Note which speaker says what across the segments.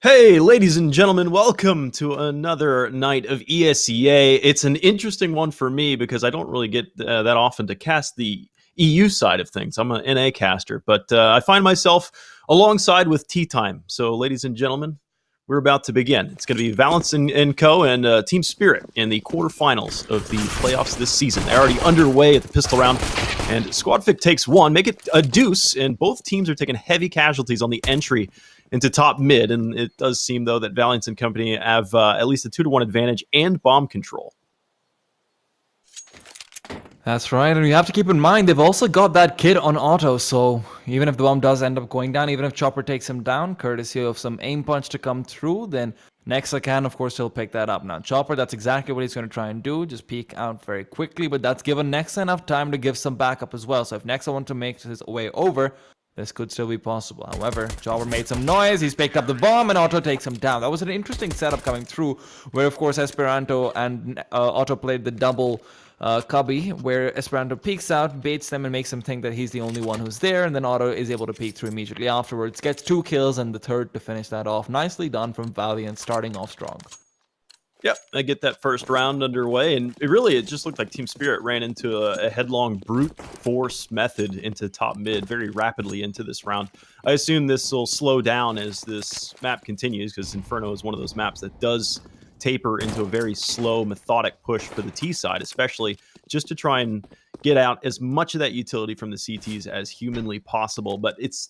Speaker 1: Hey, ladies and gentlemen, welcome to another night of Esea. It's an interesting one for me because I don't really get that often to cast the EU side of things. I'm an NA caster, but I find myself alongside with Tea Time. So, ladies and gentlemen, we're about to begin. It's going to be Valiance and Co. and Team Spirit in the quarterfinals of the playoffs this season. They're already underway at the pistol round, and Squadfic takes one, make it a deuce, and both teams are taking heavy casualties on the entry into top mid, and it does seem though that Valiance and company have at least a 2-1 advantage and bomb control.
Speaker 2: That's right, and you have to keep in mind they've also got that kid on auto, so even if the bomb does end up going down, even if Chopper takes him down, courtesy of some aim punch to come through, then Nexa can, of course, still pick that up. Now, Chopper, that's exactly what he's going to try and do, just peek out very quickly, but that's given Nexa enough time to give some backup as well, so if Nexa wants to make his way over, this could still be possible. However, Chopper made some noise, he's picked up the bomb, and Otto takes him down. That was an interesting setup coming through, where, of course, Esperanto and Otto played the double cubby, where Esperanto peeks out, baits them, and makes them think that he's the only one who's there, and then Otto is able to peek through immediately afterwards, gets 2 kills, and the third to finish that off. Nicely done from Valiant, starting off strong.
Speaker 1: Yep, I get that first round underway, and it just looked like Team Spirit ran into a headlong brute force method into top mid very rapidly into this round. I assume this will slow down as this map continues, because Inferno is one of those maps that does taper into a very slow, methodic push for the T side, especially just to try and get out as much of that utility from the CTs as humanly possible. But this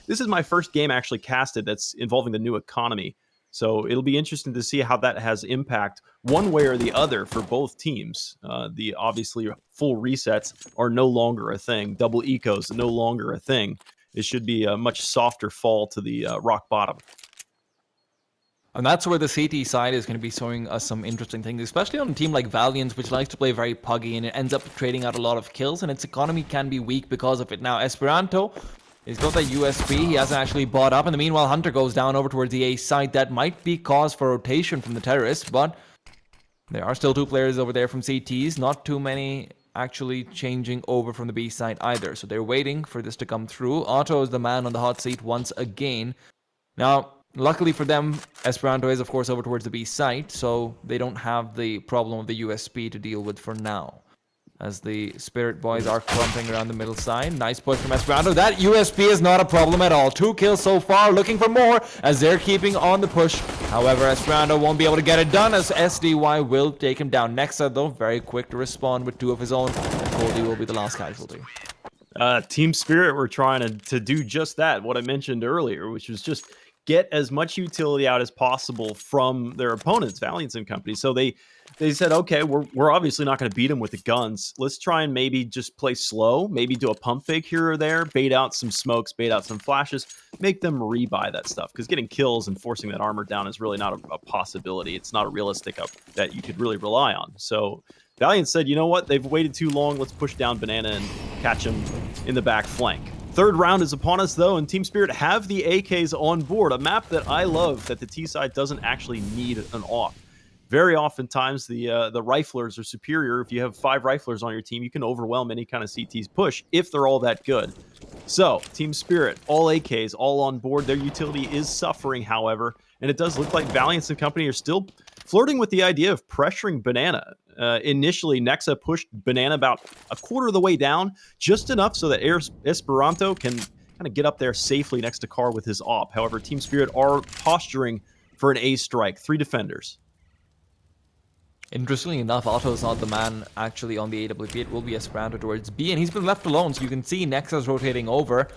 Speaker 1: is my first game actually casted that's involving the new economy. So it'll be interesting to see how that has impact one way or the other for both teams. The obviously full resets are no longer a thing. Double ecos no longer a thing. It should be a much softer fall to the rock bottom.
Speaker 2: And that's where the CT side is going to be showing us some interesting things, especially on a team like Valiance, which likes to play very puggy, and it ends up trading out a lot of kills, and its economy can be weak because of it. Now, Esperanto, he's got that USP, he hasn't actually bought up, and the meanwhile Hunter goes down over towards the A side. That might be cause for rotation from the terrorists, but there are still 2 players over there from CTs, not too many actually changing over from the B side either, so they're waiting for this to come through. Otto is the man on the hot seat once again. Now, luckily for them, Esperanto is, of course, over towards the B site, so they don't have the problem of the USP to deal with for now. As the Spirit boys are clumping around the middle side. Nice push from Esperanto. That USP is not a problem at all. 2 kills so far, looking for more as they're keeping on the push. However, Esperanto won't be able to get it done as SDY will take him down. Nexa, though, very quick to respond with 2 of his own, and Cody will be the last casualty.
Speaker 1: Team Spirit were trying to do just that, what I mentioned earlier, which was just get as much utility out as possible from their opponents, Valiance and company. So they said, okay, we're obviously not going to beat them with the guns. Let's try and maybe just play slow, maybe do a pump fake here or there, bait out some smokes, bait out some flashes, make them rebuy that stuff, because getting kills and forcing that armor down is really not a possibility. It's not a realistic up that you could really rely on. So Valiant said, you know what, they've waited too long, let's push down Banana and catch them in the back flank. Third round is upon us, though, and Team Spirit have the AKs on board, a map that I love that the T side doesn't actually need an off. Very oftentimes, the riflers are superior. If you have 5 riflers on your team, you can overwhelm any kind of CT's push if they're all that good. So, Team Spirit, all AKs, all on board. Their utility is suffering, however, and it does look like Valiance and company are still flirting with the idea of pressuring Banana. Initially, Nexa pushed Banana about a quarter of the way down, just enough so that Esperanto can kind of get up there safely next to Carr with his op. However, Team Spirit are posturing for an A strike. 3 defenders.
Speaker 2: Interestingly enough, Otto's not the man actually on the AWP. It will be Esperanto towards B, and he's been left alone, so you can see Nexa's rotating over.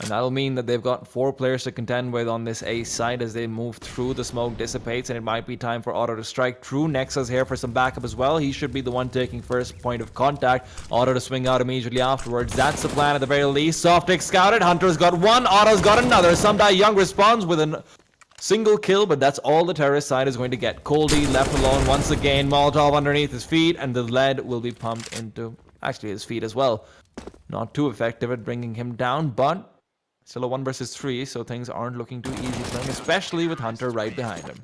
Speaker 2: And that'll mean that they've got 4 players to contend with on this A side as they move through. The smoke dissipates, and it might be time for Otto to strike true. Nexa's here for some backup as well. He should be the one taking first point of contact. Otto to swing out immediately afterwards. That's the plan at the very least. Softic scouted. Hunter's got 1. Otto's got another. Somdai Young responds with a single kill, but that's all the terrorist side is going to get. Coldy left alone once again. Molotov underneath his feet, and the lead will be pumped into actually his feet as well. Not too effective at bringing him down, but still a 1 versus 3, so things aren't looking too easy for him, especially with Hunter right behind him.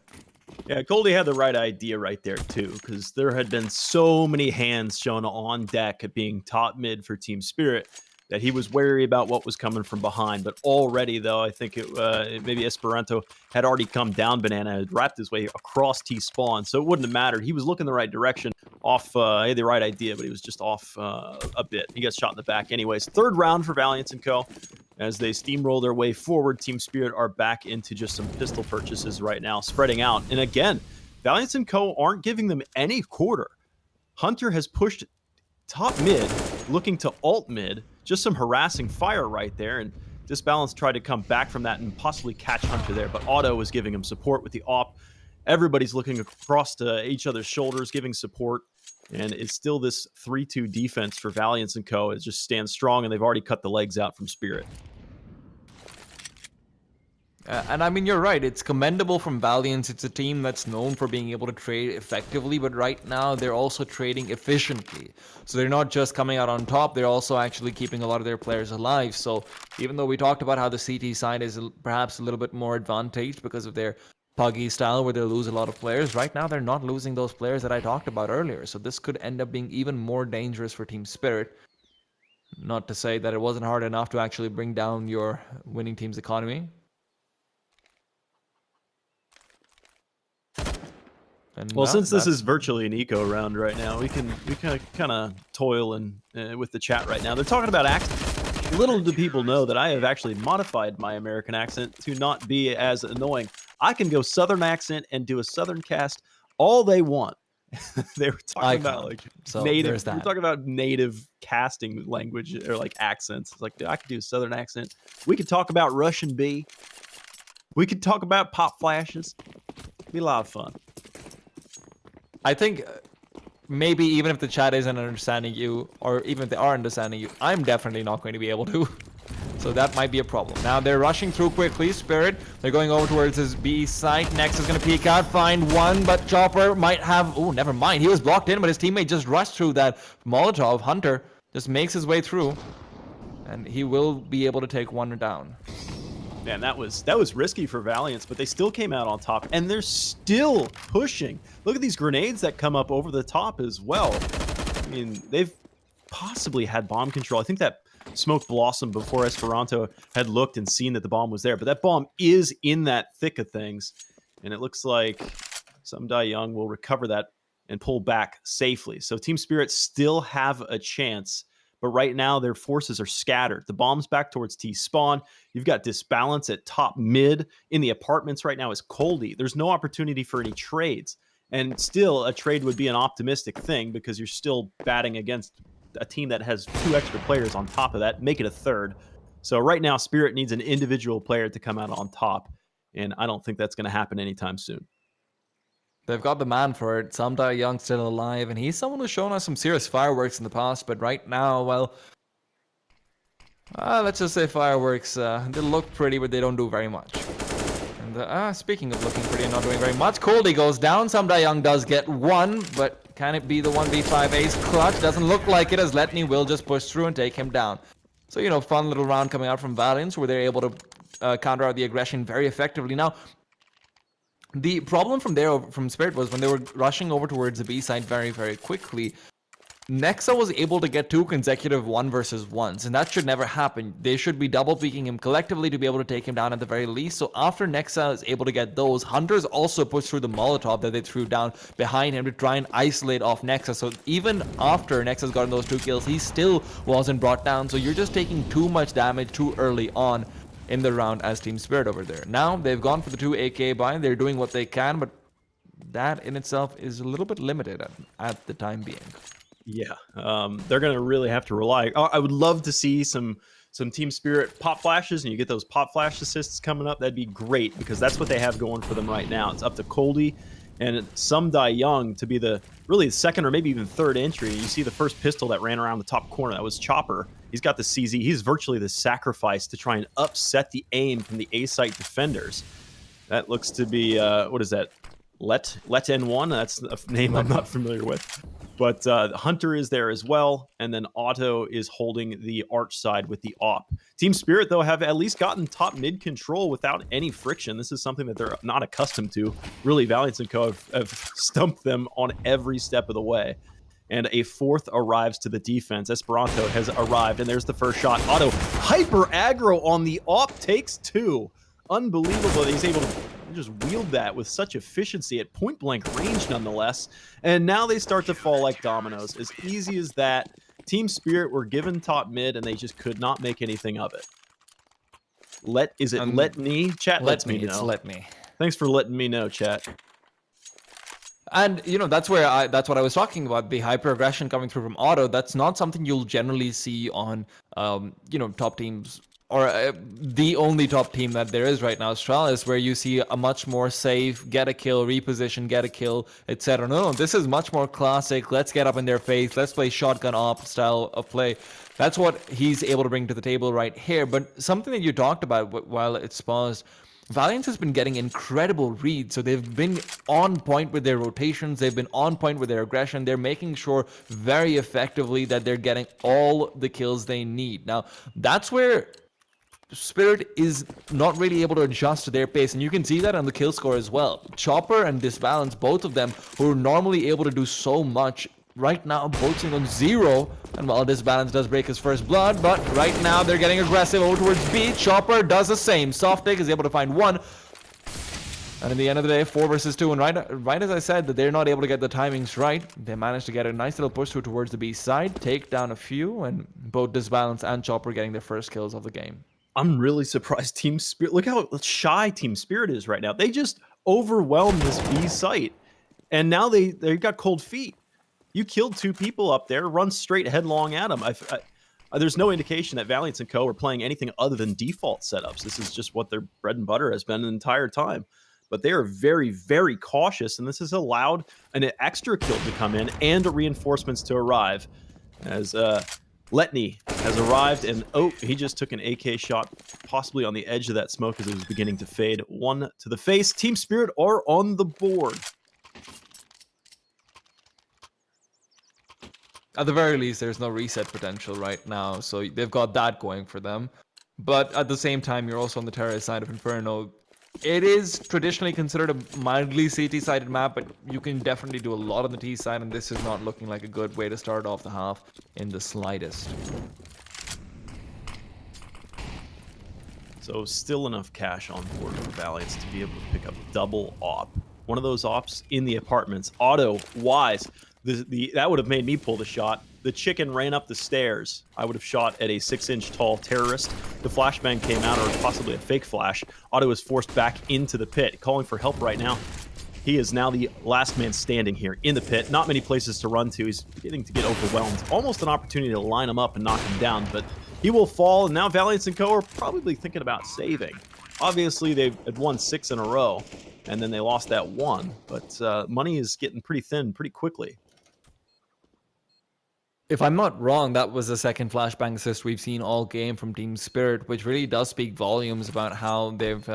Speaker 1: Yeah, Goldie had the right idea right there, too, because there had been so many hands shown on deck at being top mid for Team Spirit that he was wary about what was coming from behind. But already, though, I think maybe Esperanto had already come down Banana, had wrapped his way across T-spawn, so it wouldn't have mattered. He was looking the right direction, off, he had the right idea, but he was just off a bit. He got shot in the back anyways. Third round for Valiance and Co. As they steamroll their way forward, Team Spirit are back into just some pistol purchases right now, spreading out. And again, Valiance and Co. aren't giving them any quarter. Hunter has pushed top mid, looking to alt mid. Just some harassing fire right there, and Disbalance tried to come back from that and possibly catch Hunter there, but Otto was giving him support with the op. Everybody's looking across to each other's shoulders, giving support, and it's still this 3-2 defense for Valiance and Co. It just stands strong, and they've already cut the legs out from Spirit.
Speaker 2: And I mean, you're right. It's commendable from Valiance. It's a team that's known for being able to trade effectively, but right now they're also trading efficiently. So they're not just coming out on top, they're also actually keeping a lot of their players alive. So even though we talked about how the CT side is perhaps a little bit more advantaged because of their puggy style where they lose a lot of players, right now they're not losing those players that I talked about earlier. So this could end up being even more dangerous for Team Spirit. Not to say that it wasn't hard enough to actually bring down your winning team's economy. And
Speaker 1: well, since this is virtually an eco round right now, we can kind of toil with the chat right now. They're talking about accent. Little do people know that I have actually modified my American accent to not be as annoying. I can go Southern accent and do a Southern cast all they want. They were talking about like native. We're talking about native casting language or like accents. It's like, I could do a Southern accent. We could talk about Russian B. We could talk about pop flashes. It'd be a lot of fun.
Speaker 2: I think maybe even if the chat isn't understanding you, or even if they are understanding you, I'm definitely not going to be able to. So that might be a problem. Now they're rushing through quickly. Spirit, they're going over towards his B site. Next is going to peek out, find one, but Chopper might have... Oh, never mind. He was blocked in, but his teammate just rushed through that Molotov. Hunter just makes his way through, and he will be able to take one down.
Speaker 1: Man, that was risky for Valiance, but they still came out on top, and they're still pushing. Look at these grenades that come up over the top as well. I mean, they've possibly had bomb control. I think that smoke blossomed before Esperanto had looked and seen that the bomb was there, but that bomb is in that thick of things, and it looks like Sumdai Young will recover that and pull back safely. So Team Spirit still have a chance, but right now their forces are scattered. The bomb's back towards T-spawn. You've got Disbalance at top mid. In the apartments right now is Coldy. There's no opportunity for any trades. And still, a trade would be an optimistic thing because you're still batting against a team that has 2 extra players on top of that. Make it a third. So right now, Spirit needs an individual player to come out on top. And I don't think that's going to happen anytime soon.
Speaker 2: They've got the man for it. Sumdai Young still alive, and he's someone who's shown us some serious fireworks in the past, but right now, well, let's just say fireworks, they look pretty, but they don't do very much. And speaking of looking pretty and not doing very much, Coldy goes down. Sumdai Young does get one, but can it be the 1v5 ace clutch? Doesn't look like it, as Letney will just push through and take him down. So, you know, fun little round coming out from Valiance, where they're able to counter out the aggression very effectively. Now, the problem from Spirit was when they were rushing over towards the B side very, very quickly, Nexa was able to get 2 consecutive 1 versus 1s, and that should never happen. They should be double peeking him collectively to be able to take him down at the very least. So after Nexa is able to get those, Hunters also pushed through the Molotov that they threw down behind him to try and isolate off Nexa. So even after Nexa's gotten those 2 kills, he still wasn't brought down. So you're just taking too much damage too early on in the round as Team Spirit over there. Now they've gone for the 2 AK buy. They're doing what they can, but that in itself is a little bit limited at the time being.
Speaker 1: Yeah, they're going to really have to rely. I would love to see some Team Spirit pop flashes, and you get those pop flash assists coming up. That'd be great, because that's what they have going for them right now. It's up to Coldy and Sumdai Young to be the really second or maybe even third entry. You see the first pistol that ran around the top corner. That was Chopper. He's got the CZ. He's virtually the sacrifice to try and upset the aim from the A-site defenders. That looks to be, what is that? Let N1? That's a name I'm not familiar with. But Hunter is there as well, and then Otto is holding the arch side with the op. Team Spirit, though, have at least gotten top mid control without any friction. This is something that they're not accustomed to. Really, Valiance and Co. have stumped them on every step of the way. and a fourth arrives to the defense. Esperanto has arrived, and there's the first shot. Otto, hyper aggro on the op, takes 2. Unbelievable that he's able to just wield that with such efficiency at point blank range nonetheless. And now they start to fall like dominoes. As easy as that. Team Spirit were given top mid, and they just could not make anything of it. Is it let me? Chat lets me know.
Speaker 2: It's let me.
Speaker 1: Thanks for letting me know, chat.
Speaker 2: And that's what I was talking about, the hyper aggression coming through from Otto. That's not something you'll generally see on top teams, or the only top team that there is right now, Astralis, where you see a much more safe, get a kill, reposition, get a kill, etc. No, this is much more classic. Let's get up in their face. Let's play shotgun op style of play. That's what he's able to bring to the table right here. But something that you talked about while it's paused, Valiance has been getting incredible reads, so they've been on point with their rotations, they've been on point with their aggression, they're making sure very effectively that they're getting all the kills they need. Now, that's where Spirit is not really able to adjust to their pace, and you can see that on the kill score as well. Chopper and Disbalance, both of them, who are normally able to do so much, right now both sitting on 0, and while Disbalance does break his first blood, but right now they're getting aggressive over towards B. Chopper does the same. Softic is able to find 1, and in the end of the day, 4 versus 2, and right as I said that they're not able to get the timings right, they managed to get a nice little push through towards the B side, take down a few, and both Disbalance and Chopper getting their first kills of the game.
Speaker 1: I'm really surprised Team Spirit, look how shy Team Spirit is right now. They just overwhelmed this B site, and now they got cold feet. You killed 2 people up there, run straight headlong at them. There's no indication that Valiance and Co. are playing anything other than default setups. This is just what their bread and butter has been the entire time. But they are very, very cautious, and this has allowed an extra kill to come in and reinforcements to arrive. As Letney has arrived, and he just took an AK shot, possibly on the edge of that smoke as it was beginning to fade. 1 to the face. Team Spirit are on the board.
Speaker 2: At the very least, there's no reset potential right now, so they've got that going for them. But at the same time, you're also on the terrorist side of Inferno. It is traditionally considered a mildly CT-sided map, but you can definitely do a lot on the T side, and this is not looking like a good way to start off the half in the slightest.
Speaker 1: So still enough cash on board for Valiance to be able to pick up double op. One of those ops in the apartments. Auto, wise. That would have made me pull the shot. The chicken ran up the stairs. I would have shot at a 6-inch tall terrorist. The flashbang came out, or possibly a fake flash. Otto is forced back into the pit, calling for help right now. He is now the last man standing here in the pit. Not many places to run to. He's beginning to get overwhelmed. Almost an opportunity to line him up and knock him down, but he will fall, and now Valiance and Co. are probably thinking about saving. Obviously, they've won 6 in a row, and then they lost that 1, but money is getting pretty thin pretty quickly.
Speaker 2: If I'm not wrong, that was the second flashbang assist we've seen all game from Team Spirit, which really does speak volumes about how they've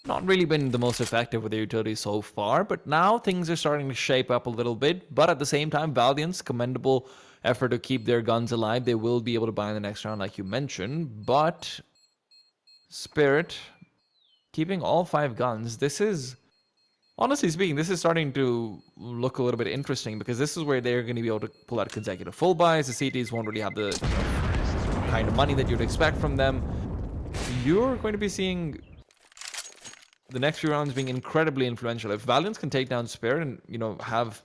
Speaker 2: not really been the most effective with their utility so far, but now things are starting to shape up a little bit. But at the same time, Valiance, commendable effort to keep their guns alive. They will be able to buy in the next round, like you mentioned, but Spirit keeping all 5 guns, this is... Honestly speaking, this is starting to look a little bit interesting, because this is where they're going to be able to pull out consecutive full buys. The CTs won't really have the kind of money that you'd expect from them. You're going to be seeing the next few rounds being incredibly influential. If Valiance can take down Spirit and, have,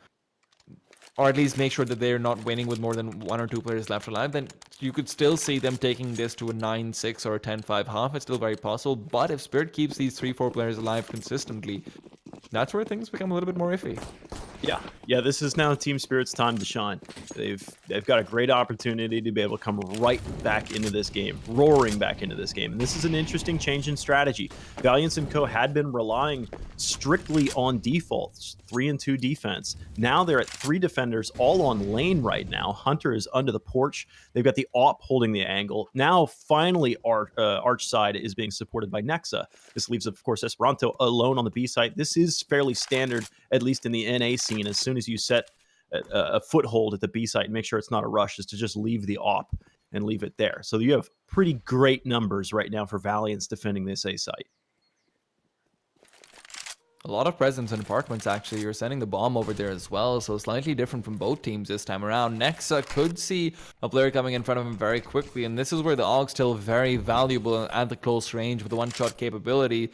Speaker 2: or at least make sure that they're not winning with more than 1 or 2 players left alive, then you could still see them taking this to a 9-6 or a 10-5 half. It's still very possible. But if Spirit keeps these 3-4 players alive consistently, that's where things become a little bit more iffy.
Speaker 1: Yeah, this is now Team Spirit's time to shine. They've got a great opportunity to be able to come right back into this game, roaring back into this game. And this is an interesting change in strategy. Valiance and Co. had been relying strictly on defaults, 3-2 defense. Now they're at 3 defenders all on lane right now. Hunter is under the porch. They've got the AWP holding the angle. Now, finally, Arch side is being supported by Nexa. This leaves, of course, Esperanto alone on the B site. This is fairly standard, at least in the NA scene. As soon as you set a foothold at the B site and make sure it's not a rush, is to just leave the AWP and leave it there. So you have pretty great numbers right now for Valiance defending this A site.
Speaker 2: A lot of presence in apartments, actually. You're sending the bomb over there as well, so slightly different from both teams this time around. Nexa could see a player coming in front of him very quickly, and this is where the AUG's still very valuable at the close range with the one-shot capability.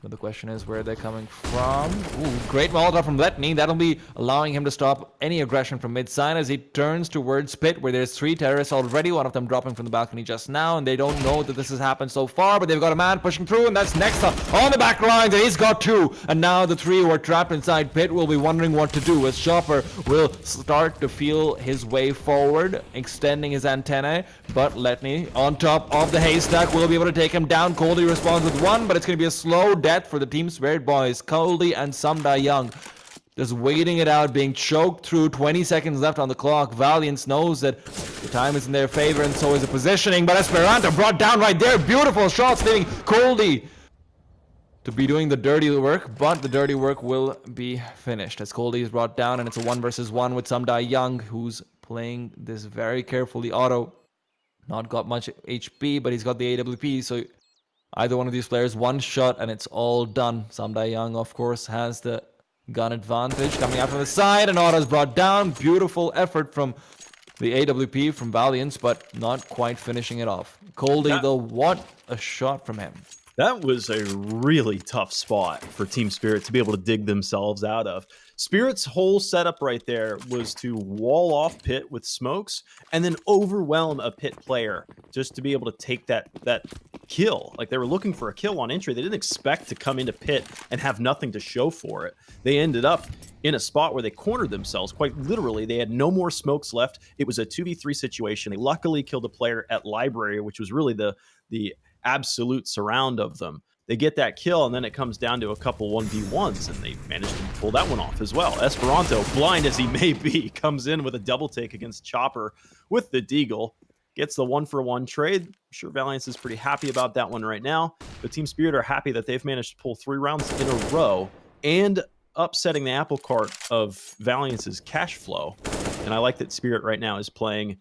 Speaker 2: But the question is where they're coming from. Ooh, great Molotov from Letney. That'll be allowing him to stop any aggression from mid-side as he turns towards Pit, where there's 3 terrorists already, one of them dropping from the balcony just now, and they don't know that this has happened so far, but they've got a man pushing through, and that's Nexa on the back lines, and he's got 2. And now the 3 who are trapped inside Pit will be wondering what to do, as Chopper will start to feel his way forward, extending his antennae, but Letney on top of the haystack will be able to take him down. Coldie responds with 1, but it's going to be a slow death for the Team Spirit boys. Coldie and Samda Young just waiting it out, being choked through. 20 seconds left on the clock. Valiance knows that the time is in their favor, and so is the positioning, but Esperanto brought down right there. Beautiful shots, leaving Coldie to be doing the dirty work, but the dirty work will be finished as Coldie is brought down, and it's a 1 versus 1 with Samda Young, who's playing this very carefully. Otto not got much HP, but he's got the AWP, so either one of these players, one shot, and it's all done. Samda Young, of course, has the gun advantage coming out from the side, and Otto's brought down. Beautiful effort from the AWP from Valiance, but not quite finishing it off. Coldie, though, what a shot from him.
Speaker 1: That was a really tough spot for Team Spirit to be able to dig themselves out of. Spirit's whole setup right there was to wall off Pit with smokes and then overwhelm a Pit player just to be able to take that kill. Like, they were looking for a kill on entry. They didn't expect to come into Pit and have nothing to show for it. They ended up in a spot where they cornered themselves. Quite literally, they had no more smokes left. It was a 2v3 situation. They luckily killed a player at Library, which was really the absolute surround of them. They get that kill, and then it comes down to a couple 1v1s, and they managed to pull that one off as well. Esperanto, blind as he may be, comes in with a double take against Chopper with the Deagle. Gets the 1-for-1 trade. I'm sure Valiance is pretty happy about that one right now. The Team Spirit are happy that they've managed to pull 3 rounds in a row and upsetting the apple cart of Valiance's cash flow. And I like that Spirit right now is playing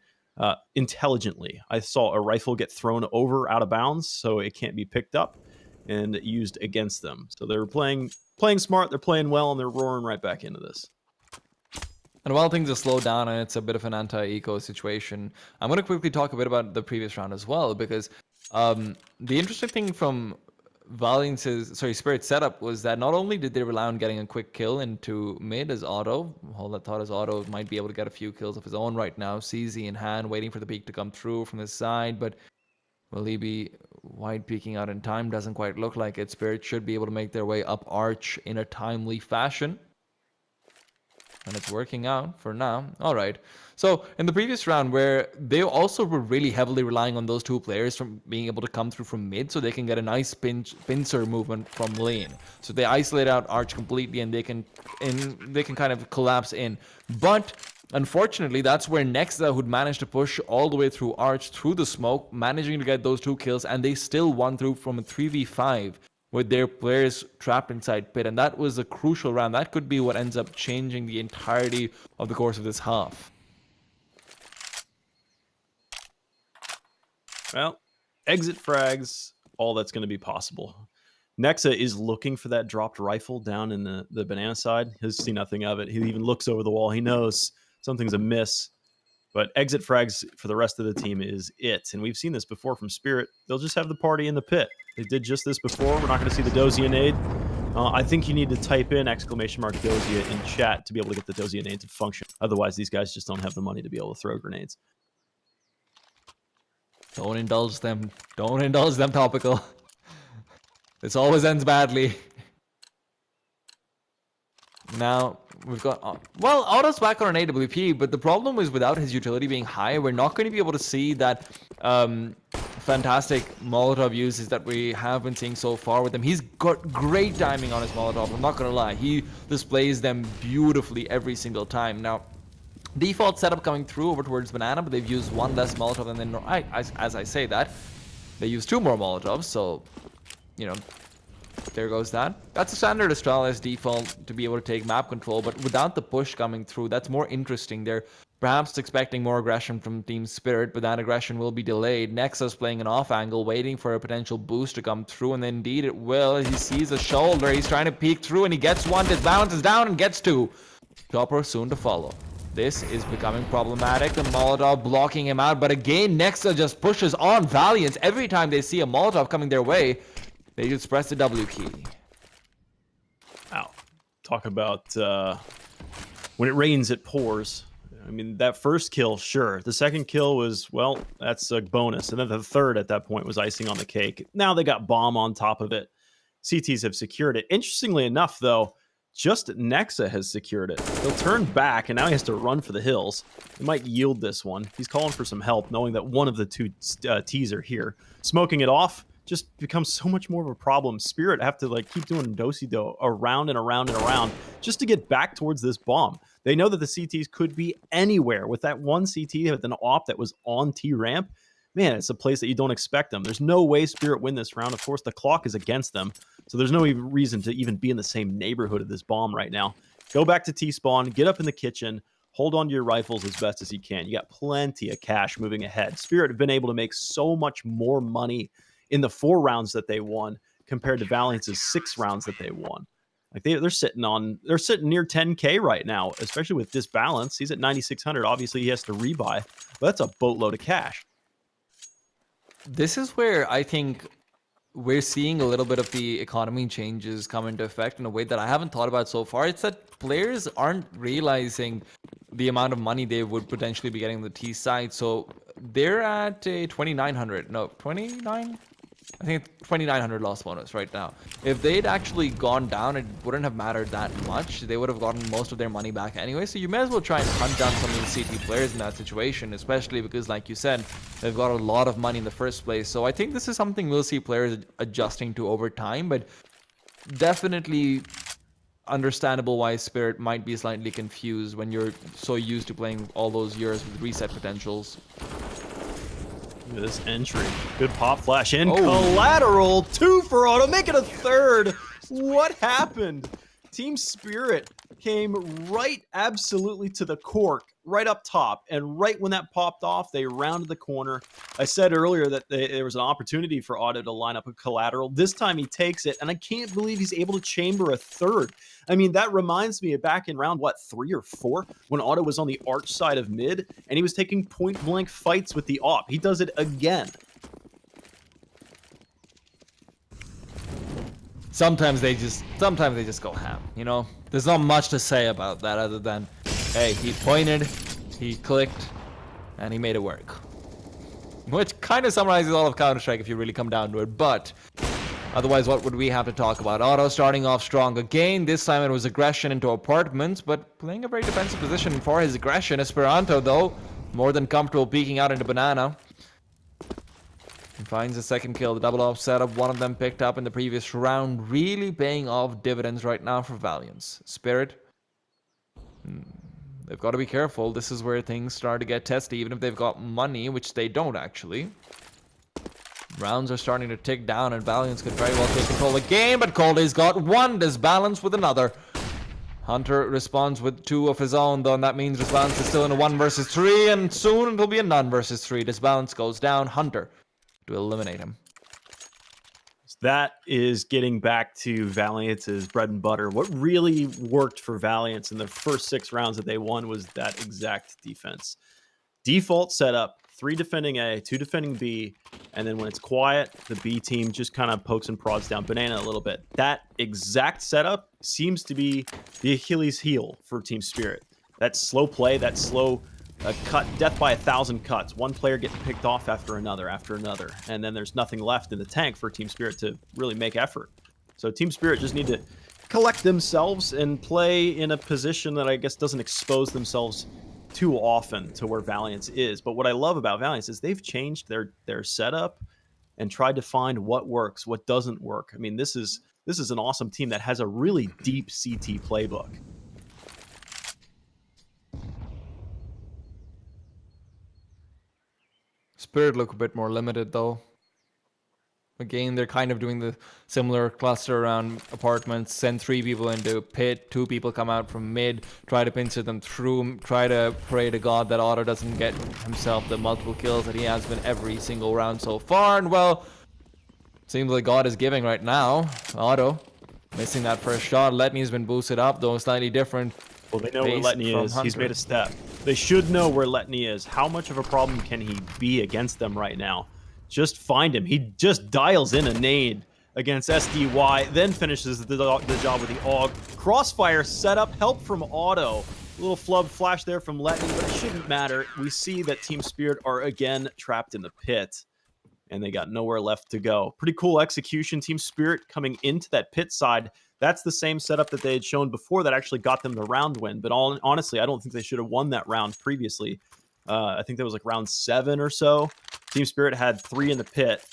Speaker 1: intelligently. I saw a rifle get thrown over out of bounds, so it can't be picked up and used against them. So they're playing smart, they're playing well, and they're roaring right back into this.
Speaker 2: And while things are slowed down and it's a bit of an anti-eco situation, I'm going to quickly talk a bit about the previous round as well, because the interesting thing from Spirit's setup was that not only did they rely on getting a quick kill into mid as Otto, all that thought is Otto might be able to get a few kills of his own right now, CZ in hand, waiting for the peek to come through from his side, but will he be wide peeking out in time? Doesn't quite look like it. Spirit should be able to make their way up Arch in a timely fashion. And it's working out for now. All right. So in the previous round, where they also were really heavily relying on those 2 players from being able to come through from mid, so they can get a nice pincer movement from lane. So they isolate out Arch completely, and they can kind of collapse in. But unfortunately, that's where Nexa, who'd managed to push all the way through Arch, through the smoke, managing to get those 2 kills, and they still won through from a 3v5 with their players trapped inside Pit. And that was a crucial round. That could be what ends up changing the entirety of the course of this half.
Speaker 1: Well, exit frags, all that's going to be possible. Nexa is looking for that dropped rifle down in the banana side. He'll see nothing of it. He even looks over the wall. He knows something's amiss. But exit frags for the rest of the team is it. And we've seen this before from Spirit. They'll just have the party in the pit. They did just this before. We're not going to see the Dozier nade. I think you need to type in !Dozier in chat to be able to get the Dozier nade to function. Otherwise, these guys just don't have the money to be able to throw grenades.
Speaker 2: Don't indulge them. Don't indulge them, Topical. This always ends badly. Now, we've got... well, Otto's back on an AWP, but the problem is without his utility being high, we're not going to be able to see that fantastic Molotov uses that we have been seeing so far with him. He's got great timing on his Molotov, I'm not going to lie. He displays them beautifully every single time. Now, default setup coming through over towards Banana, but they've used 1 less Molotov than they... as I say that, they use 2 more Molotovs, so, you know... there goes that. That's a standard Astralis default to be able to take map control, but without the push coming through, that's more interesting. They're perhaps expecting more aggression from Team Spirit, but that aggression will be delayed. Nexus playing an off angle, waiting for a potential boost to come through, and indeed it will. He sees a shoulder, he's trying to peek through, and he gets one. Disbalance is down and gets two. Chopper soon to follow. This is becoming problematic. The Molotov blocking him out, but again, Nexus just pushes on Valiance. Every time they see a Molotov coming their way, they just press the W key.
Speaker 1: Wow. Talk about when it rains, it pours. I mean, that first kill, sure. The second kill was, well, that's a bonus. And then the third at that point was icing on the cake. Now they got bomb on top of it. CTs have secured it. Interestingly enough, though, just Nexa has secured it. He'll turn back, and now he has to run for the hills. He might yield this one. He's calling for some help, knowing that one of the two Ts are here. Smoking it off just becomes so much more of a problem. Spirit have to like keep doing do-si-do around and around and around just to get back towards this bomb. They know that the CTs could be anywhere. With that one CT with an op that was on T-ramp, man, it's a place that you don't expect them. There's no way Spirit win this round. Of course, the clock is against them, so there's no reason to even be in the same neighborhood of this bomb right now. Go back to T-spawn, get up in the kitchen, hold on to your rifles as best as you can. You got plenty of cash moving ahead. Spirit have been able to make so much more money in the 4 rounds that they won compared to Valiance's 6 rounds that they won. Like they're sitting near 10K right now, especially with Disbalance. He's at 9,600. Obviously, he has to rebuy, but that's a boatload of cash.
Speaker 2: This is where I think we're seeing a little bit of the economy changes come into effect in a way that I haven't thought about so far. It's that players aren't realizing the amount of money they would potentially be getting on the T side. So they're at a 2,900. No, 29? I think it's 2,900 loss bonus right now. If they'd actually gone down, it wouldn't have mattered that much. They would have gotten most of their money back anyway. So you may as well try and hunt down some of the CT players in that situation, especially because, like you said, they've got a lot of money in the first place. So I think this is something we'll see players adjusting to over time, but definitely understandable why Spirit might be slightly confused when you're so used to playing all those years with reset potentials.
Speaker 1: Look at this entry. Good pop flash in. Collateral. 2 for auto. Make it a third. What happened? Team Spirit came right absolutely to the cork, right up top. And right when that popped off, they rounded the corner. I said earlier that there was an opportunity for Auto to line up a collateral. This time he takes it, and I can't believe he's able to chamber a third. I mean, that reminds me of back in round, 3 or 4, when Auto was on the arch side of mid, and he was taking point-blank fights with the op. He does it again.
Speaker 2: Sometimes they just go ham, you know? There's not much to say about that other than, hey, he pointed, he clicked, and he made it work. Which kind of summarizes all of Counter-Strike if you really come down to it, but otherwise, what would we have to talk about? Auto starting off strong again. This time it was aggression into apartments, but playing a very defensive position for his aggression. Esperanto, though, more than comfortable peeking out into Banana. He finds the second kill, the double off setup, one of them picked up in the previous round, really paying off dividends right now for Valiance. Spirit, they've got to be careful. This is where things start to get testy, even if they've got money, which they don't actually. Rounds are starting to tick down, and Valiance could very well take control of the game, but Colday's got one, Disbalance with another. Hunter responds with 2 of his own, though, and that means Disbalance is still in a 1 versus 3, and soon it'll be a none versus 3. Disbalance goes down, Hunter to eliminate him.
Speaker 1: That is getting back to Valiance's bread and butter. What really worked for Valiance in the first 6 rounds that they won was that exact defense. Default setup, 3 defending A, 2 defending B, and then when it's quiet, the B team just kind of pokes and prods down Banana a little bit. That exact setup seems to be the Achilles heel for Team Spirit. That slow play, that slow cut, death by 1,000 cuts. One player getting picked off after another, and then there's nothing left in the tank for Team Spirit to really make effort. So Team Spirit just need to collect themselves and play in a position that I guess doesn't expose themselves too often to where Valiance is. But what I love about Valiance is they've changed their setup and tried to find what works, what doesn't work. I mean, this is an awesome team that has a really deep CT playbook.
Speaker 2: Spirit look a bit more limited, though. Again, they're kind of doing the similar cluster around apartments, send 3 people into pit, 2 people come out from mid, try to pincer them through, try to pray to God that Otto doesn't get himself the multiple kills that he has been every single round so far. And well, seems like God is giving right now. Otto missing that first shot. Letney's been boosted up, though slightly different.
Speaker 1: Well, they know where Letney is. He's made a step. They should know where Letney is. How much of a problem can he be against them right now? Just find him. He just dials in a nade against SDY, then finishes the job with the AUG. Crossfire setup, help from Otto. A little flub flash there from Letney, but it shouldn't matter. We see that Team Spirit are again trapped in the pit, and they got nowhere left to go. Pretty cool execution. Team Spirit coming into that pit side. That's the same setup that they had shown before that actually got them the round win. But honestly, I don't think they should have won that round previously. I think that was like round 7 or so. Team Spirit had 2 in the pit,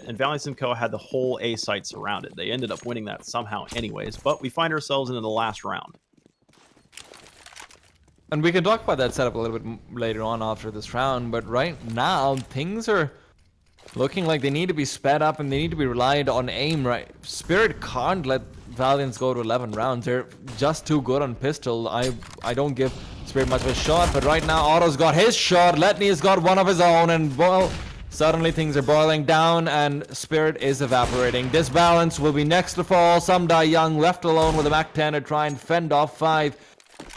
Speaker 1: and Valiance & Co. had the whole A site surrounded. They ended up winning that somehow anyways, but we find ourselves in the last round.
Speaker 2: And we can talk about that setup a little bit later on after this round, but right now, things are looking like they need to be sped up and they need to be relied on aim, right? Spirit can't let Valiance go to 11 rounds. They're just too good on pistol. I don't give Spirit much of a shot, but right now Otto's got his shot, Letney's got one of his own, and well, suddenly things are boiling down and Spirit is evaporating. This balance will be next to fall. Some die young, left alone with a Mac 10 to try and fend off 5.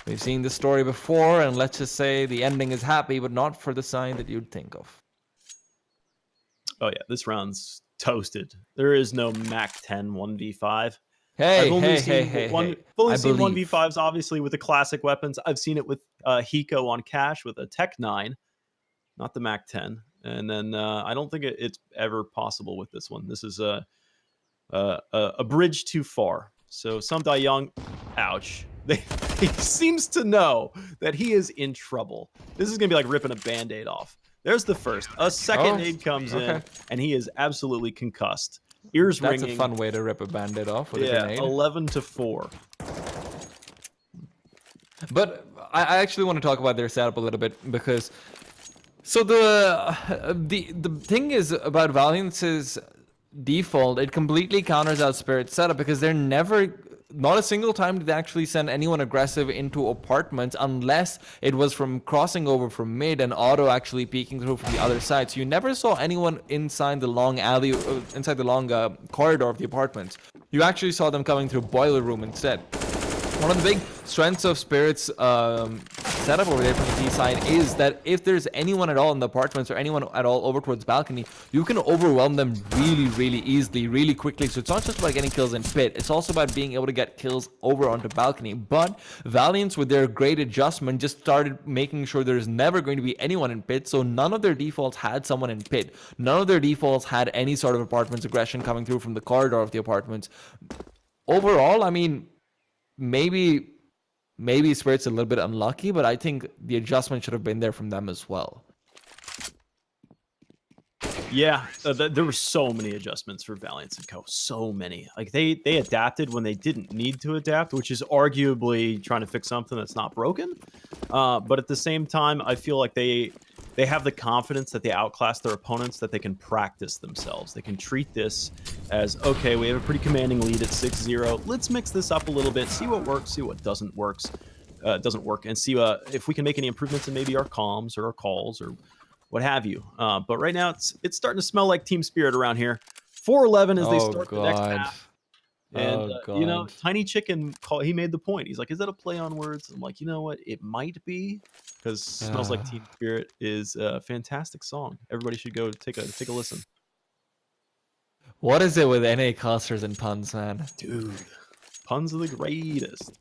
Speaker 2: We've seen this story before, and let's just say the ending is happy, but not for the side that you'd think of.
Speaker 1: Oh yeah, this round's toasted. There is no Mac 10 1v5.
Speaker 2: Hey,
Speaker 1: I've only seen
Speaker 2: hey.
Speaker 1: 1v5s, obviously, with the classic weapons. I've seen it with Hiko on Cash with a Tech 9, not the Mac 10. And then I don't think it's ever possible with this one. This is a bridge too far. So some die young. Ouch. He seems to know that he is in trouble. This is going to be like ripping a Band-Aid off. There's the first. A second nade comes in, and he is absolutely concussed. Ears ringing.
Speaker 2: That's a fun way to rip a Band-Aid off with a grenade.
Speaker 1: 11-4.
Speaker 2: But I actually want to talk about their setup a little bit because... So the thing is about Valiance's default, it completely counters out Spirit's setup because they're never... Not a single time did they actually send anyone aggressive into apartments unless it was from crossing over from mid and Otto actually peeking through from the other side. So you never saw anyone inside the long alley, inside the long corridor of the apartments. You actually saw them coming through Boiler Room instead. One of the big strengths of Spirit's setup over there from the T side is that if there's anyone at all in the apartments or anyone at all over towards balcony, you can overwhelm them really easily, really quickly. So it's not just about getting kills in pit, it's also about being able to get kills over onto balcony. But Valiance, with their great adjustment, just started making sure there's never going to be anyone in pit. So none of their defaults had someone in pit. None of their defaults had any sort of apartments aggression coming through from the corridor of the apartments. Overall, I mean, maybe Spirit's a little bit unlucky, but I think the adjustment should have been there from them as well.
Speaker 1: Yeah, there were so many adjustments for Valiance & Co. So many. Like they adapted when they didn't need to adapt, which is arguably trying to fix something that's not broken. But at the same time, I feel like they have the confidence that they outclass their opponents, that they can practice themselves. They can treat this as, okay, we have a pretty commanding lead at 6-0. Let's mix this up a little bit, see what works, see what doesn't work, and see if we can make any improvements in maybe our comms or our calls or what have you. But right now, it's starting to smell like Team Spirit around here. 4-11 as they start the next half. And, you know, Tiny Chicken, he made the point. He's like, is that a play on words? I'm like, you know what? It might be, because Smells Like Team Spirit is a fantastic song. Everybody should go take a listen.
Speaker 2: What is it with NA casters and puns, man?
Speaker 1: Dude, puns are the greatest.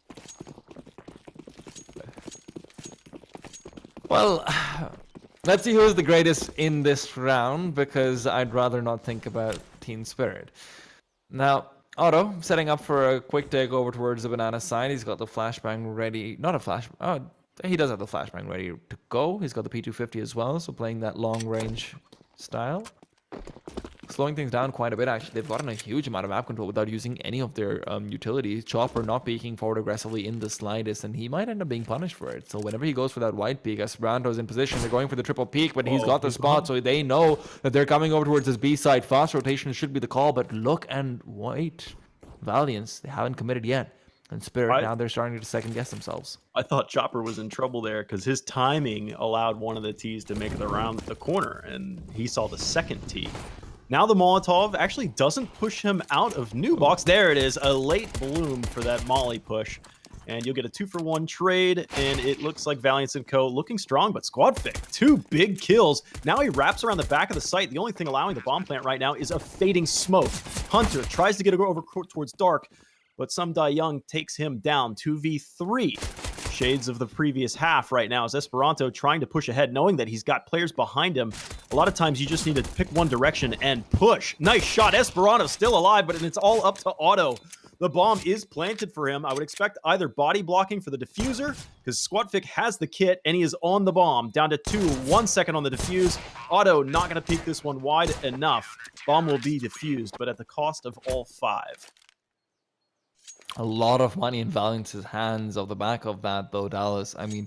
Speaker 2: Well, let's see who's the greatest in this round, because I'd rather not think about Team Spirit. Now, Otto setting up for a quick takeover towards the banana side. He's got the flashbang ready. Not a flash. Oh, he does have the flashbang ready to go. He's got the P250 as well, so playing that long range style. slowing things down quite a bit. Actually, they've gotten a huge amount of map control without using any of their utilities. Chopper not peeking forward aggressively in the slightest, and he might end up being punished for it. So whenever he goes for that white peek, Esperanto's in position. They're going for the triple peek, but he's got the spot, so they know that they're coming over towards his B side. Fast rotation should be the call, but look and wait. Valiance, they haven't committed yet. And Spirit, now they're starting to second guess themselves.
Speaker 1: I thought Chopper was in trouble there because his timing allowed one of the Ts to make it around the corner, and he saw the second T. Now the Molotov actually doesn't push him out of new box. There it is, a late bloom for that Molly push. And you'll get a 2-for-1 trade, and it looks like Valiance & Co. looking strong, but Squad Fake, 2 big kills. Now he wraps around the back of the site. The only thing allowing the bomb plant right now is a fading smoke. Hunter tries to get over towards Dark, but Some Die Young takes him down. 2v3. Shades of the previous half right now as Esperanto trying to push ahead, knowing that he's got players behind him. A lot of times you just need to pick one direction and push. Nice shot. Esperanto still alive, but it's all up to Otto. The bomb is planted for him. I would expect either body blocking for the diffuser, because Squatfic has the kit, and he is on the bomb. Down to 2, 1 second on the defuse. Otto not going to peek this one wide enough. Bomb will be defused, but at the cost of all 5.
Speaker 2: A lot of money in Valiance's hands off the back of that, though, Dallas. I mean,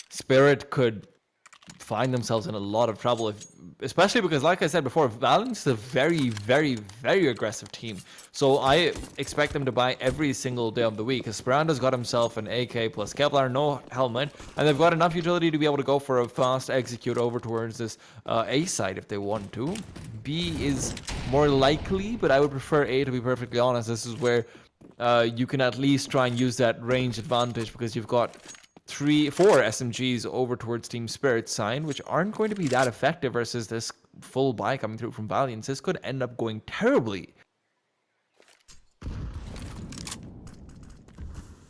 Speaker 2: Spirit could find themselves in a lot of trouble, especially because, like I said before, Valiance is a very, very, very aggressive team. So I expect them to buy every single day of the week. Esperanto's got himself an AK plus Kevlar, no helmet, and they've got enough utility to be able to go for a fast execute over towards this A side if they want to. B is more likely, but I would prefer A, to be perfectly honest. This is where you can at least try and use that range advantage, because you've got 4 SMGs over towards Team Spirit's side, which aren't going to be that effective versus this full buy coming through from Valiance. This could end up going terribly.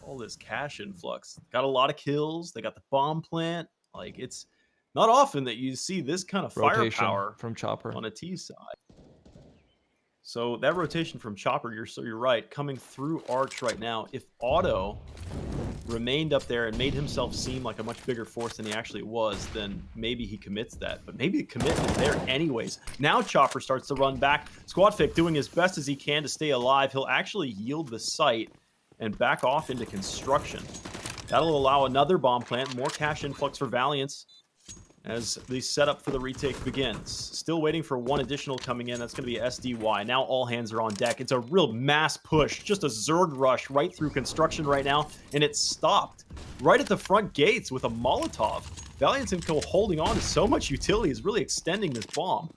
Speaker 1: All this cash influx. Got a lot of kills. They got the bomb plant. Like, it's not often that you see this kind of
Speaker 2: Rotation
Speaker 1: firepower
Speaker 2: from Chopper
Speaker 1: on a T side. So that rotation from Chopper, you're right, coming through Arch right now. If Otto remained up there and made himself seem like a much bigger force than he actually was, then maybe he commits that. But maybe the commitment is there anyways. Now Chopper starts to run back. Squadfic doing his best as he can to stay alive. He'll actually yield the site and back off into construction. That'll allow another bomb plant, more cash influx for Valiance as the setup for the retake begins. Still waiting for one additional coming in. That's going to be SDY. Now all hands are on deck. It's a real mass push, just a Zerg rush right through construction right now, and it's stopped right at the front gates with a Molotov. Valiance & Co. holding on to so much utility is really extending this bomb.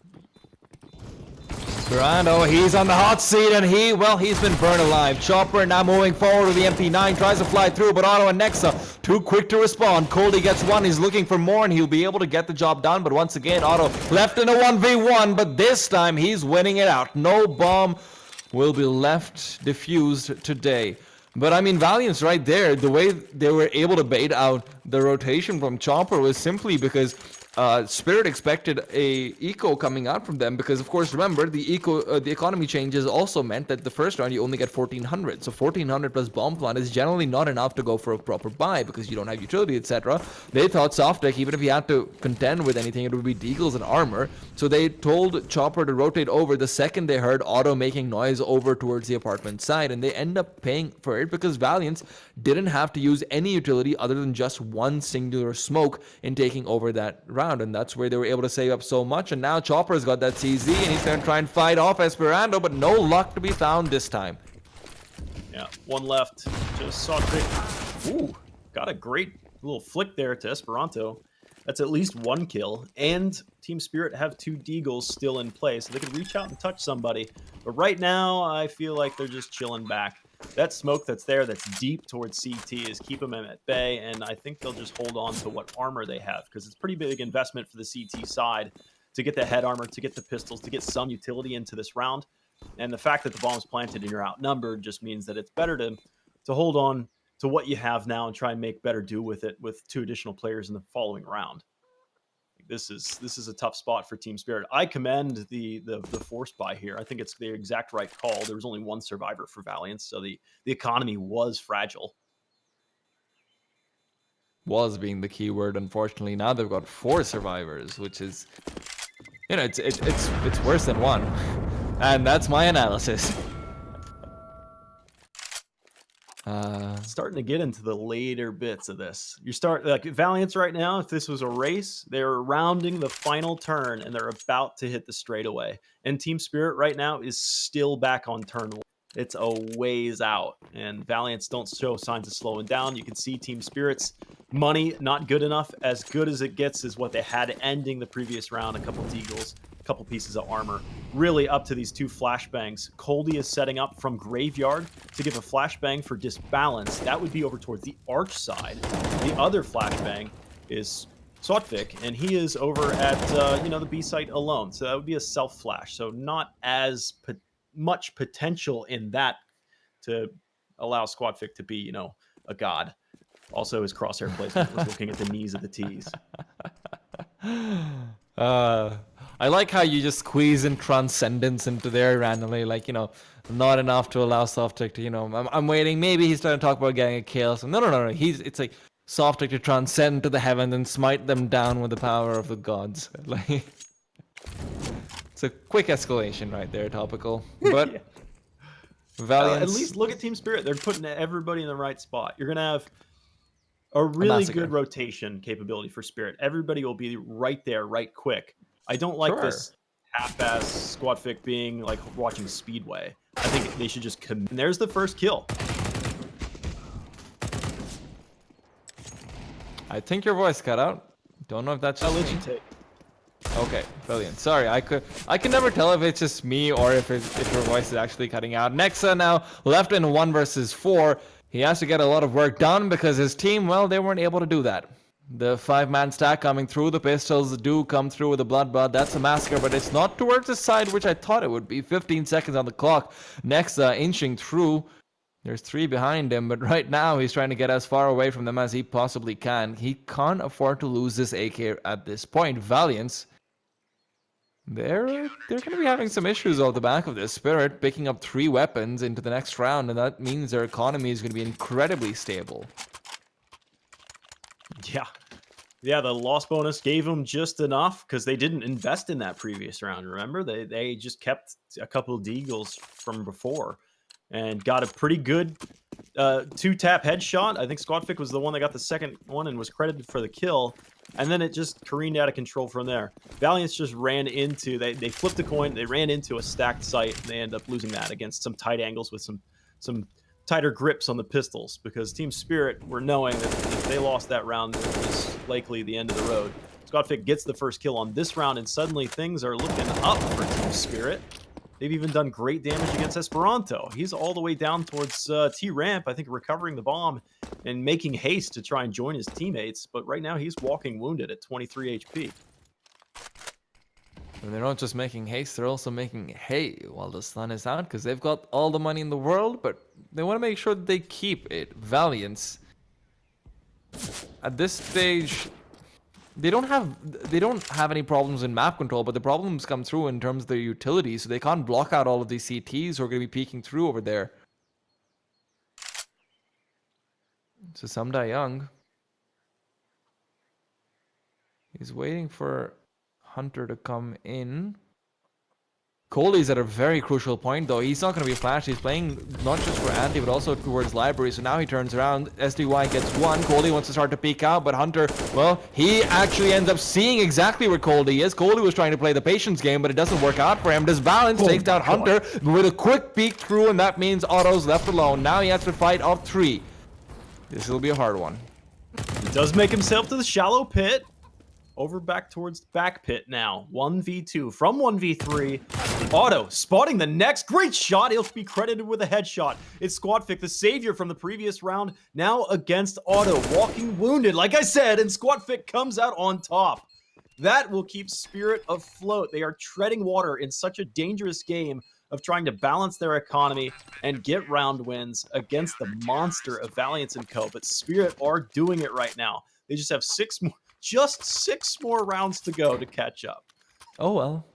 Speaker 2: Brando, he's on the hot seat, and he's been burned alive. Chopper now moving forward with the MP9, tries to fly through, but Otto and Nexa too quick to respond. Coldy gets one, he's looking for more, and he'll be able to get the job done, but once again, Otto left in a 1v1, but this time he's winning it out. No bomb will be left diffused today. But I mean, Valiance right there, the way they were able to bait out the rotation from Chopper was simply because Spirit expected a eco coming out from them, because of course remember the economy changes also meant that the first round you only get 1400, so 1400 plus bomb plant is generally not enough to go for a proper buy because you don't have utility, etc. They thought soft deck, even if he had to contend with anything, it would be deagles and armor, so they told Chopper to rotate over the second they heard Otto making noise over towards the apartment side, and they end up paying for it because Valiance didn't have to use any utility other than just one singular smoke in taking over that round. And that's where they were able to save up so much. And now Chopper's got that CZ, and he's going to try and fight off Esperanto, but no luck to be found this time.
Speaker 1: Yeah, one left. Just saw quick. Ooh, got a great little flick there to Esperanto. That's at least one kill. And Team Spirit have 2 deagles still in play, so they could reach out and touch somebody. But right now, I feel like they're just chilling back. That smoke that's there, that's deep towards CT, is keeping them at bay, and I think they'll just hold on to what armor they have, because it's a pretty big investment for the CT side to get the head armor, to get the pistols, to get some utility into this round. And the fact that the bomb's planted and you're outnumbered just means that it's better to hold on to what you have now and try and make better do with it with 2 additional players in the following round. This is a tough spot for Team Spirit. I commend the force buy here. I think it's the exact right call. There was only one survivor for Valiance, so the economy was fragile.
Speaker 2: Was being the key word, unfortunately. Now they've got 4 survivors, which is, you know, it's worse than 1. And that's my analysis.
Speaker 1: Starting to get into the later bits of this. You start like Valiance right now. If this was a race, they're rounding the final turn and they're about to hit the straightaway. And Team Spirit right now is still back on turn 1. It's a ways out, and Valiance don't show signs of slowing down. You can see Team Spirit's money not good enough. As good as it gets is what they had ending the previous round. A couple deagles, a couple pieces of armor. Really up to these 2 flashbangs. Coldy is setting up from Graveyard to give a flashbang for disbalance. That would be over towards the Arch side. The other flashbang is Sotvik, and he is over at the B site alone. So that would be a self flash. So not as much potential in that to allow Squadfic to be, a god. Also, his crosshair placement was looking at the knees of the T's.
Speaker 2: I like how you just squeeze in Transcendence into there randomly, like, not enough to allow Softic to, I'm waiting. Maybe he's trying to talk about getting a kill. So no. It's like Softic to transcend to the heavens and smite them down with the power of the gods. Like, it's a quick escalation right there, Topical. But
Speaker 1: Yeah.
Speaker 2: Valiance,
Speaker 1: at least look at Team Spirit. They're putting everybody in the right spot. You're going to have a really good rotation capability for Spirit. Everybody will be right there, right quick. I don't like this half-ass Squadfic being like watching Speedway. I think they should just commit. And there's the first kill.
Speaker 2: I think your voice cut out. Don't know if that's just
Speaker 1: I'll let
Speaker 2: me.
Speaker 1: you take.
Speaker 2: Okay, brilliant. Sorry, I can never tell if it's just me or if your voice is actually cutting out. Nexa now left in 1 versus 4. He has to get a lot of work done because his team, well, they weren't able to do that. The 5-man stack coming through. The pistols do come through with the bloodbath. That's a massacre, but it's not towards the side, which I thought it would be. 15 seconds on the clock. Nexa inching through. There's 3 behind him, but right now he's trying to get as far away from them as he possibly can. He can't afford to lose this AK at this point. Valiance, they're going to be having some issues off the back of this. Spirit picking up 3 weapons into the next round, and that means their economy is going to be incredibly stable.
Speaker 1: Yeah, the loss bonus gave them just enough because they didn't invest in that previous round, remember? They just kept a couple of deagles from before and got a pretty good 2-tap headshot. I think Squadfic was the one that got the second one and was credited for the kill. And then it just careened out of control from there. Valiance just ran into, they flipped a coin, they ran into a stacked site, and they end up losing that against some tight angles with some tighter grips on the pistols, because Team Spirit were knowing that if they lost that round, it was likely the end of the road. Squadfic gets the first kill on this round, and suddenly things are looking up for Team Spirit. They've even done great damage against Esperanto. He's all the way down towards T-Ramp, I think recovering the bomb and making haste to try and join his teammates. But right now he's walking wounded at 23 HP.
Speaker 2: And they're not just making haste, they're also making hay while the sun is out, because they've got all the money in the world, but they want to make sure that they keep it. Valiance, at this stage, they don't have any problems in map control, but the problems come through in terms of their utility, so they can't block out all of these CTs who are going to be peeking through over there. So Samda Young, he's waiting for Hunter to come in. Coley's at a very crucial point, though. He's not going to be flashed. He's playing not just for Anti, but also towards Library. So now he turns around. SDY gets 1. Coley wants to start to peek out, but Hunter, well, he actually ends up seeing exactly where Coley is. Coley was trying to play the patience game, but it doesn't work out for him. Disbalance takes down Hunter with a quick peek through, and that means Otto's left alone. Now he has to fight off 3. This will be a hard one.
Speaker 1: He does make himself to the shallow pit. Over back towards the back pit now. 1v2 from 1v3. Otto spotting the next. Great shot. He'll be credited with a headshot. It's Squadfic, the savior from the previous round, now against Otto, walking wounded, like I said, and Squadfic comes out on top. That will keep Spirit afloat. They are treading water in such a dangerous game of trying to balance their economy and get round wins against the monster of Valiance & Co. But Spirit are doing it right now. They just have 6 more rounds to go to catch up.
Speaker 2: Oh well.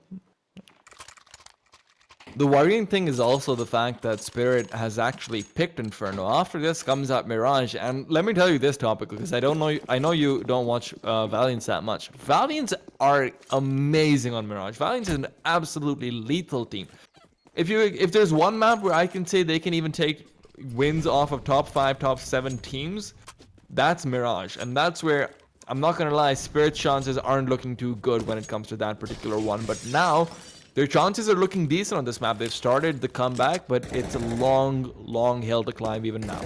Speaker 2: The worrying thing is also the fact that Spirit has actually picked Inferno. After this comes out Mirage, and let me tell you this topic, because I know you don't watch Valiance that much. Valiance are amazing on Mirage. Valiance is an absolutely lethal team. if there's one map where I can say they can even take wins off of top 5, top 7 teams, that's Mirage. And that's where, I'm not going to lie, Spirit's chances aren't looking too good when it comes to that particular one. But now, their chances are looking decent on this map. They've started the comeback, but it's a long, long hill to climb even now.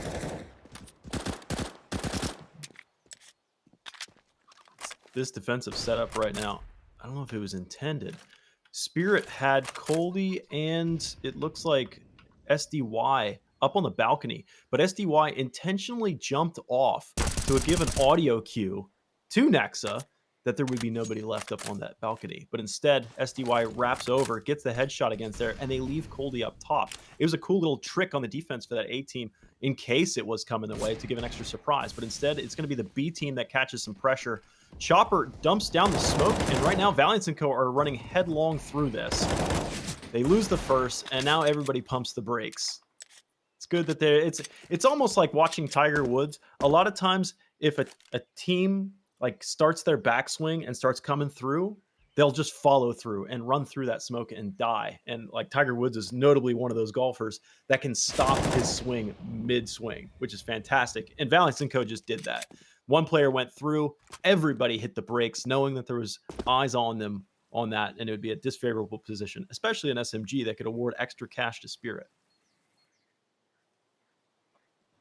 Speaker 1: This defensive setup right now, I don't know if it was intended. Spirit had Coldy and it looks like SDY up on the balcony, but SDY intentionally jumped off to give an audio cue to Nexa that there would be nobody left up on that balcony. But instead, SDY wraps over, gets the headshot against there, and they leave Coldy up top. It was a cool little trick on the defense for that A team in case it was coming their way to give an extra surprise. But instead, it's going to be the B team that catches some pressure. Chopper dumps down the smoke, and right now Valiance & Co. are running headlong through this. They lose the first, and now everybody pumps the brakes. It's good that it's almost like watching Tiger Woods. A lot of times, if a team like starts their backswing and starts coming through, they'll just follow through and run through that smoke and die. And like Tiger Woods is notably one of those golfers that can stop his swing mid-swing, which is fantastic. And Valiance & Co. just did that. One player went through, everybody hit the brakes, knowing that there was eyes on them on that, and it would be a disfavorable position, especially an SMG that could award extra cash to Spirit.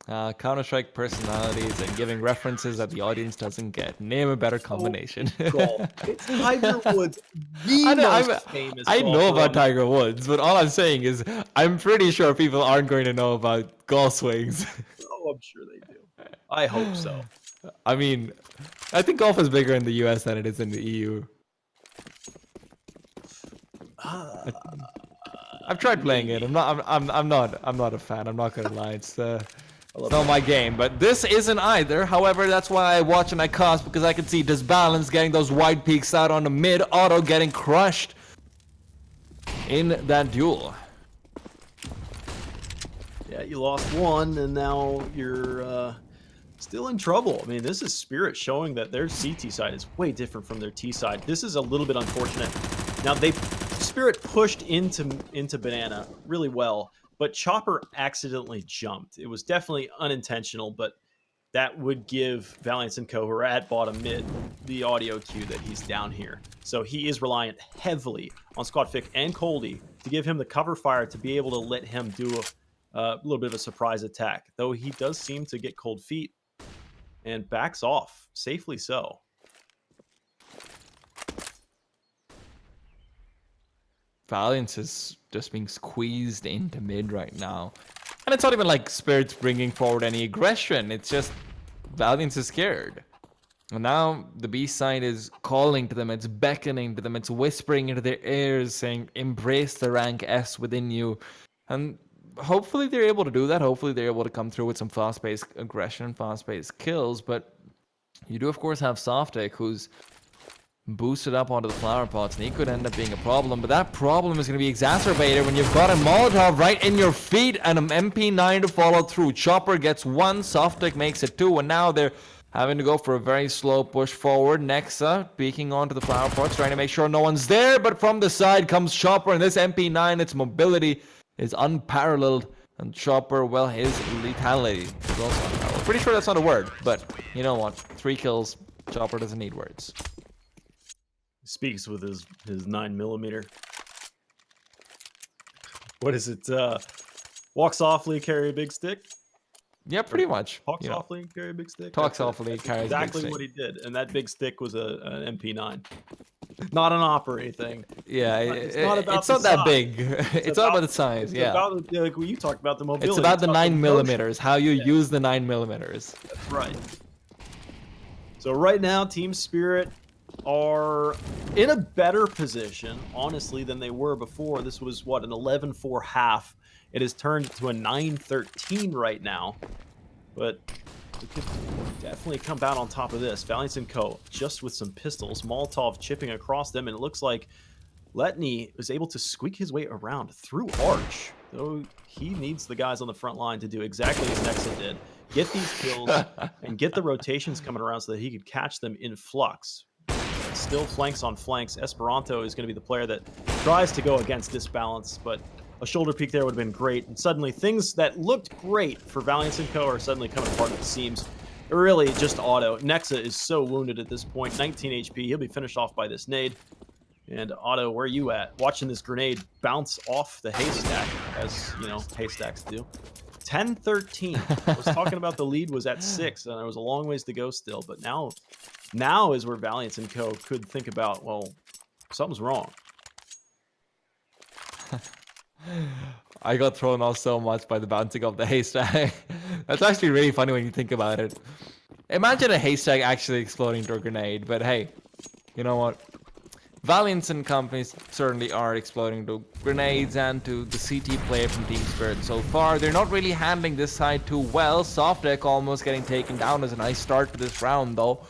Speaker 2: Counter-Strike personalities and giving references that the audience doesn't get. Name a better combination.
Speaker 1: It's Tiger Woods, the most famous
Speaker 2: I know
Speaker 1: golfer
Speaker 2: about Tiger Woods, but all I'm saying is I'm pretty sure people aren't going to know about golf swings.
Speaker 1: Oh, I'm sure they do. I hope so.
Speaker 2: I mean, I think golf is bigger in the US than it is in the EU. I've tried playing it. I'm not a fan. I'm not gonna lie. It's not my game. But this isn't either. However, that's why I watch and I cast, because I can see Disbalance getting those wide peaks out on the mid, Auto getting crushed in that duel. Yeah,
Speaker 1: you lost one, and now you're still in trouble. I mean, this is Spirit showing that their CT side is way different from their T side. This is a little bit unfortunate. Now, Spirit pushed into Banana really well, but Chopper accidentally jumped. It was definitely unintentional, but that would give Valiance & Co., who are at bottom mid, the audio cue that he's down here. So he is reliant heavily on Squadfic and Coldy to give him the cover fire to be able to let him do a little bit of a surprise attack, though he does seem to get cold feet and backs off, safely so.
Speaker 2: Valiance is just being squeezed into mid right now. And it's not even like Spirit's bringing forward any aggression. It's just Valiance is scared. And now the B side is calling to them. It's beckoning to them. It's whispering into their ears saying, embrace the rank S within you. And hopefully they're able to do that. Hopefully they're able to come through with some fast-paced aggression, fast-paced kills. But you do, of course, have Softic, who's boosted up onto the flower pots, and he could end up being a problem. But that problem is going to be exacerbated when you've got a Molotov right in your feet and an MP9 to follow through. Chopper gets one, Softic makes it two, and now they're having to go for a very slow push forward. Nexa peeking onto the flower pots, trying to make sure no one's there, but from the side comes Chopper, and this MP9, its mobility is unparalleled, and Chopper, well, his lethality is also unparalleled. Pretty sure that's not a word, but you know what? 3 kills, Chopper doesn't need words.
Speaker 1: Speaks with his 9mm. What is it? Walk softly, carry a big stick?
Speaker 2: Yeah, pretty much.
Speaker 1: Talk softly, carry a big stick?
Speaker 2: Talk softly, carry a big stick.
Speaker 1: Exactly what he did. And that big stick was an MP9. Not an opera thing.
Speaker 2: Yeah, it's not that big. It's not about the size, yeah.
Speaker 1: About, like you talked about the mobility.
Speaker 2: It's about the 9mm, how you use the 9mm.
Speaker 1: That's right. So right now, Team Spirit are in a better position, honestly, than they were before. This was, what, an 11-4 half. It has turned to a 9-13 right now. But we could definitely come out on top of this. Valiance & Co. just with some pistols. Molotov chipping across them, and it looks like Letney was able to squeak his way around through Arch. Though he needs the guys on the front line to do exactly as Nexa did. Get these kills and get the rotations coming around so that he could catch them in flux. Still flanks on flanks. Esperanto is going to be the player that tries to go against Disbalance, but A shoulder peek there would have been great. And suddenly things that looked great for Valiance & Co. are suddenly coming apart at the seams. Really just auto. Nexa is so wounded at this point. 19 HP. He'll be finished off by this nade. And Otto, where are you at? Watching this grenade bounce off the haystack, as, you know, haystacks do. 10-13. I was talking about the lead was at 6, and there was a long ways to go still. But now is where Valiance & Co. could think about, well, something's wrong.
Speaker 2: I got thrown off so much by the bouncing of the haystack. That's actually really funny when you think about it. Imagine a haystack actually exploding into a grenade, but hey, you know what? Valiance and companies certainly are exploding to grenades and to the CT player from Team Spirit so far. They're not really handling this side too well. Soft Deck almost getting taken down as a nice start to this round though.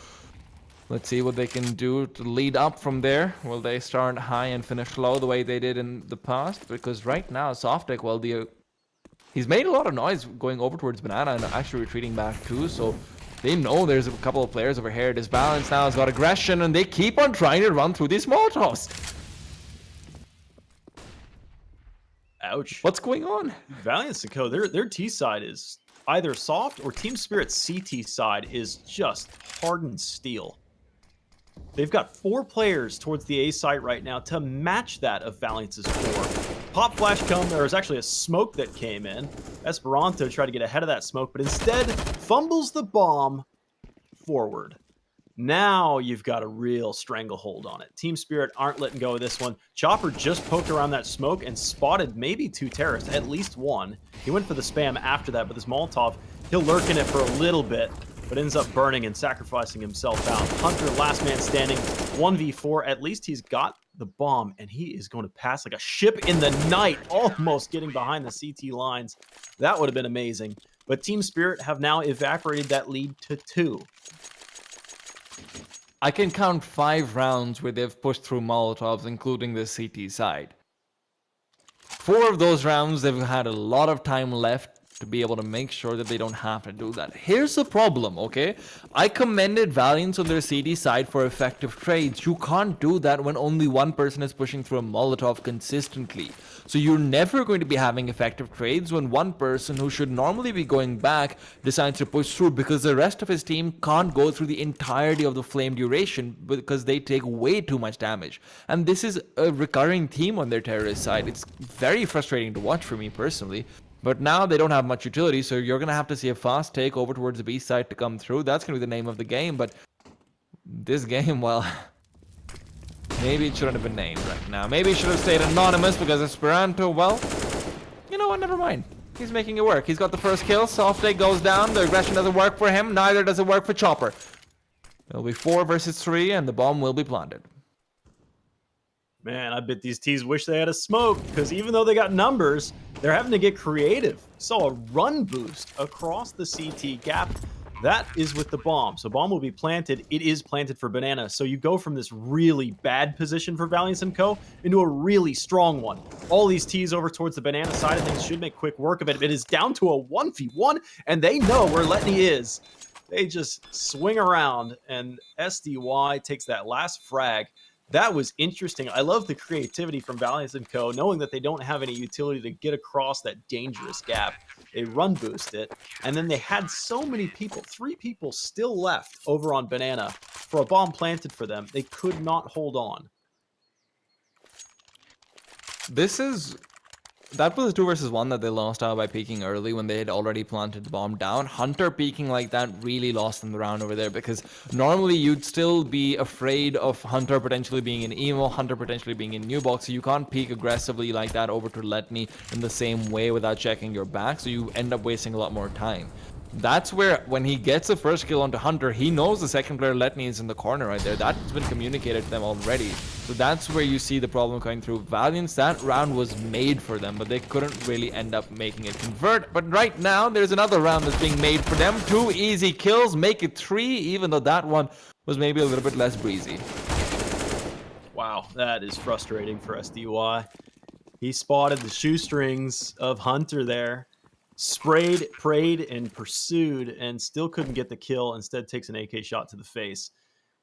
Speaker 2: Let's see what they can do to lead up from there. Will they start high and finish low the way they did in the past? Because right now, Soft Deck, well, he's made a lot of noise going over towards Banana and actually retreating back too. So they know there's a couple of players over here. This Balance now has got aggression and they keep on trying to run through these Molotovs.
Speaker 1: Ouch.
Speaker 2: What's going on?
Speaker 1: Valiance & Co., their T side is either soft or Team Spirit's CT side is just hardened steel. They've got 4 players towards the A site right now to match that of Valiance's 4. Pop flash come. There was actually a smoke that came in. Esperanto tried to get ahead of that smoke, but instead fumbles the bomb forward. Now you've got a real stranglehold on it. Team Spirit aren't letting go of this one. Chopper just poked around that smoke and spotted maybe 2 terrorists, at least 1. He went for the spam after that, but this Molotov, he'll lurk in it for a little bit, but ends up burning and sacrificing himself out. Hunter, last man standing, 1v4. At least he's got the bomb, and he is going to pass like a ship in the night, almost getting behind the CT lines. That would have been amazing. But Team Spirit have now evaporated that lead to 2.
Speaker 2: I can count 5 rounds where they've pushed through Molotovs, including the CT side. 4 of those rounds, they've had a lot of time left to be able to make sure that they don't have to do that. Here's the problem, okay? I commended Valiance on their CD side for effective trades. You can't do that when only one person is pushing through a Molotov consistently. So you're never going to be having effective trades when one person who should normally be going back decides to push through, because the rest of his team can't go through the entirety of the flame duration because they take way too much damage. And this is a recurring theme on their terrorist side. It's very frustrating to watch for me personally. But now they don't have much utility, so you're going to have to see a fast take over towards the B side to come through. That's going to be the name of the game, but this game, well, maybe it shouldn't have been named right now. Maybe it should have stayed anonymous because Esperanto, well, you know what, never mind. He's making it work. He's got the first kill. Soft Egg goes down. The aggression doesn't work for him. Neither does it work for Chopper. It'll be 4 versus 3, and the bomb will be planted.
Speaker 1: Man, I bet these T's wish they had a smoke, because even though they got numbers, they're having to get creative. Saw a run boost across the CT gap. That is with the bomb. So bomb will be planted. It is planted for Banana. So you go from this really bad position for Valiance & Co. into a really strong one. All these T's over towards the Banana side of things should make quick work of it. It is down to a 1v1, and they know where Letney is. They just swing around, and SDY takes that last frag. That was interesting. I love the creativity from Valiance & Co., knowing that they don't have any utility to get across that dangerous gap. They run boost it, and then they had so many people, 3 people still left over on Banana for a bomb planted for them. They could not hold on.
Speaker 2: That was a 2 versus 1 that they lost out by peeking early when they had already planted the bomb down. Hunter peeking like that really lost them the round over there, because normally you'd still be afraid of Hunter potentially being in Emo, Hunter potentially being in New Box, so you can't peek aggressively like that over to Letney in the same way without checking your back, so you end up wasting a lot more time. That's where, when he gets the first kill onto Hunter, he knows the second player Letney is in the corner right there. That's been communicated to them already. So that's where you see the problem going through. Valiance, that round was made for them, but they couldn't really end up making it convert. But right now, there's another round that's being made for them. 2 easy kills, make it 3, even though that one was maybe a little bit less breezy.
Speaker 1: Wow, that is frustrating for SDY. He spotted the shoestrings of Hunter there. Sprayed, prayed, and pursued, and still couldn't get the kill. Instead takes an AK shot to the face.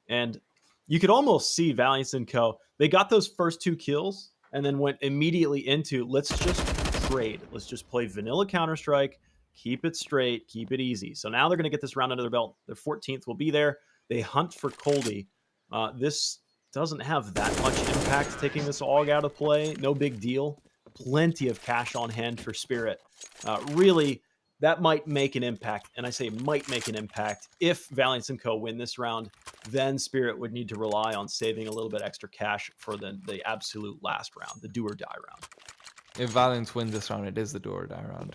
Speaker 1: And you could almost see Valiance & Co. They got those first 2 kills, and then went immediately into, let's just trade. Let's just play vanilla Counter-Strike, keep it straight, keep it easy. So now they're going to get this round under their belt. Their 14th will be there. They hunt for Coldy. This doesn't have that much impact taking this AUG out of play. No big deal. Plenty of cash on hand for Spirit. Really, that might make an impact. And I say might make an impact. If Valiance and Co. win this round, then Spirit would need to rely on saving a little bit extra cash for the absolute last round, the do or die round.
Speaker 2: If Valiance wins this round, it is the do or die round.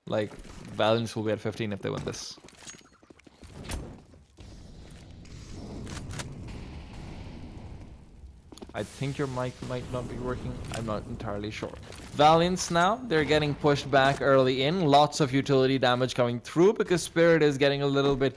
Speaker 2: Like, Valiance will be at 15 if they win this. I think your mic might not be working. I'm not entirely sure. Valiance now, they're getting pushed back early in. Lots of utility damage coming through because Spirit is getting a little bit...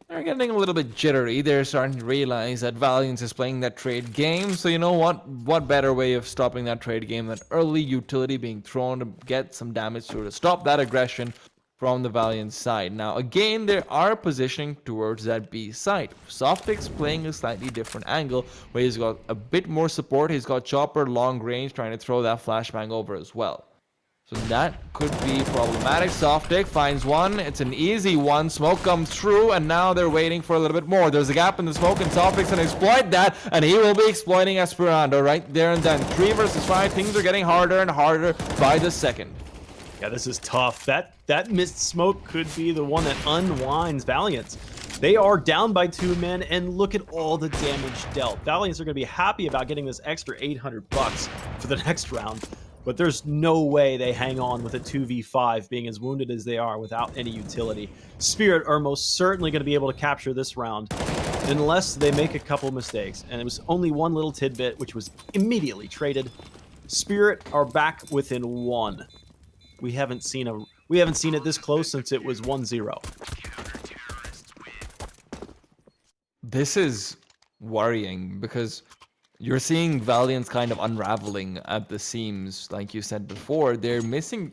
Speaker 2: They're getting a little bit jittery. They're starting to realize that Valiance is playing that trade game. So you know what? What better way of stopping that trade game than early utility being thrown to get some damage through to stop that aggression from the Valiant side. Now, again, they are positioning towards that B side. Softic's playing a slightly different angle where he's got a bit more support. He's got Chopper long range trying to throw that flashbang over as well. So that could be problematic. Softic finds one. It's an easy one. Smoke comes through, and now they're waiting for a little bit more. There's a gap in the smoke, and Softic's going to exploit that, and he will be exploiting Esperanto right there and then. 3 versus 5. Things are getting harder and harder by the second.
Speaker 1: Yeah, this is tough. That missed smoke could be the one that unwinds Valiance. They are down by 2 men, and look at all the damage dealt. Valiance are going to be happy about getting this extra $800 for the next round, but there's no way they hang on with a 2v5 being as wounded as they are without any utility. Spirit are most certainly going to be able to capture this round unless they make a couple mistakes, and it was only one little tidbit, which was immediately traded. Spirit are back within 1. We haven't seen it this close since it was 1-0.
Speaker 2: This is worrying because you're seeing Valiance kind of unraveling at the seams. Like you said before, they're missing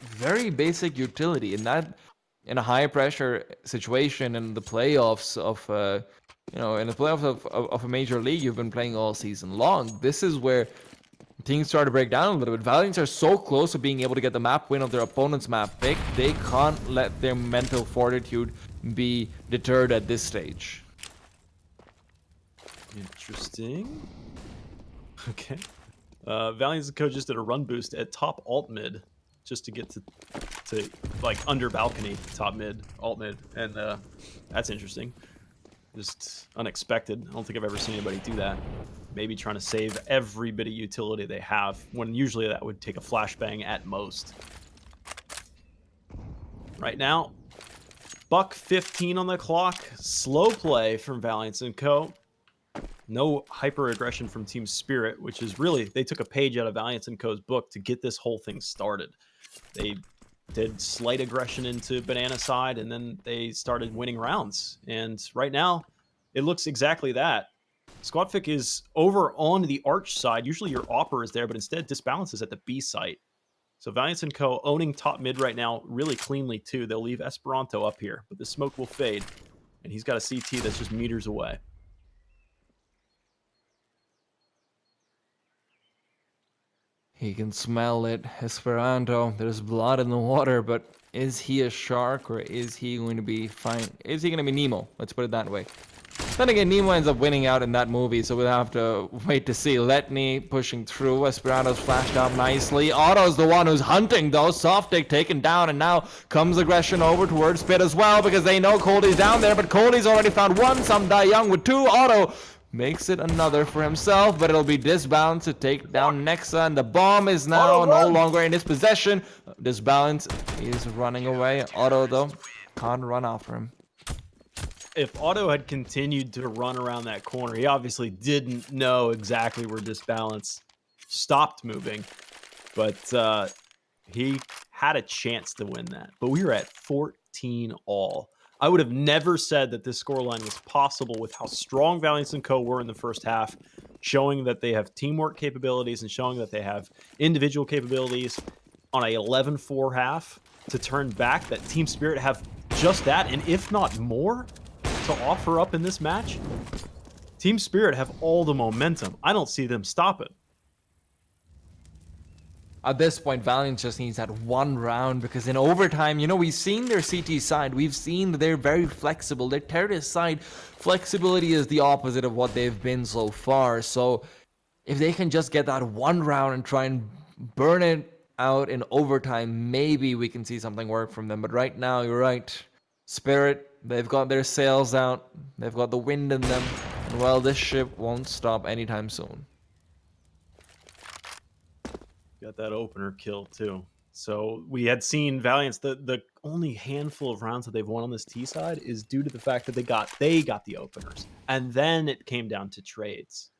Speaker 2: very basic utility in a high pressure situation in the playoffs of of a major league you've been playing all season long. This is where things start to break down a little bit. Valiance are so close to being able to get the map win of their opponent's map pick. They can't let their mental fortitude be deterred at this stage.
Speaker 1: Interesting. Okay. Valiance and Co just did a run boost at top alt mid just to get to like under balcony top mid, alt mid, and that's interesting. Just unexpected. I don't think I've ever seen anybody do that. Maybe trying to save every bit of utility they have, when usually that would take a flashbang at most. Right now, $1:15 on the clock. Slow play from Valiance and Co. No hyper aggression from Team Spirit, which is really, they took a page out of Valiance and Co.'s book to get this whole thing started. They did slight aggression into Banana side, and then they started winning rounds. And right now, it looks exactly that. Squadfic is over on the Arch side. Usually your Opper is there, but instead Disbalances at the B site. So Valiance and Co. owning top mid right now really cleanly too. They'll leave Esperanto up here, but the smoke will fade. And he's got a CT that's just meters away.
Speaker 2: He can smell it. Esperanto, there's blood in the water, but is he a shark or is he going to be fine? Is he going to be Nemo? Let's put it that way. Then again, Nemo ends up winning out in that movie, so we'll have to wait to see. Letney pushing through. Esperanto's flashed out nicely. Otto's the one who's hunting, though. Softic taken down, and now comes aggression over towards Spit as well, because they know Coldie's down there, but Coldie's already found one. Some die young with 2. Otto makes it another for himself, but it'll be Disbalance to take down Nexa, and the bomb is now no longer in his possession. Disbalance is running away. Otto, though, can't run after him.
Speaker 1: If Otto had continued to run around that corner, he obviously didn't know exactly where Disbalance stopped moving, but he had a chance to win that. But we were at 14 all. I would have never said that this scoreline was possible with how strong Valiance and Co. were in the first half, showing that they have teamwork capabilities and showing that they have individual capabilities on a 11-4 half to turn back, that Team Spirit have just that, and if not more, to offer up in this match. Team Spirit have all the momentum. I don't see them stop it.
Speaker 2: At this point, Valiance just needs that one round, because in overtime, we've seen their CT side. We've seen that they're very flexible. Their terrorist side, flexibility is the opposite of what they've been so far. So if they can just get that one round and try and burn it out in overtime, maybe we can see something work from them. But right now, you're right. Spirit, they've got their sails out. They've got the wind in them. And well, this ship won't stop anytime soon.
Speaker 1: Got that opener kill too. So we had seen Valiance, the only handful of rounds that they've won on this T side is due to the fact that they got the openers. And then it came down to trades.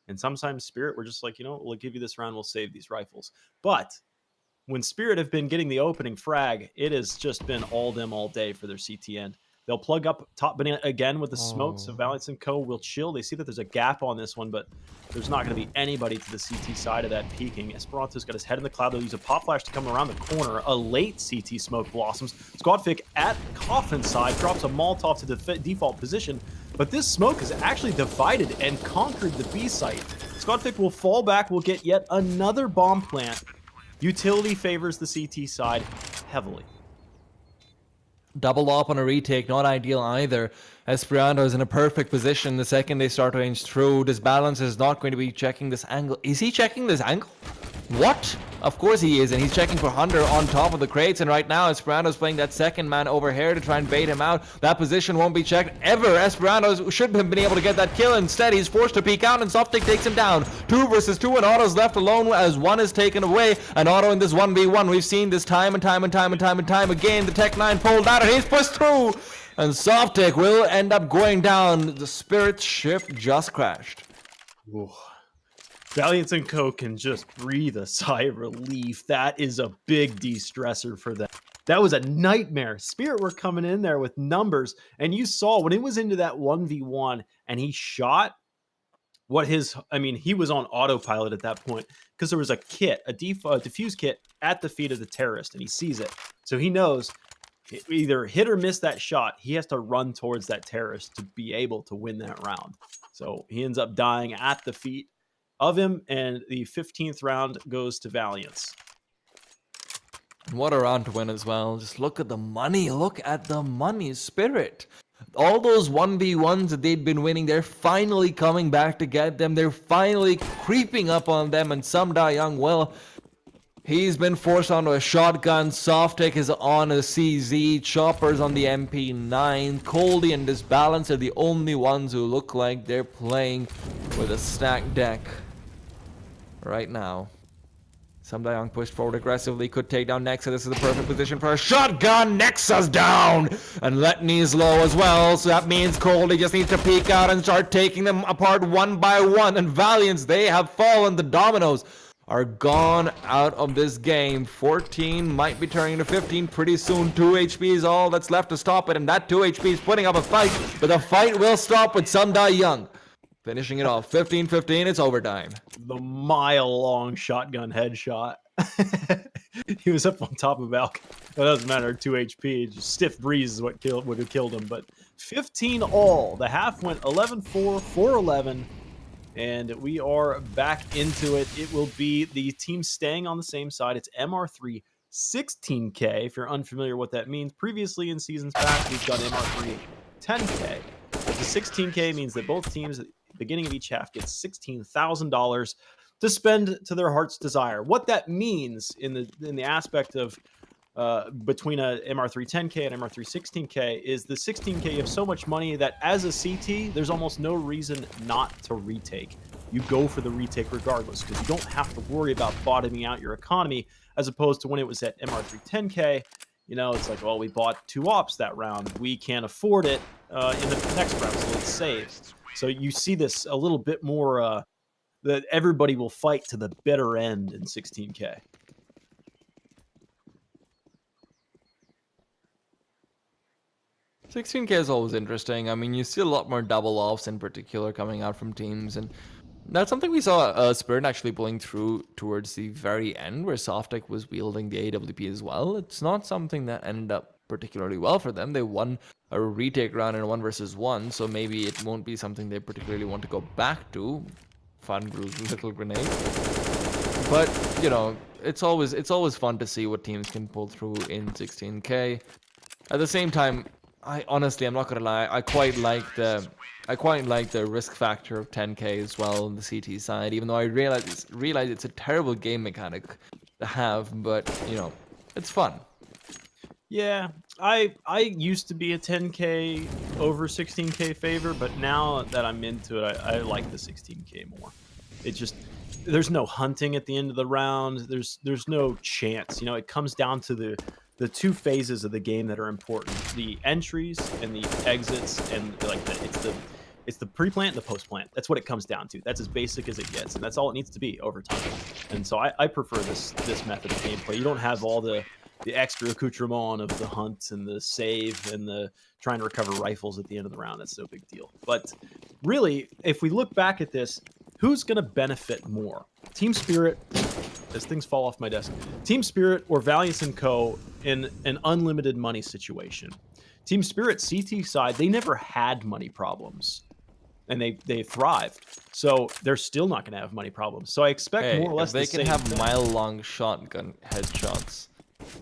Speaker 1: And sometimes Spirit were just like, we'll give you this round, we'll save these rifles. But when Spirit have been getting the opening frag, it has just been all them all day for their CT end. They'll plug up top banana again with the smoke, so Valiance and Co. will chill. They see that there's a gap on this one, but there's not going to be anybody to the CT side of that peeking. Esperanto's got his head in the cloud. They'll use a pop flash to come around the corner. A late CT smoke blossoms. Squadfic at Coffin side drops a Molotov to the default position, but this smoke has actually divided and conquered the B site. Squadfic will fall back, will get yet another bomb plant. Utility favors the CT side heavily.
Speaker 2: Double up on a retake, not ideal either. Esperanto is in a perfect position the second they start to inch through. This Balance is not going to be checking this angle. Is he checking this angle? What? Of course he is, and he's checking for Hunter on top of the crates, and right now Esperanto's playing that second man over here to try and bait him out. That position won't be checked ever. Esperanto should have been able to get that kill. Instead, he's forced to peek out, and Softic takes him down. 2 versus 2, and Otto's left alone as 1 is taken away, and Otto in this 1v1. We've seen this time and time again. The Tech 9 pulled out, and he's pushed through, and Softic will end up going down. The Spirit ship just crashed.
Speaker 1: Ooh. Valiance and Co. can just breathe a sigh of relief. That is a big de-stressor for them. That was a nightmare. Spirit were coming in there with numbers, and you saw when it was into that 1v1 and he shot he was on autopilot at that point because there was a kit, a defuse kit at the feet of the terrorist, and he sees it. So he knows either hit or miss that shot. He has to run towards that terrorist to be able to win that round. So he ends up dying at the feet of him, and the 15th round goes to Valiance.
Speaker 2: What a round to win as well. Just look at the money. Look at the money. Spirit. All those 1v1s that they'd been winning, they're finally coming back to get them. They're finally creeping up on them, and Samda Young, well, he's been forced onto a shotgun. Softic is on a CZ. Chopper's on the MP9. Coldy and this Balance are the only ones who look like they're playing with a stacked deck right now. Samdayong pushed forward aggressively, could take down Nexa. This is the perfect position for a shotgun. Nexa's down! And Letney's low as well, so that means Coldy just needs to peek out and start taking them apart one by one. And Valiance, they have fallen. The dominoes are gone out of this game. 14 might be turning to 15 pretty soon. 2 HP is all that's left to stop it, and that 2 HP is putting up a fight, but the fight will stop with Samdai Young finishing it off. 15-15, it's overtime.
Speaker 1: The mile-long shotgun headshot. He was up on top of Valk. It doesn't matter, 2 HP. Just stiff breeze is what would have killed him. But 15 all. The half went 11-4, 4-11. And we are back into it. It will be the team staying on the same side. It's MR3 16K, if you're unfamiliar what that means. Previously in seasons past, we've done MR3 10K. The 16K means that both teams at the beginning of each half get $16,000 to spend to their heart's desire. What that means in the aspect of between a MR3 10K and MR3 16K is the 16K you have so much money that as a CT, there's almost no reason not to retake. You go for the retake regardless because you don't have to worry about bottoming out your economy, as opposed to when it was at MR3 10K. It's like, well, we bought 2 ops that round. We can't afford it in the next round, so let's save. So you see this a little bit more that everybody will fight to the bitter end in 16K.
Speaker 2: $16K is always interesting. I mean, you see a lot more double offs in particular coming out from teams, and that's something we saw Spirit actually pulling through towards the very end, where Softic was wielding the AWP as well. It's not something that ended up particularly well for them. They won a retake round in 1 versus 1, so maybe it won't be something they particularly want to go back to. Fun little grenade. But, you know, it's always fun to see what teams can pull through in 16K. At the same time, I'm not gonna lie, I quite like the risk factor of 10K as well on the CT side, even though I realize it's a terrible game mechanic to have, but you know, it's fun.
Speaker 1: Yeah, I used to be a 10K over 16K favor, but now that I'm into it, I like the 16K more. It just, there's no hunting at the end of the round. There's no chance. You know, it comes down to the two phases of the game that are important: the entries and the exits, and like it's the pre-plant and the post-plant. That's what it comes down to. That's as basic as it gets, and that's all it needs to be over time. And so I prefer this method of gameplay. You don't have all the extra accoutrement of the hunt and the save and the trying to recover rifles at the end of the round. That's no big deal. But really, if we look back at this, who's going to benefit more? Team Spirit, as things fall off my desk, Team Spirit or Valiance & Co. in an unlimited money situation? Team Spirit CT side, they never had money problems, and they thrived. So they're still not going to have money problems. So I expect more or less
Speaker 2: they
Speaker 1: the
Speaker 2: can
Speaker 1: same
Speaker 2: have
Speaker 1: thing.
Speaker 2: mile-long shotgun headshots,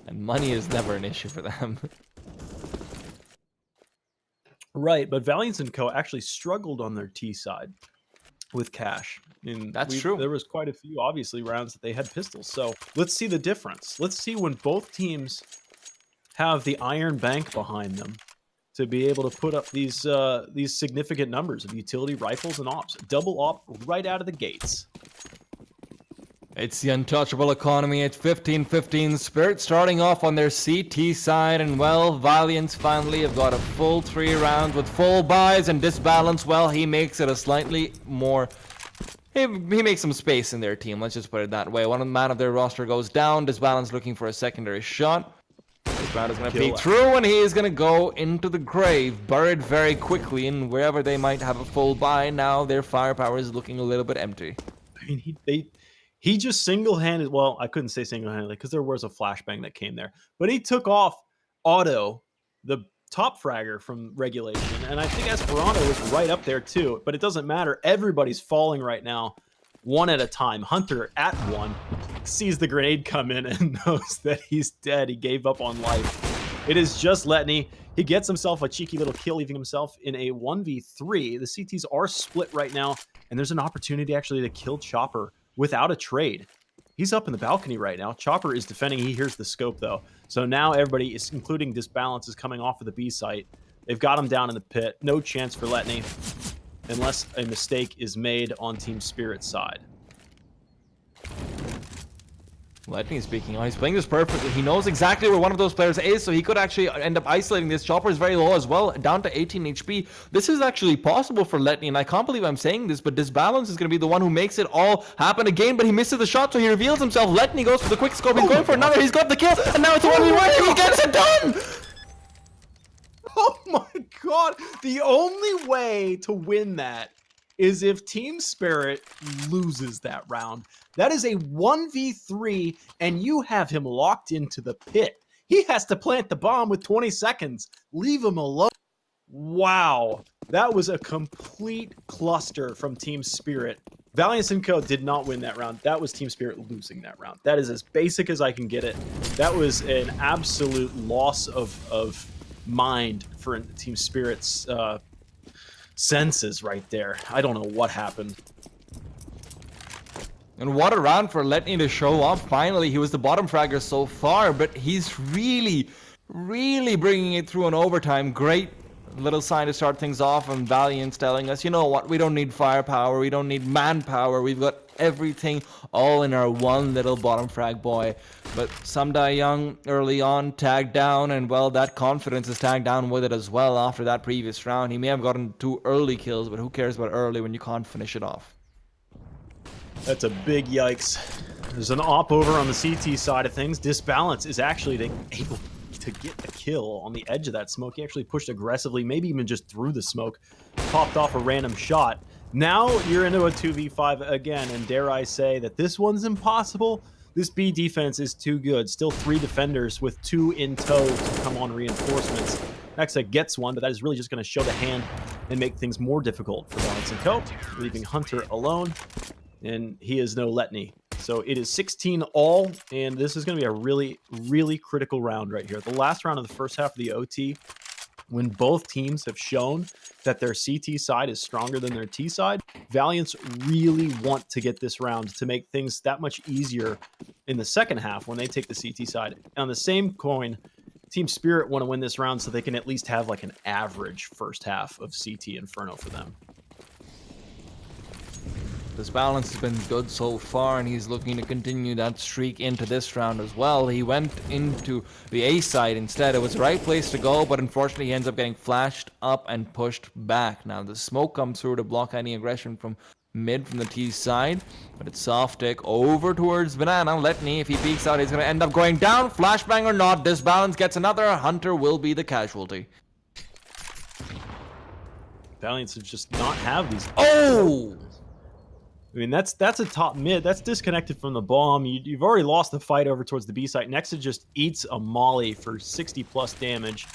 Speaker 2: and money is never an issue for them.
Speaker 1: Right, but Valiance & Co. actually struggled on their T side with cash.
Speaker 2: That's true.
Speaker 1: There was quite a few, obviously, rounds that they had pistols. So let's see the difference. Let's see when both teams have the iron bank behind them to be able to put up these significant numbers of utility rifles and ops. Double op right out of the gates.
Speaker 2: It's the untouchable economy at 15-15. Spirit starting off on their CT side, and well, Valiance finally have got a full 3 rounds with full buys, and Disbalance, well, he makes it a slightly more... He makes some space in their team, let's just put it that way. One man of their roster goes down, Disbalance looking for a secondary shot. This round is going to peek through, and he is going to go into the grave, buried very quickly, and wherever they might have a full buy, now their firepower is looking a little bit empty.
Speaker 1: I mean, he just single-handed, well, I couldn't say single-handedly because there was a flashbang that came there, but he took off Otto, the top fragger from regulation, and I think Esperanto was right up there too, but it doesn't matter. Everybody's falling right now, one at a time. Hunter at one sees the grenade come in and knows that he's dead. He gave up on life. It is just Letney. He gets himself a cheeky little kill, leaving himself in a 1v3. The CTs are split right now, and there's an opportunity actually to kill Chopper without a trade. He's up in the balcony right now. Chopper is defending. He hears the scope, though. So now everybody, including Disbalance, is coming off of the B site. They've got him down in the pit. No chance for Letney unless a mistake is made on Team Spirit's side.
Speaker 2: Letney speaking, he's playing this perfectly. He knows exactly where one of those players is, so he could actually end up isolating this. Chopper is very low as well, down to 18 HP. This is actually possible for Letney, and I can't believe I'm saying this, but Disbalance is going to be the one who makes it all happen again, but he misses the shot, so he reveals himself. Letney goes for the quick scope. He's going for another. He's got the kill, and now it's a 1v1, and he gets it done!
Speaker 1: Oh my god! The only way to win that is if Team Spirit loses that round. That is a 1v3, and you have him locked into the pit. He has to plant the bomb with 20 seconds. Leave him alone. Wow. That was a complete cluster from Team Spirit. Valiance & Co. did not win that round. That was Team Spirit losing that round. That is as basic as I can get it. That was an absolute loss of mind for Team Spirit's senses right there. I don't know what happened.
Speaker 2: And what a round for Letney to show up. Finally, he was the bottom fragger so far, but he's really bringing it through an overtime. Great little sign to start things off, and Valiance telling us, you know what, we don't need firepower, we don't need manpower, we've got everything all in our one little bottom frag boy. But some die young early on, tagged down, and well, that confidence is tagged down with it as well after that previous round. He may have gotten 2 early kills, but who cares about early when you can't finish it off?
Speaker 1: That's a big yikes. There's an op over on the CT side of things. Disbalance is actually able to get a kill on the edge of that smoke. He actually pushed aggressively, maybe even just through the smoke, popped off a random shot. Now you're into a 2v5 again, and dare I say that this one's impossible? This B defense is too good. Still 3 defenders with 2 in tow to come on reinforcements. Nexa gets one, but that is really just going to show the hand and make things more difficult for Valiance and Co., leaving Hunter alone, and he is no Letney. So it is 16 all, and this is going to be a really, really critical round right here. The last round of the first half of the OT, when both teams have shown that their CT side is stronger than their T side, Valiance really want to get this round to make things that much easier in the second half when they take the CT side. On the same coin, Team Spirit want to win this round so they can at least have like an average first half of CT Inferno for them.
Speaker 2: This balance has been good so far, and he's looking to continue that streak into this round as well. He went into the A side instead. It was the right place to go, but unfortunately he ends up getting flashed up and pushed back. Now the smoke comes through to block any aggression from mid from the T side, but it's soft tick over towards Banana. Letney, if he peeks out, he's going to end up going down. Flashbang or not, this balance gets another. Hunter will be the casualty.
Speaker 1: Valiance have just not have these.
Speaker 2: Oh!
Speaker 1: I mean, that's a top mid. That's disconnected from the bomb. You've already lost the fight over towards the B site. Nexa just eats a molly for 60 plus damage.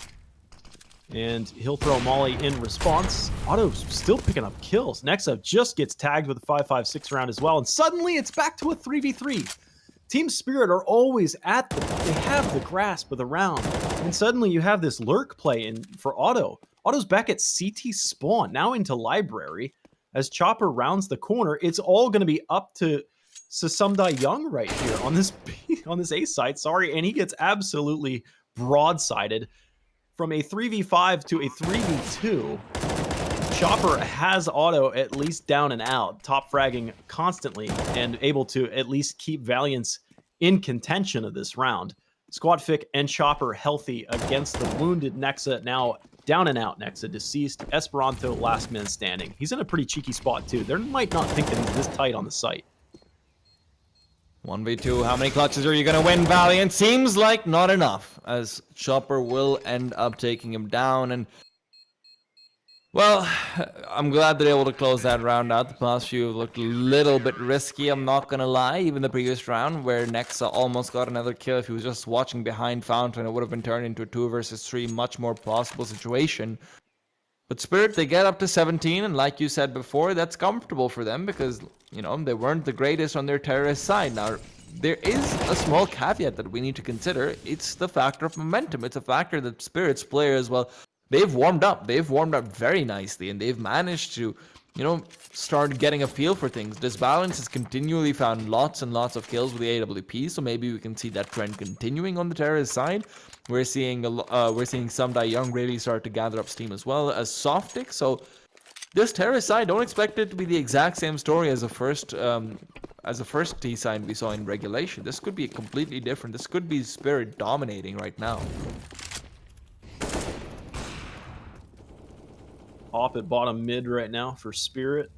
Speaker 1: And he'll throw a molly in response. Otto's still picking up kills. Nexa just gets tagged with a 5.56 round as well. And suddenly it's back to a 3v3. Team Spirit are always they have the grasp of the round. And suddenly you have this lurk play in for Otto. Otto's back at CT spawn, now into library. As Chopper rounds the corner, it's all going to be up to Sasumdai Young right here on this A side. Sorry, and he gets absolutely broadsided from a 3v5 to a 3v2. Chopper has Otto at least down and out, top fragging constantly, and able to at least keep Valiance in contention of this round. Squadfic and Chopper healthy against the wounded Nexa, now down and out Nexa, deceased. Esperanto, last man standing. He's in a pretty cheeky spot too. They might not think that he's this tight on the site.
Speaker 2: 1v2, how many clutches are you going to win, Valiant? Seems like not enough, as Chopper will end up taking him down. And well, I'm glad they're able to close that round out. The past few looked a little bit risky, I'm not going to lie. Even the previous round, where Nexa almost got another kill. If he was just watching behind Fountain, it would have been turned into a 2 versus 3, much more possible situation. But Spirit, they get up to 17, and like you said before, that's comfortable for them because, you know, they weren't the greatest on their terrorist side. Now, there is a small caveat that we need to consider. It's the factor of momentum. It's a factor that Spirit's players, well, they've warmed up. They've warmed up very nicely, and they've managed to, you know, start getting a feel for things. Disbalance has continually found lots and lots of kills with the AWP, so maybe we can see that trend continuing on the terrorist side. We're seeing Sumdai Young really start to gather up steam as well as Softic. So this terrorist side, don't expect it to be the exact same story as the first T side we saw in regulation. This could be completely different. This could be Spirit dominating right now.
Speaker 1: Off at bottom mid right now for Spirit.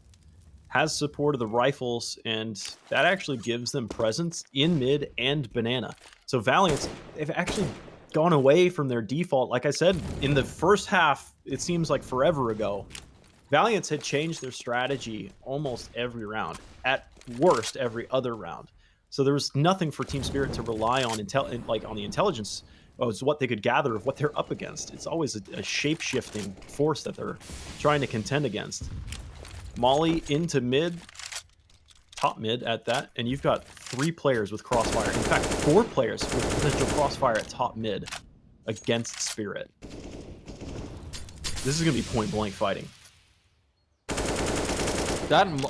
Speaker 1: Has support of the rifles, and that actually gives them presence in mid and banana. So Valiance, they've actually gone away from their default. Like I said, in the first half, it seems like forever ago, Valiance had changed their strategy almost every round. At worst, every other round. So there was nothing for Team Spirit to rely on, on the intelligence. It's what they could gather of what they're up against. It's always a shape-shifting force that they're trying to contend against. Molly into mid, top mid at that, and you've got 3 players with crossfire. In fact, 4 players with potential crossfire at top mid against Spirit. This is going to be point-blank fighting.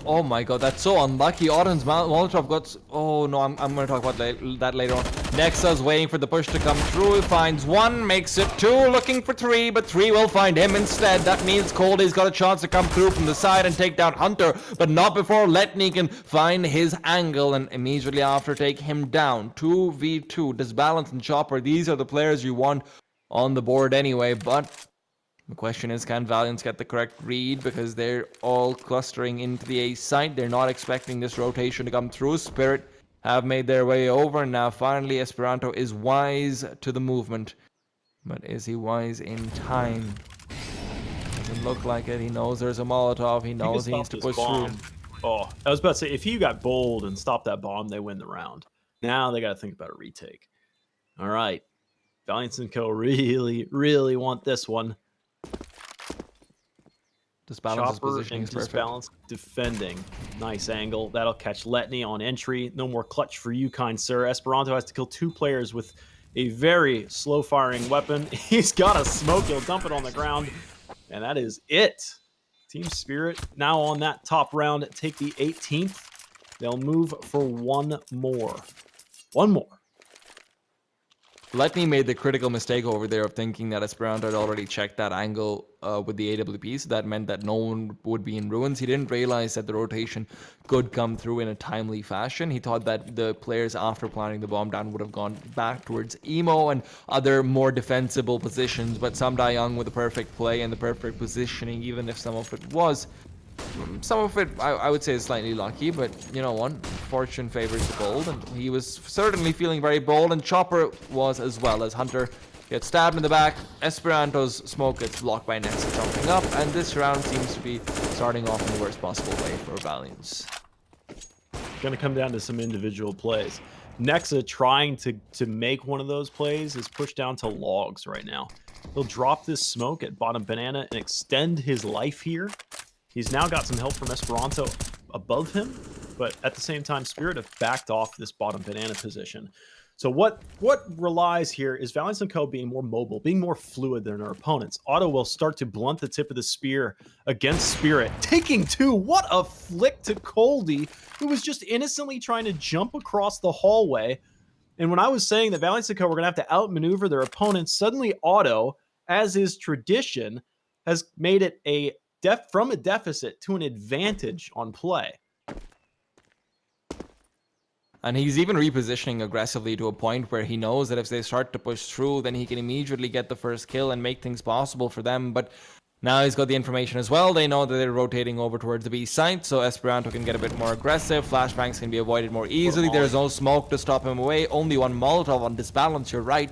Speaker 2: Oh my god, that's so unlucky. Autumn's Molotov got... Oh no, I'm going to talk about that later on. Nexa's waiting for the push to come through. He finds 1, makes it 2, looking for 3, but 3 will find him instead. That means Colday's got a chance to come through from the side and take down Hunter, but not before Letney can find his angle and immediately after take him down. 2v2, Disbalance and Chopper, these are the players you want on the board anyway, but... the question is, can Valiance get the correct read? Because they're all clustering into the A site. They're not expecting this rotation to come through. Spirit have made their way over. And now finally Esperanto is wise to the movement. But is he wise in time? Doesn't look like it. He knows there's a Molotov. He knows he needs to push through.
Speaker 1: Oh, I was about to say, if he got bold and stopped that bomb, they win the round. Now they got to think about a retake. All right. Valiance and Co. really, really want this one.
Speaker 2: Disbalance
Speaker 1: Chopper
Speaker 2: positioning
Speaker 1: and
Speaker 2: is perfect.
Speaker 1: Disbalance defending. Nice angle. That'll catch Letney on entry. No more clutch for you, kind sir. Esperanto has to kill 2 players with a very slow-firing weapon. He's got a smoke. He'll dump it on the ground. And that is it. Team Spirit now on that top round. Take the 18th. They'll move for one more. One more.
Speaker 2: Letney made the critical mistake over there of thinking that Esperanto had already checked that angle with the AWP, so that meant that no one would be in ruins. He didn't realize that the rotation could come through in a timely fashion. He thought that the players after planting the bomb down would have gone back towards Emo and other more defensible positions, but some Die Young with the perfect play and the perfect positioning, even if some of it was. Some of it, I would say, is slightly lucky, but you know what? Fortune favors the bold, and he was certainly feeling very bold, and Chopper was as well, as Hunter gets stabbed in the back. Esperanto's smoke gets blocked by Nexa jumping up, and this round seems to be starting off in the worst possible way for Valiance.
Speaker 1: Going to come down to some individual plays. Nexa trying to make one of those plays is pushed down to logs right now. He'll drop this smoke at bottom banana and extend his life here. He's now got some help from Esperanto above him, but at the same time, Spirit have backed off this bottom banana position. So what relies here is Valiance and Co. being more mobile, being more fluid than their opponents. Otto will start to blunt the tip of the spear against Spirit. Taking 2, what a flick to Coldy, who was just innocently trying to jump across the hallway. And when I was saying that Valiance and Co. were going to have to outmaneuver their opponents, suddenly Otto, as is tradition, has made it from a deficit to an advantage on play.
Speaker 2: And he's even repositioning aggressively to a point where he knows that if they start to push through, then he can immediately get the first kill and make things possible for them. But now he's got the information as well. They know that they're rotating over towards the B site, so Esperanto can get a bit more aggressive. Flashbangs can be avoided more easily. There's no smoke to stop him away. Only one Molotov on Disbalance, you're right.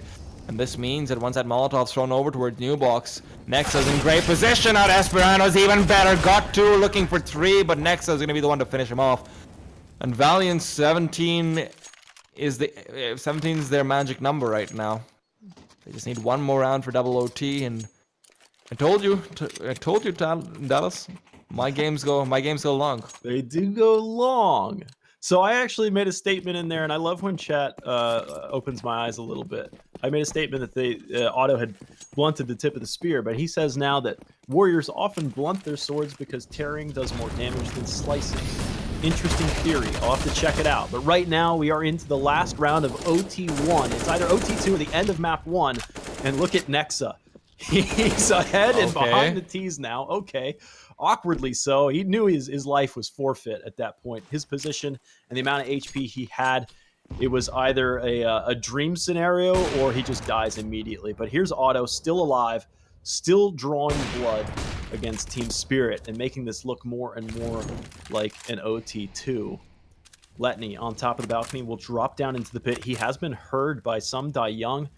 Speaker 2: And this means that once that Molotov's thrown over towards New Box, Nexa's in great position. Now Esperanto's even better. Got 2, looking for 3, but Nexa's going to be the one to finish him off. And Valiance 17 is their magic number right now. They just need one more round for double OT, and I told you, Dallas. My games go long.
Speaker 1: They do go long. So I actually made a statement in there, and I love when chat opens my eyes a little bit. I made a statement that Otto had blunted the tip of the spear, but he says now that warriors often blunt their swords because tearing does more damage than slicing. Interesting theory. I'll have to check it out. But right now, we are into the last round of OT1. It's either OT2 or the end of map 1. And look at Nexa. He's ahead and behind the T's now. Okay. Awkwardly so. He knew his life was forfeit at that point. His position and the amount of HP he had, it was either a dream scenario or he just dies immediately. But here's Otto, still alive, still drawing blood against Team Spirit and making this look more and more like an OT2. Letney on top of the balcony will drop down into the pit. He has been heard by some Die Young,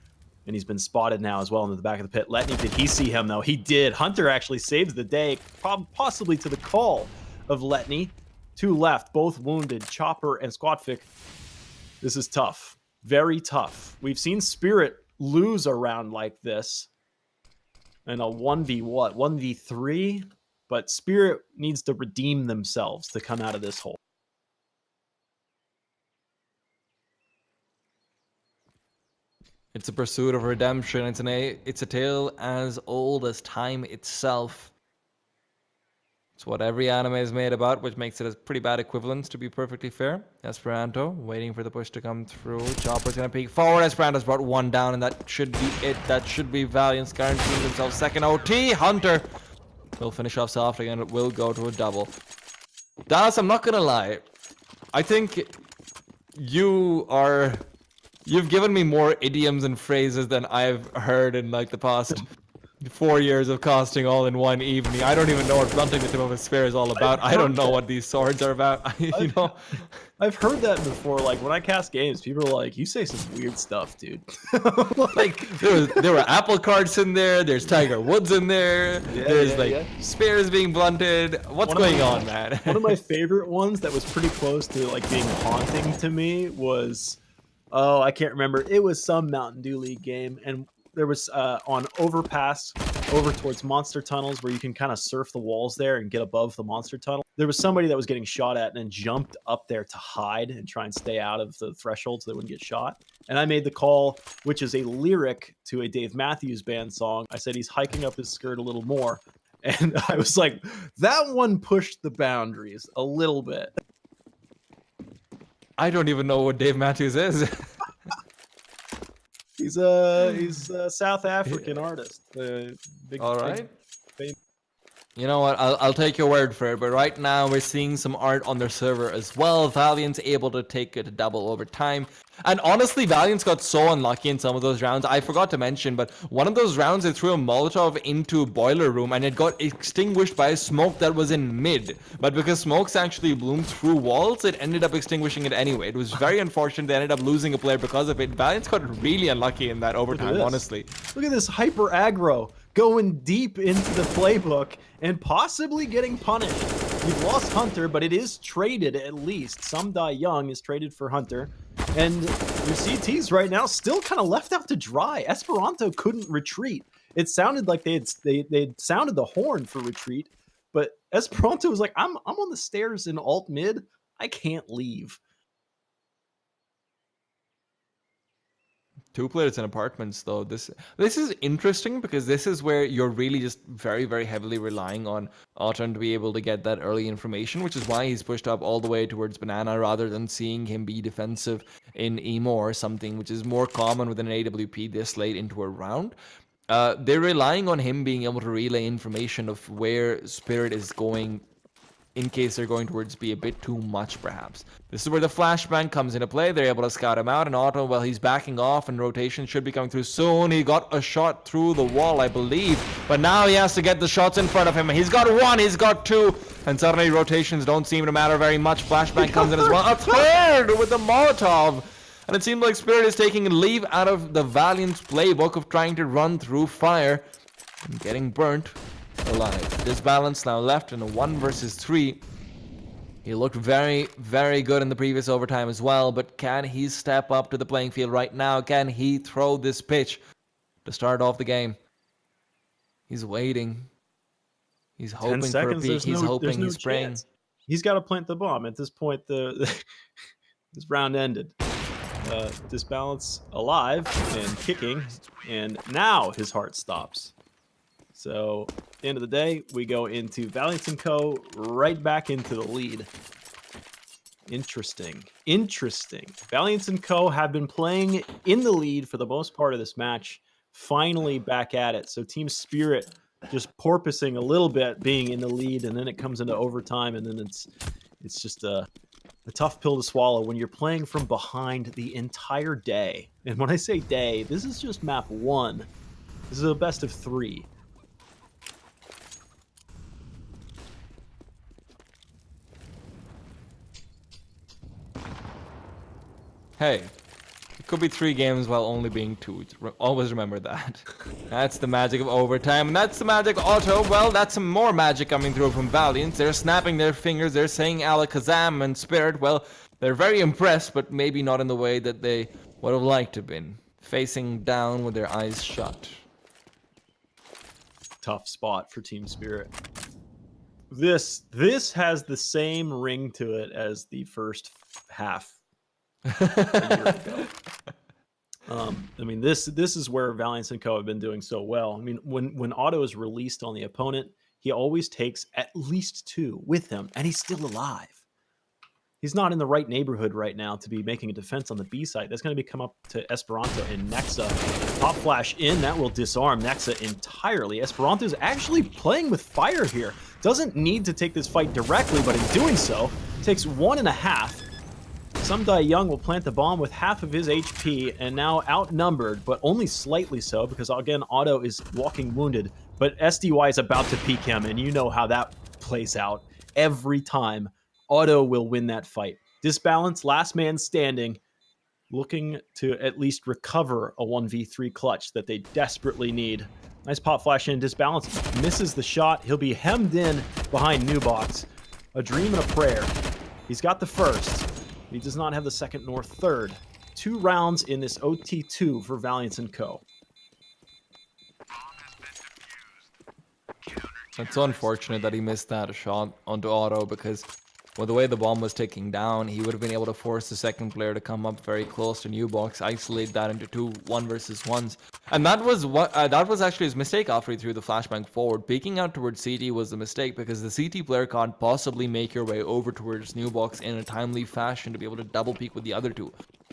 Speaker 1: and he's been spotted now as well into the back of the pit. Letney, did he see him though? He did. Hunter actually saves the day, possibly to the call of Letney. 2 left, both wounded. Chopper and Squatfic. This is tough. Very tough. We've seen Spirit lose a round like this in a 1v3, but Spirit needs to redeem themselves to come out of this hole.
Speaker 2: It's a pursuit of redemption. It's a tale as old as time itself. It's what every anime is made about, which makes it a pretty bad equivalence, to be perfectly fair. Esperanto waiting for the push to come through. Chopper's gonna peek forward. Esperanto's brought 1 down, and that should be it. That should be Valiance guaranteeing themselves second OT. Hunter will finish off softly, and it will go to a double. Dallas, I'm not gonna lie. I think you've given me more idioms and phrases than I've heard in like the past 4 years of casting all in one evening. I don't even know what blunting the tip of a spear is all about. I don't know what these swords are about. You know,
Speaker 1: I've heard that before. Like when I cast games, people are like, "You say some weird stuff, dude."
Speaker 2: like there were apple carts in there. There's Tiger Woods in there. There's spears being blunted. What's going on, man?
Speaker 1: One of my favorite ones that was pretty close to like being haunting to me was Oh, I can't remember. It was some Mountain Dew League game, and there was on overpass over towards monster tunnels where you can kind of surf the walls there and get above the monster tunnel. There was somebody that was getting shot at and then jumped up there to hide and try and stay out of the threshold so they wouldn't get shot. And I made the call, which is a lyric to a Dave Matthews Band song. I said he's hiking up his skirt a little more. And I was like, that one pushed the boundaries a little bit.
Speaker 2: I don't even know what Dave Matthews is.
Speaker 1: He's a South African artist.
Speaker 2: All right. You know what? I'll take your word for it. But right now we're seeing some art on their server as well. Valiance able to take it to double overtime. And honestly, Valiance got so unlucky in some of those rounds. I forgot to mention, but one of those rounds they threw a Molotov into Boiler Room and it got extinguished by a smoke that was in mid. But because smokes actually bloomed through walls, it ended up extinguishing it anyway. It was very unfortunate. They ended up losing a player because of it. Valiance got really unlucky in that overtime, honestly.
Speaker 1: Look at this hyper aggro going deep into the playbook and possibly getting punished. You've lost Hunter, but it is traded at least. Some Die Young is traded for Hunter. And your CTs right now still kind of left out to dry. Esperanto couldn't retreat. It sounded like they had sounded the horn for retreat, but Esperanto was like, I'm on the stairs in alt mid. I can't leave.
Speaker 2: 2 players in apartments, though. This is interesting because this is where you're really just very, very heavily relying on Autumn to be able to get that early information, which is why he's pushed up all the way towards Banana rather than seeing him be defensive in Emo or something, which is more common with an AWP this late into a round. They're relying on him being able to relay information of where Spirit is going in case they're going towards be a bit too much, perhaps. This is where the flashbang comes into play. They're able to scout him out, and Otto, well, he's backing off, and rotation should be coming through soon. He got a shot through the wall, I believe, but now he has to get the shots in front of him. He's got 1, he's got 2, and suddenly rotations don't seem to matter very much. Flashbang comes in as well. A third with the Molotov! And it seems like Spirit is taking a leave out of the Valiance playbook of trying to run through fire and getting burnt alive. This balance now left in a 1 versus 3. He looked very, very good in the previous overtime as well, but can he step up to the playing field right now? Can he throw this pitch to start off the game? He's waiting. He's hoping for a peak. He's hoping, he's praying.
Speaker 1: He's got to plant the bomb. At this point, this round ended. Disbalance alive and kicking, and now his heart stops. So, at the end of the day, we go into Valiance & Co. right back into the lead. Interesting. Valiance & Co. have been playing in the lead for the most part of this match. Finally back at it. So Team Spirit just porpoising a little bit, being in the lead, and then it comes into overtime, and then it's just a tough pill to swallow when you're playing from behind the entire day. And when I say day, this is just map 1. This is a best of 3.
Speaker 2: Hey, it could be 3 games while only being 2. Always remember that. That's the magic of overtime, and that's the magic of auto. Well, that's some more magic coming through from Valiance. They're snapping their fingers. They're saying Alakazam and Spirit. Well, they're very impressed, but maybe not in the way that they would have liked to have been. Facing down with their eyes shut.
Speaker 1: Tough spot for Team Spirit. This has the same ring to it as the first half. A year ago. I mean, this is where Valiance & Co. have been doing so well. I mean, when Otto is released on the opponent, he always takes at least 2 with him, and he's still alive. He's not in the right neighborhood right now to be making a defense on the B side. That's going to be come up to Esperanto and Nexa. Pop flash in, that will disarm Nexa entirely. Esperanto is actually playing with fire here. Doesn't need to take this fight directly, but in doing so, takes 1.5. Some Die Young will plant the bomb with half of his HP and now outnumbered, but only slightly so because, again, Otto is walking wounded. But SDY is about to peek him, and you know how that plays out. Every time, Otto will win that fight. Disbalance, last man standing, looking to at least recover a 1v3 clutch that they desperately need. Nice pop flash in. Disbalance misses the shot. He'll be hemmed in behind Newbox. A dream and a prayer. He's got the first. He does not have the second nor third. 2 rounds in this OT2 for Valiance and Co.
Speaker 2: It's so unfortunate that he missed that shot onto auto, because with the way the bomb was ticking down, he would have been able to force the second player to come up very close to new box, isolate that into 2 1v1s. And that was actually his mistake after he threw the flashbang forward. Peeking out towards CT was the mistake, because the CT player can't possibly make your way over towards new box in a timely fashion to be able to double peek with the other 2.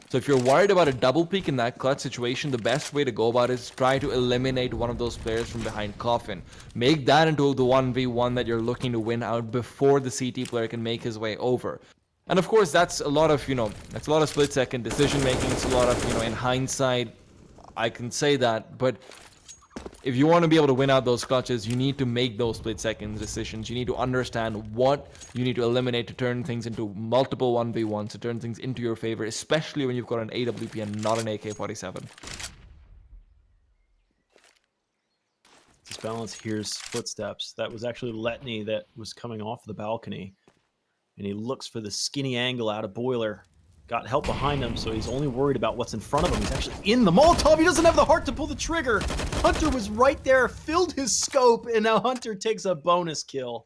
Speaker 2: So if you're worried about a double peek in that clutch situation, the best way to go about it is try to eliminate one of those players from behind Coffin. Make that into the 1v1 that you're looking to win out before the CT player can make his way over. And of course, that's a lot of, that's a lot of split-second decision making. It's a lot of, in hindsight, I can say that, but if you want to be able to win out those clutches, you need to make those split-second decisions. You need to understand what you need to eliminate to turn things into multiple 1v1s, to turn things into your favor, especially when you've got an AWP and not an AK-47.
Speaker 1: This Balance hears footsteps. That was actually Letney that was coming off the balcony. And he looks for the skinny angle out of Boiler. Got help behind him, so he's only worried about what's in front of him. He's actually in the Molotov. He doesn't have the heart to pull the trigger. Hunter was right there, filled his scope, and now Hunter takes a bonus kill.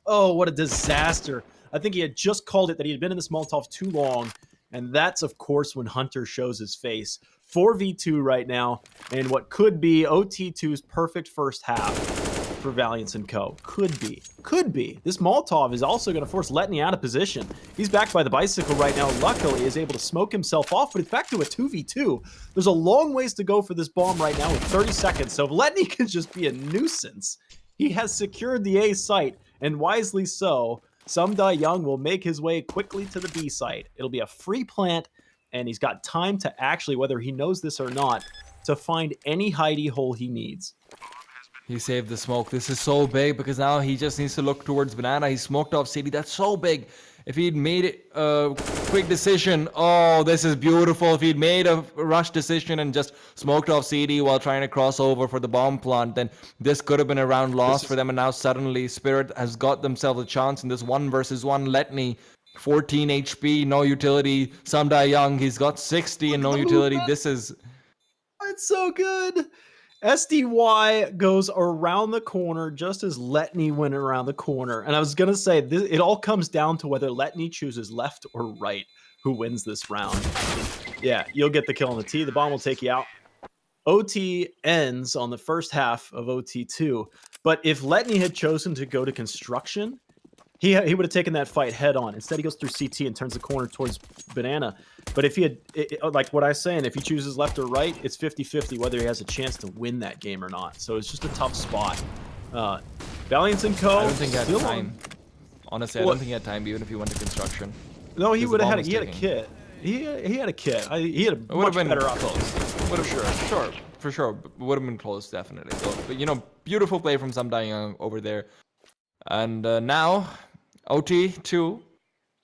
Speaker 1: Oh, what a disaster. I think he had just called it that he had been in this Molotov too long, and that's, of course, when Hunter shows his face. 4v2 right now, and what could be OT2's perfect first half for Valiance and Co. Could be. This Molotov is also going to force Letney out of position. He's backed by the bicycle right now. Luckily, is able to smoke himself off, but it's back to a 2v2. There's a long ways to go for this bomb right now with 30 seconds, so if Letney can just be a nuisance, he has secured the A site, and wisely so. Sumdai Young will make his way quickly to the B site. It'll be a free plant, and he's got time to actually, whether he knows this or not, to find any hidey hole he needs.
Speaker 2: He saved the smoke. This is so big, because now he just needs to look towards Banana. He smoked off City. That's so big. If he'd made it a quick decision, oh, this is beautiful. If he'd made a rush decision and just smoked off CD while trying to cross over for the bomb plant, then this could have been a round loss for them. And now suddenly Spirit has got themselves a chance in this 1v1. Letney, 14 HP, no utility. Sumdai Young, he's got 60 and no utility. This is...
Speaker 1: It's so good. SDY goes around the corner just as Letney went around the corner. And I was going to say, it all comes down to whether Letney chooses left or right who wins this round. Yeah, you'll get the kill on the T. The bomb will take you out. OT ends on the first half of OT2. But if Letney had chosen to go to construction, he would have taken that fight head on. Instead, he goes through CT and turns the corner towards Banana. But if he had, like what I was saying, if he chooses left or right, it's 50-50 whether he has a chance to win that game or not. So it's just a tough spot. Valiance and Co.
Speaker 2: I don't think he had time. Honestly, I don't think he had time even if he went to construction.
Speaker 1: No, he would have had. He had a kit. He had a kit. He had a much better option.
Speaker 2: Would have for sure. Would have been close, definitely. So, but beautiful play from Sumdai Young over there. And now, OT2,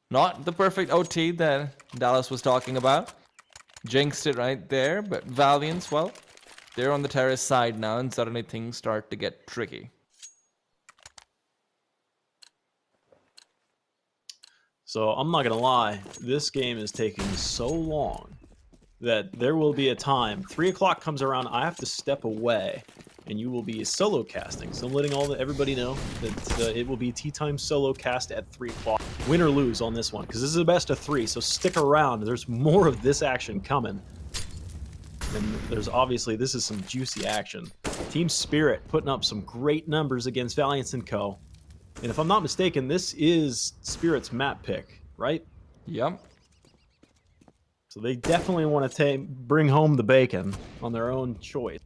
Speaker 2: not the perfect OT that Dallas was talking about. Jinxed it right there, but Valiance, well, they're on the terrace side now, and suddenly things start to get tricky.
Speaker 1: So I'm not going to lie, this game is taking so long that there will be a time, 3 o'clock comes around, I have to step away. And you will be solo casting. So I'm letting everybody know that it will be Tea Time solo cast at 3 o'clock. Win or lose on this one, because this is a best of 3. So stick around. There's more of this action coming. And there's obviously, this is some juicy action. Team Spirit putting up some great numbers against Valiance and Co. And if I'm not mistaken, this is Spirit's map pick, right?
Speaker 2: Yep.
Speaker 1: So they definitely want to bring home the bacon on their own choice.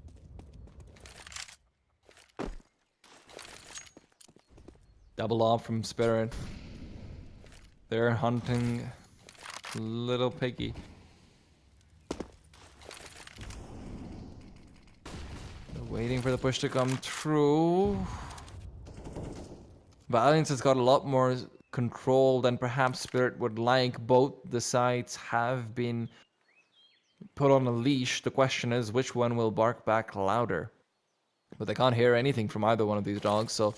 Speaker 2: Double off from Spirit. They're hunting Little Piggy. They're waiting for the push to come through. Valiance has got a lot more control than perhaps Spirit would like. Both the sides have been put on a leash. The question is, which one will bark back louder? But they can't hear anything from either one of these dogs, so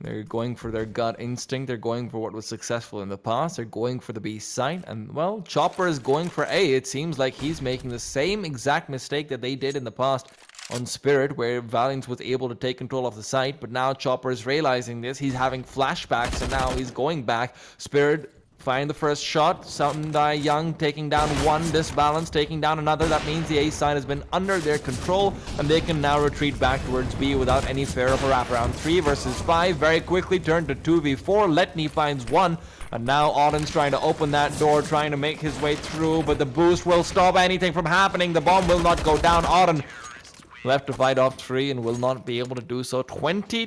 Speaker 2: They're going for their gut instinct. They're going for what was successful in the past. They're going for the B site. And, well, Chopper is going for A. It seems like he's making the same exact mistake that they did in the past on Spirit, where Valiance was able to take control of the site. But now Chopper is realizing this. He's having flashbacks, and now he's going back. Spirit find the first shot. Sundai Young taking down one. Disbalance taking down another. That means the A side has been under their control, and they can now retreat back towards B without any fear of a wraparound. 3 versus 5 very quickly turned to 2v4. Letney finds one, and now Auden's trying to open that door, trying to make his way through, but the boost will stop anything from happening. The bomb will not go down. Auden left to fight off 3 and will not be able to do so. 20,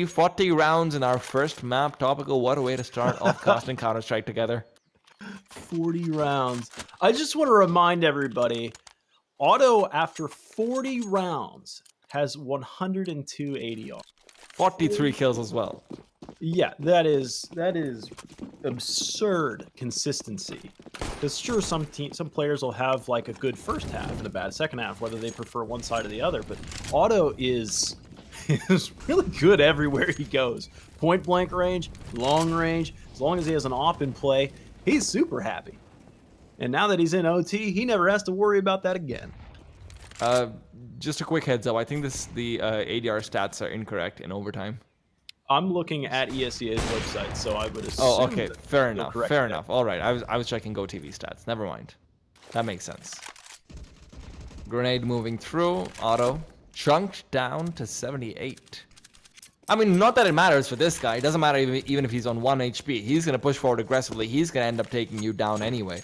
Speaker 2: 40 rounds in our first map. Topical, what a way to start off casting Counter-Strike together.
Speaker 1: 40 rounds. I just want to remind everybody, Auto, after 40 rounds, has 102 ADR.
Speaker 2: 43 kills as well.
Speaker 1: Yeah, that is absurd consistency. Because sure, some players will have like a good first half and a bad second half, whether they prefer one side or the other. But Auto is really good everywhere he goes. Point blank range, long range. As long as he has an AWP in play, he's super happy. And now that he's in OT, he never has to worry about that again.
Speaker 2: Just a quick heads up. I think the ADR stats are incorrect in overtime.
Speaker 1: I'm looking at ESEA's website, so I would assume.
Speaker 2: Oh, okay. Fair enough. Fair enough. All right. I was checking GoTV stats. Never mind. That makes sense. Grenade moving through. Auto chunked down to 78. I mean, not that it matters for this guy. It doesn't matter even if he's on 1 HP. He's going to push forward aggressively. He's going to end up taking you down anyway.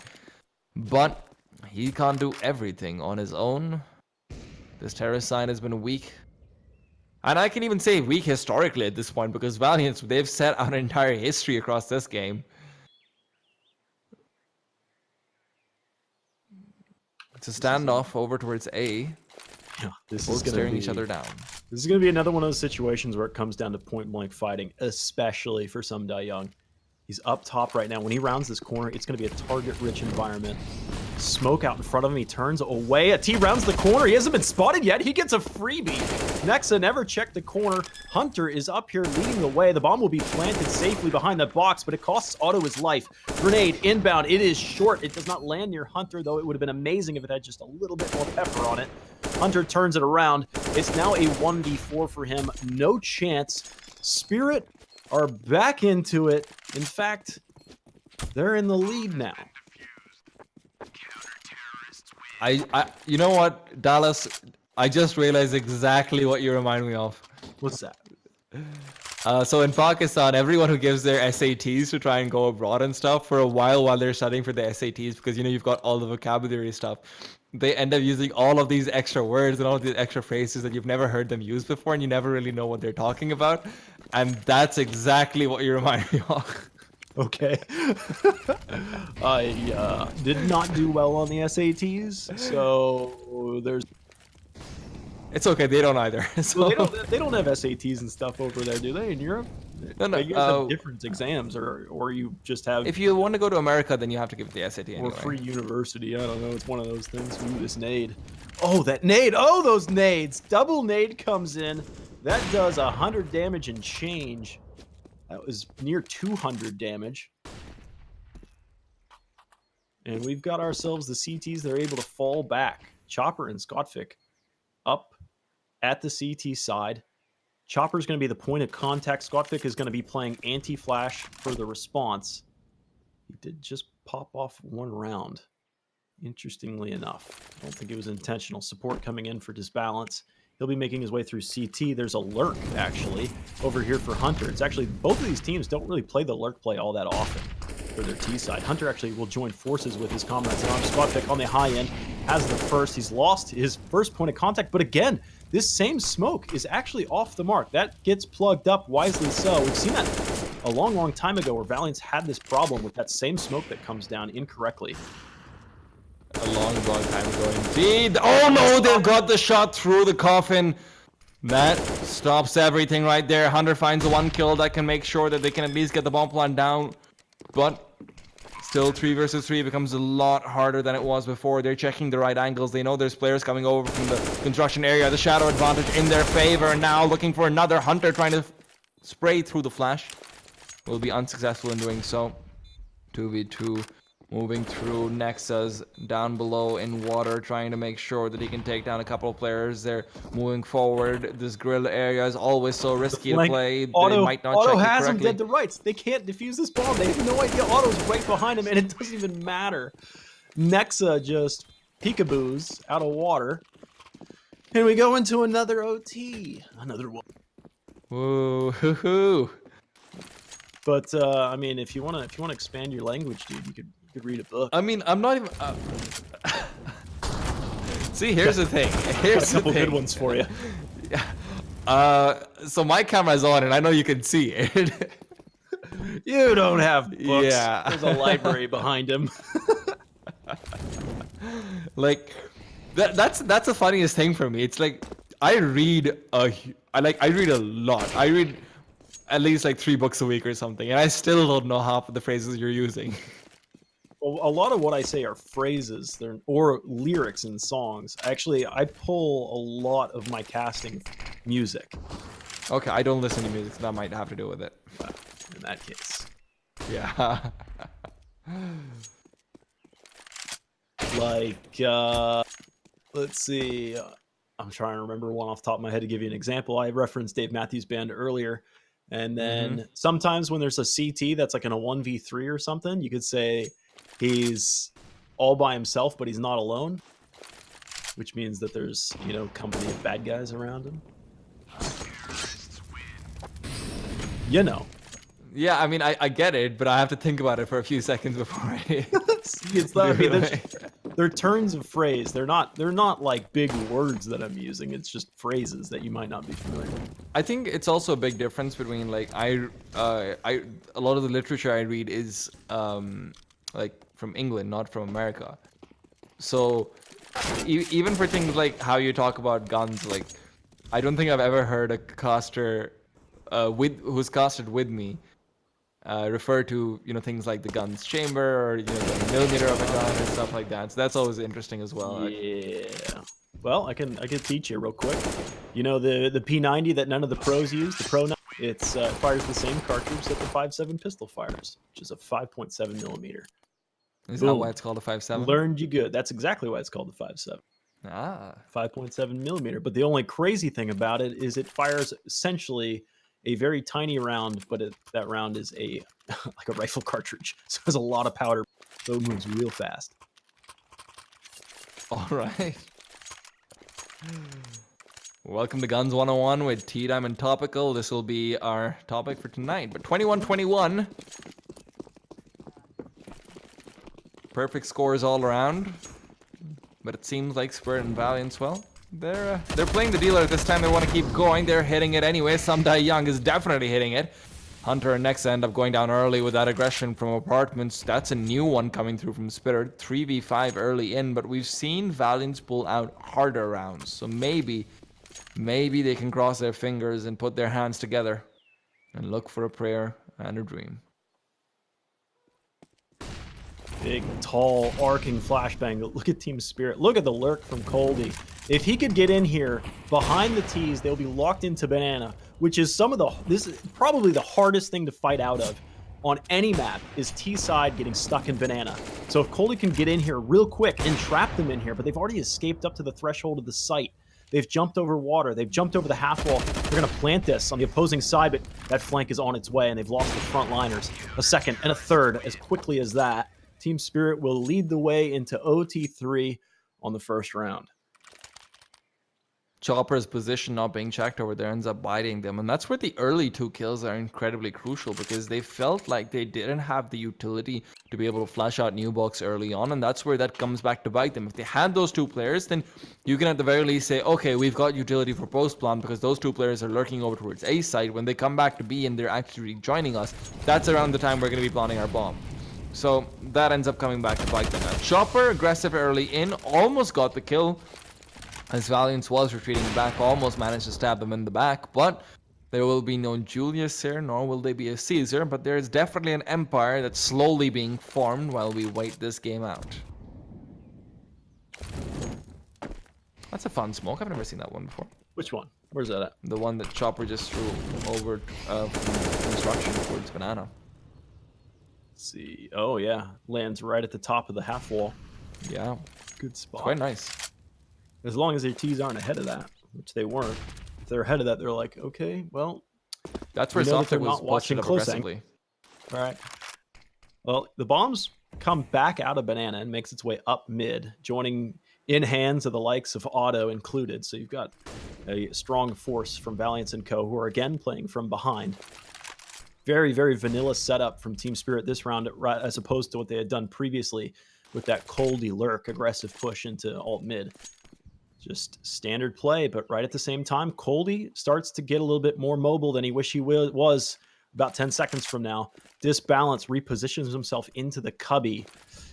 Speaker 2: But he can't do everything on his own. This terrorist side has been weak. And I can even say weak historically at this point, because Valiance, they've set out an entire history across this game. It's a standoff over towards A.
Speaker 1: Yeah, this
Speaker 2: both
Speaker 1: is going
Speaker 2: staring
Speaker 1: to be
Speaker 2: each other down.
Speaker 1: This is going to be another one of those situations where it comes down to point blank fighting, especially for Sundai Young. He's up top right now. When he rounds this corner, it's going to be a target-rich environment. Smoke out in front of him. He turns away. A T rounds the corner. He hasn't been spotted yet. He gets a freebie. Nexa never checked the corner. Hunter is up here leading the way. The bomb will be planted safely behind that box, but it costs Auto his life. Grenade inbound. It is short. It does not land near Hunter, though it would have been amazing if it had just a little bit more pepper on it. Hunter turns it around. It's now a 1v4 for him. No chance. Spirit are back into it. In fact, they're in the lead now.
Speaker 2: You know what, Dallas? I just realized exactly what you remind me of.
Speaker 1: What's that?
Speaker 2: So in Pakistan, everyone who gives their SATs to try and go abroad and stuff, for a while they're studying for the SATs, because you've got all the vocabulary stuff, they end up using all of these extra words and all of these extra phrases that you've never heard them use before, and you never really know what they're talking about. And that's exactly what you remind me of.
Speaker 1: Okay. I did not do well on the SATs, so there's...
Speaker 2: It's okay, they don't either. So...
Speaker 1: Well, they don't have SATs and stuff over there, do they, in Europe?
Speaker 2: No.
Speaker 1: You guys have different exams, or you just have...
Speaker 2: If you want to go to America, then you have to give the SAT anyway.
Speaker 1: Or free university, I don't know, it's one of those things. Ooh, this nade. Oh, that nade! Oh, those nades! Double nade comes in. That does 100 damage and change. That was near 200 damage. And we've got ourselves the CTs. They're able to fall back. Chopper and Scotfic up at the CT side. Chopper's going to be the point of contact. Scotfic is going to be playing anti-flash for the response. He did just pop off one round, interestingly enough. I don't think it was intentional. Support coming in for Disbalance. He'll be making his way through CT. There's a lurk, actually, over here for Hunter. It's actually, both of these teams don't really play the lurk play all that often for their T side. Hunter actually will join forces with his comrades. And Scotfic on the high end has the first. He's lost his first point of contact. But again, this same smoke is actually off the mark. That gets plugged up, wisely so. We've seen that a long, long time ago where Valiance had this problem with that same smoke that comes down incorrectly.
Speaker 2: A long time ago indeed. Oh no, they've got the shot through the coffin. That stops everything right there. Hunter finds the one kill that can make sure that they can at least get the bomb plant down. But still 3 versus 3 becomes a lot harder than it was before. They're checking the right angles. They know there's players coming over from the construction area. The shadow advantage in their favor. Now looking for another Hunter, trying to spray through the flash. Will be unsuccessful in doing so. 2v2. Moving through Nexus down below in water, trying to make sure that he can take down a couple of players. They're moving forward. This grill area is always so risky to play. They might not
Speaker 1: Auto
Speaker 2: check it
Speaker 1: has him
Speaker 2: correctly.
Speaker 1: dead to rights. They can't defuse this bomb. They have no idea. Auto's right behind him, and it doesn't even matter. Nexa just peekaboos out of water. And we go into another OT. Another one.
Speaker 2: Woo hoo hoo.
Speaker 1: But I mean, if you wanna expand your language, dude, you could read a book.
Speaker 2: I mean, I'm not even. See, here's the thing. Here's
Speaker 1: Got a couple
Speaker 2: the thing.
Speaker 1: good ones for you.
Speaker 2: Yeah. So my camera's on, and I know you can see it.
Speaker 1: You don't have books.
Speaker 2: Yeah.
Speaker 1: There's a library behind him.
Speaker 2: Like, that's the funniest thing for me. It's like I read a lot. I read at least like 3 books a week or something, and I still don't know half of the phrases you're using.
Speaker 1: Well, a lot of what I say are phrases, or lyrics in songs. Actually, I pull a lot of my casting music.
Speaker 2: Okay, I don't listen to music, so that might have to do with it.
Speaker 1: In that case,
Speaker 2: Yeah.
Speaker 1: like, let's see. I'm trying to remember one off the top of my head to give you an example. I referenced Dave Matthews Band earlier. And then sometimes when there's a CT that's like in a 1v3 or something, you could say he's all by himself, but he's not alone, which means that there's, company of bad guys around him. You know.
Speaker 2: Yeah, I mean, I get it, but I have to think about it for a few seconds before I...
Speaker 1: It's not, they're turns of phrase. They're not like big words that I'm using. It's just phrases that you might not be familiar with.
Speaker 2: I think it's also a big difference between like a lot of the literature I read is like from England, not from America. So even for things like how you talk about guns, like I don't think I've ever heard a caster who's casted with me refer to things like the gun's chamber or the millimeter of a gun and stuff like that. So that's always interesting as well.
Speaker 1: Yeah. Well, I can teach you real quick. The P90 that none of the pros use, the Pro 9, it fires the same cartridge that the 5.7 pistol fires, which is a 5.7 millimeter.
Speaker 2: Is that why it's called a 5.7?
Speaker 1: Learned you good. That's exactly why it's called the 5.7.
Speaker 2: Ah.
Speaker 1: 5.7 millimeter. But the only crazy thing about it is it fires essentially a very tiny round, but that round is like a rifle cartridge. So it has a lot of powder, so it moves real fast.
Speaker 2: All right. Welcome to Guns 101 with T-Diamond Topical. This will be our topic for tonight. But 21-21. Perfect scores all around. But it seems like Spirit and Valiance, well, they're playing the dealer this time. They want to keep going. They're hitting it anyway. Someday Young is definitely hitting it. Hunter and Nexa end up going down early with that aggression from Apartments. That's a new one coming through from Spirit. 3v5 early in, but we've seen Valiance pull out harder rounds. So maybe they can cross their fingers and put their hands together and look for a prayer and a dream.
Speaker 1: Big, tall, arcing flashbang. Look at Team Spirit. Look at the lurk from Coldy. If he could get in here behind the T's, they'll be locked into Banana, which is this is probably the hardest thing to fight out of on any map, is T side getting stuck in Banana. So if Coldy can get in here real quick and trap them in here, but they've already escaped up to the threshold of the site. They've jumped over water. They've jumped over the half wall. They're going to plant this on the opposing side, but that flank is on its way, and they've lost the front liners. A second and a third as quickly as that. Team Spirit will lead the way into OT3 on the first round.
Speaker 2: Chopper's position not being checked over there ends up biting them, and that's where the early 2 kills are incredibly crucial, because they felt like they didn't have the utility to be able to flash out new box early on, and that's where that comes back to bite them. If they had those 2 players, then you can at the very least say, okay, we've got utility for post-plant because those 2 players are lurking over towards A side. When they come back to B and they're actually joining us, that's around the time we're going to be planting our bomb. So that ends up coming back to bite them. Now, Chopper, aggressive early in, almost got the kill, as Valiance was retreating back, almost managed to stab them in the back, but there will be no Julius here, nor will there be a Caesar, but there is definitely an empire that's slowly being formed while we wait this game out. That's a fun smoke. I've never seen that one before.
Speaker 1: Which one? Where's that at?
Speaker 2: The one that Chopper just threw over from construction towards Banana.
Speaker 1: Let's see. Oh, yeah. Lands right at the top of the half wall.
Speaker 2: Yeah.
Speaker 1: Good spot.
Speaker 2: It's quite nice.
Speaker 1: As long as their T's aren't ahead of that, which they weren't. If they're ahead of that, they're like, okay, well.
Speaker 2: That's where Softic was watching up aggressively.
Speaker 1: All right. Well, the bombs come back out of Banana and makes its way up mid, joining in hands of the likes of Otto included. So you've got a strong force from Valiance and Co., who are again playing from behind. Very, very vanilla setup from Team Spirit this round, as opposed to what they had done previously with that Coldy lurk aggressive push into alt mid. Just standard play, but right at the same time, Coldy starts to get a little bit more mobile than he wished he was about 10 seconds from now. Disbalance, repositions himself into the cubby.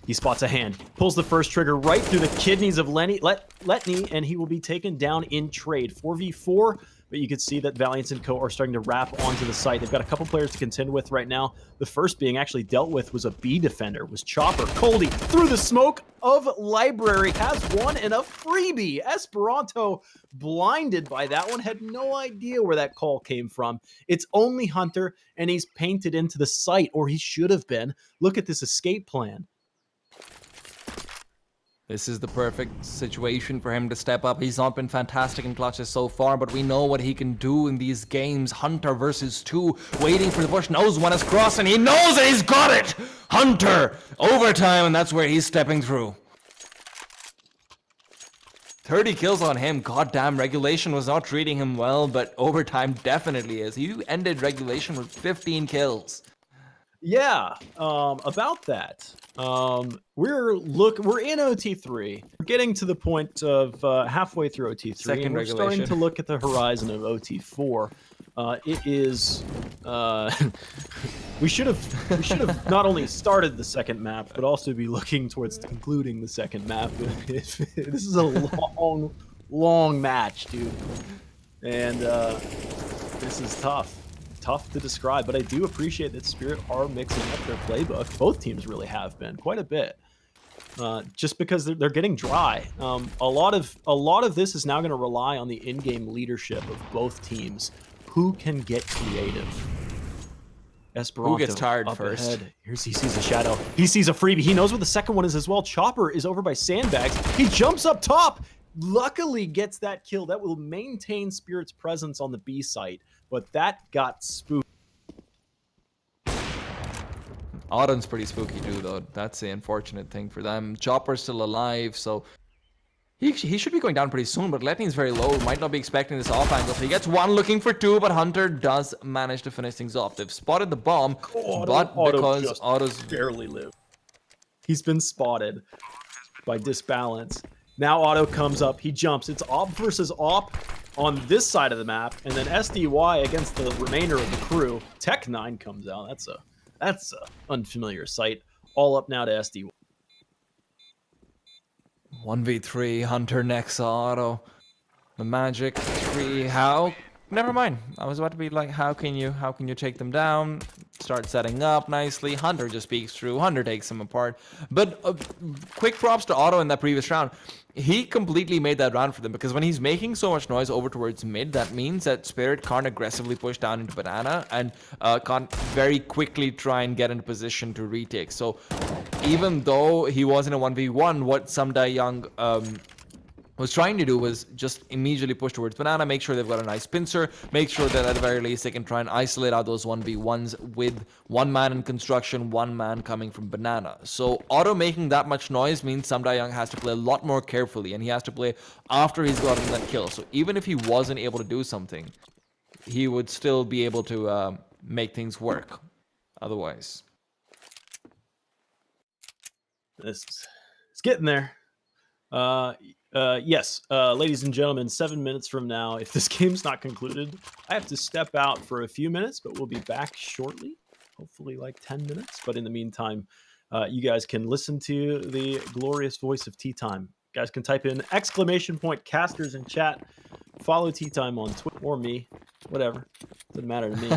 Speaker 1: He spots a hand, pulls the first trigger right through the kidneys of Letney, and he will be taken down in trade. 4v4, but you can see that Valiance and Co. are starting to wrap onto the site. They've got a couple players to contend with right now. The first being actually dealt with was a B defender, was Chopper. Coldy through the smoke of Library has one and a freebie. Esperanto blinded by that one, had no idea where that call came from. It's only Hunter, and he's painted into the site, or he should have been. Look at this escape plan.
Speaker 2: This is the perfect situation for him to step up. He's not been fantastic in clutches so far, but we know what he can do in these games. Hunter versus 2, waiting for the push, knows one is crossing, he knows that he's got it! Hunter, overtime, and that's where he's stepping through. 30 kills on him. Goddamn, regulation was not treating him well, but overtime definitely is. He ended regulation with 15 kills.
Speaker 1: Yeah, about that. We're in OT3. We're getting to the point of halfway through OT3.
Speaker 2: Second
Speaker 1: and we're
Speaker 2: regulation.
Speaker 1: starting to look at the horizon of OT4. It is. We should have not only started the second map, but also be looking towards concluding the second map. This is a long match, dude, and this is tough to describe, but I do appreciate that Spirit are mixing up their playbook. Both teams really have been quite a bit, just because they're getting dry. A lot of this is now going to rely on the in-game leadership of both teams. Who can get creative? Esperanto.
Speaker 2: Who gets tired first?
Speaker 1: Ahead. He sees a shadow. He sees a freebie. He knows what the second one is as well. Chopper is over by sandbags. He jumps up top. Luckily gets that kill. That will maintain Spirit's presence on the B site. But that got spooked.
Speaker 2: Autumn's pretty spooky too, though. That's the unfortunate thing for them. Chopper's still alive, so he should be going down pretty soon, but Letney's very low. Might not be expecting this off angle. So he gets one, looking for 2, but Hunter does manage to finish things off. They've spotted the bomb, but because Otto's
Speaker 1: barely lived. He's been spotted by Disbalance. Now Otto comes up. He jumps. It's Op versus Op on this side of the map, and then SDY against the remainder of the crew. Tech 9 comes out. That's a unfamiliar sight. All up now to SDY.
Speaker 2: 1v3, Hunter next Auto. The magic 3. How? Never mind. I was about to be like, how can you take them down? Start setting up nicely. Hunter just peeks through. Hunter takes them apart. But quick props to Otto in that previous round. He completely made that round for them, because when he's making so much noise over towards mid, that means that Spirit can't aggressively push down into Banana and can't very quickly try and get into position to retake. So even though he was in a 1v1, what Samdai Young was trying to do was just immediately push towards Banana, make sure they've got a nice pincer, make sure that at the very least they can try and isolate out those 1v1s with one man in construction, one man coming from Banana. So Otto making that much noise means Samdai Young has to play a lot more carefully, and he has to play after he's gotten that kill. So even if he wasn't able to do something, he would still be able to make things work otherwise.
Speaker 1: It's getting there. Yes, ladies and gentlemen, 7 minutes from now, if this game's not concluded, I have to step out for a few minutes, but we'll be back shortly, hopefully like 10 minutes. But in the meantime, you guys can listen to the glorious voice of Tea Time. You guys can type in !casters in chat. Follow Tea Time on Twitter or me, whatever. Doesn't matter to me.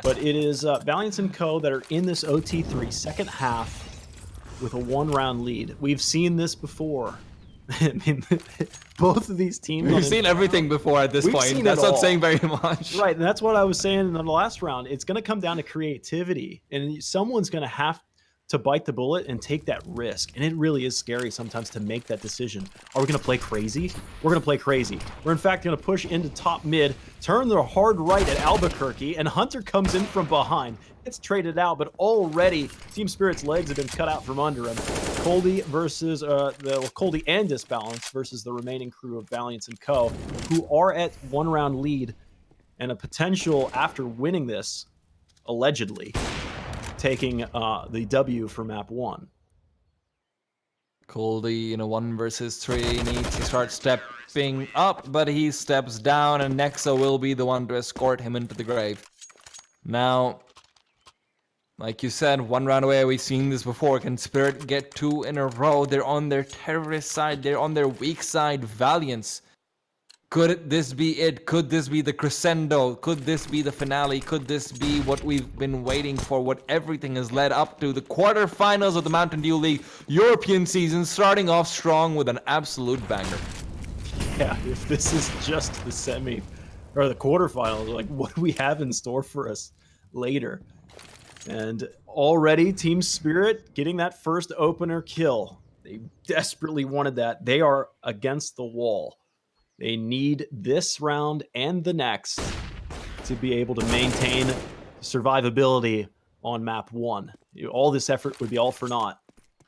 Speaker 1: But it is Valiance and Co. that are in this OT3 second half with a 1-round lead. We've seen this before. I mean, both of these teams.
Speaker 2: We've seen everything before at this
Speaker 1: We've
Speaker 2: point.
Speaker 1: seen
Speaker 2: That's
Speaker 1: it
Speaker 2: not
Speaker 1: all.
Speaker 2: saying very much.
Speaker 1: Right, and that's what I was saying in the last round. It's going to come down to creativity, and someone's going to have to bite the bullet and take that risk. And it really is scary sometimes to make that decision. Are we going to play crazy? We're going to play crazy. We're in fact going to push into top mid, turn the hard right at Albuquerque, and Hunter comes in from behind. It's traded out, but already Team Spirit's legs have been cut out from under him. Coldy versus Coldy and Disbalance versus the remaining crew of Valiance and Co., who are at 1-round lead and a potential after winning this, allegedly, taking the W for map 1.
Speaker 2: Coldy in a 1 versus 3 needs to start stepping up, but he steps down, and Nexa will be the one to escort him into the grave. Now, like you said, 1 round away, we've seen this before. Can Spirit get 2 in a row? They're on their terrorist side, they're on their weak side, Valiance. Could this be it? Could this be the crescendo? Could this be the finale? Could this be what we've been waiting for? What everything has led up to? The quarterfinals of the Mountain Dew League European season starting off strong with an absolute banger.
Speaker 1: Yeah, if this is just the semi or the quarterfinals, like what do we have in store for us later? And already Team Spirit getting that first opener kill. They desperately wanted that. They are against the wall. They need this round and the next to be able to maintain survivability on map 1. All this effort would be all for naught,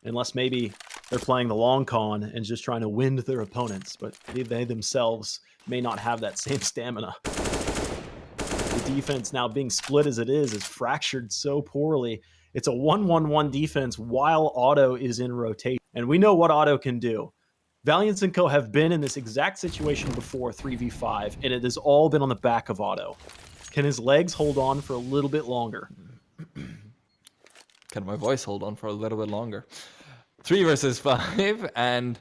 Speaker 1: unless maybe they're playing the long con and just trying to wind their opponents, but they themselves may not have that same stamina. The defense now being split as it is fractured so poorly. It's a 1-1-1 defense while Otto is in rotation, and we know what Otto can do. Valiance and Co. have been in this exact situation before, 3v5, and it has all been on the back of Otto. Can his legs hold on for a little bit longer?
Speaker 2: Can my voice hold on for a little bit longer? 3 versus 5, and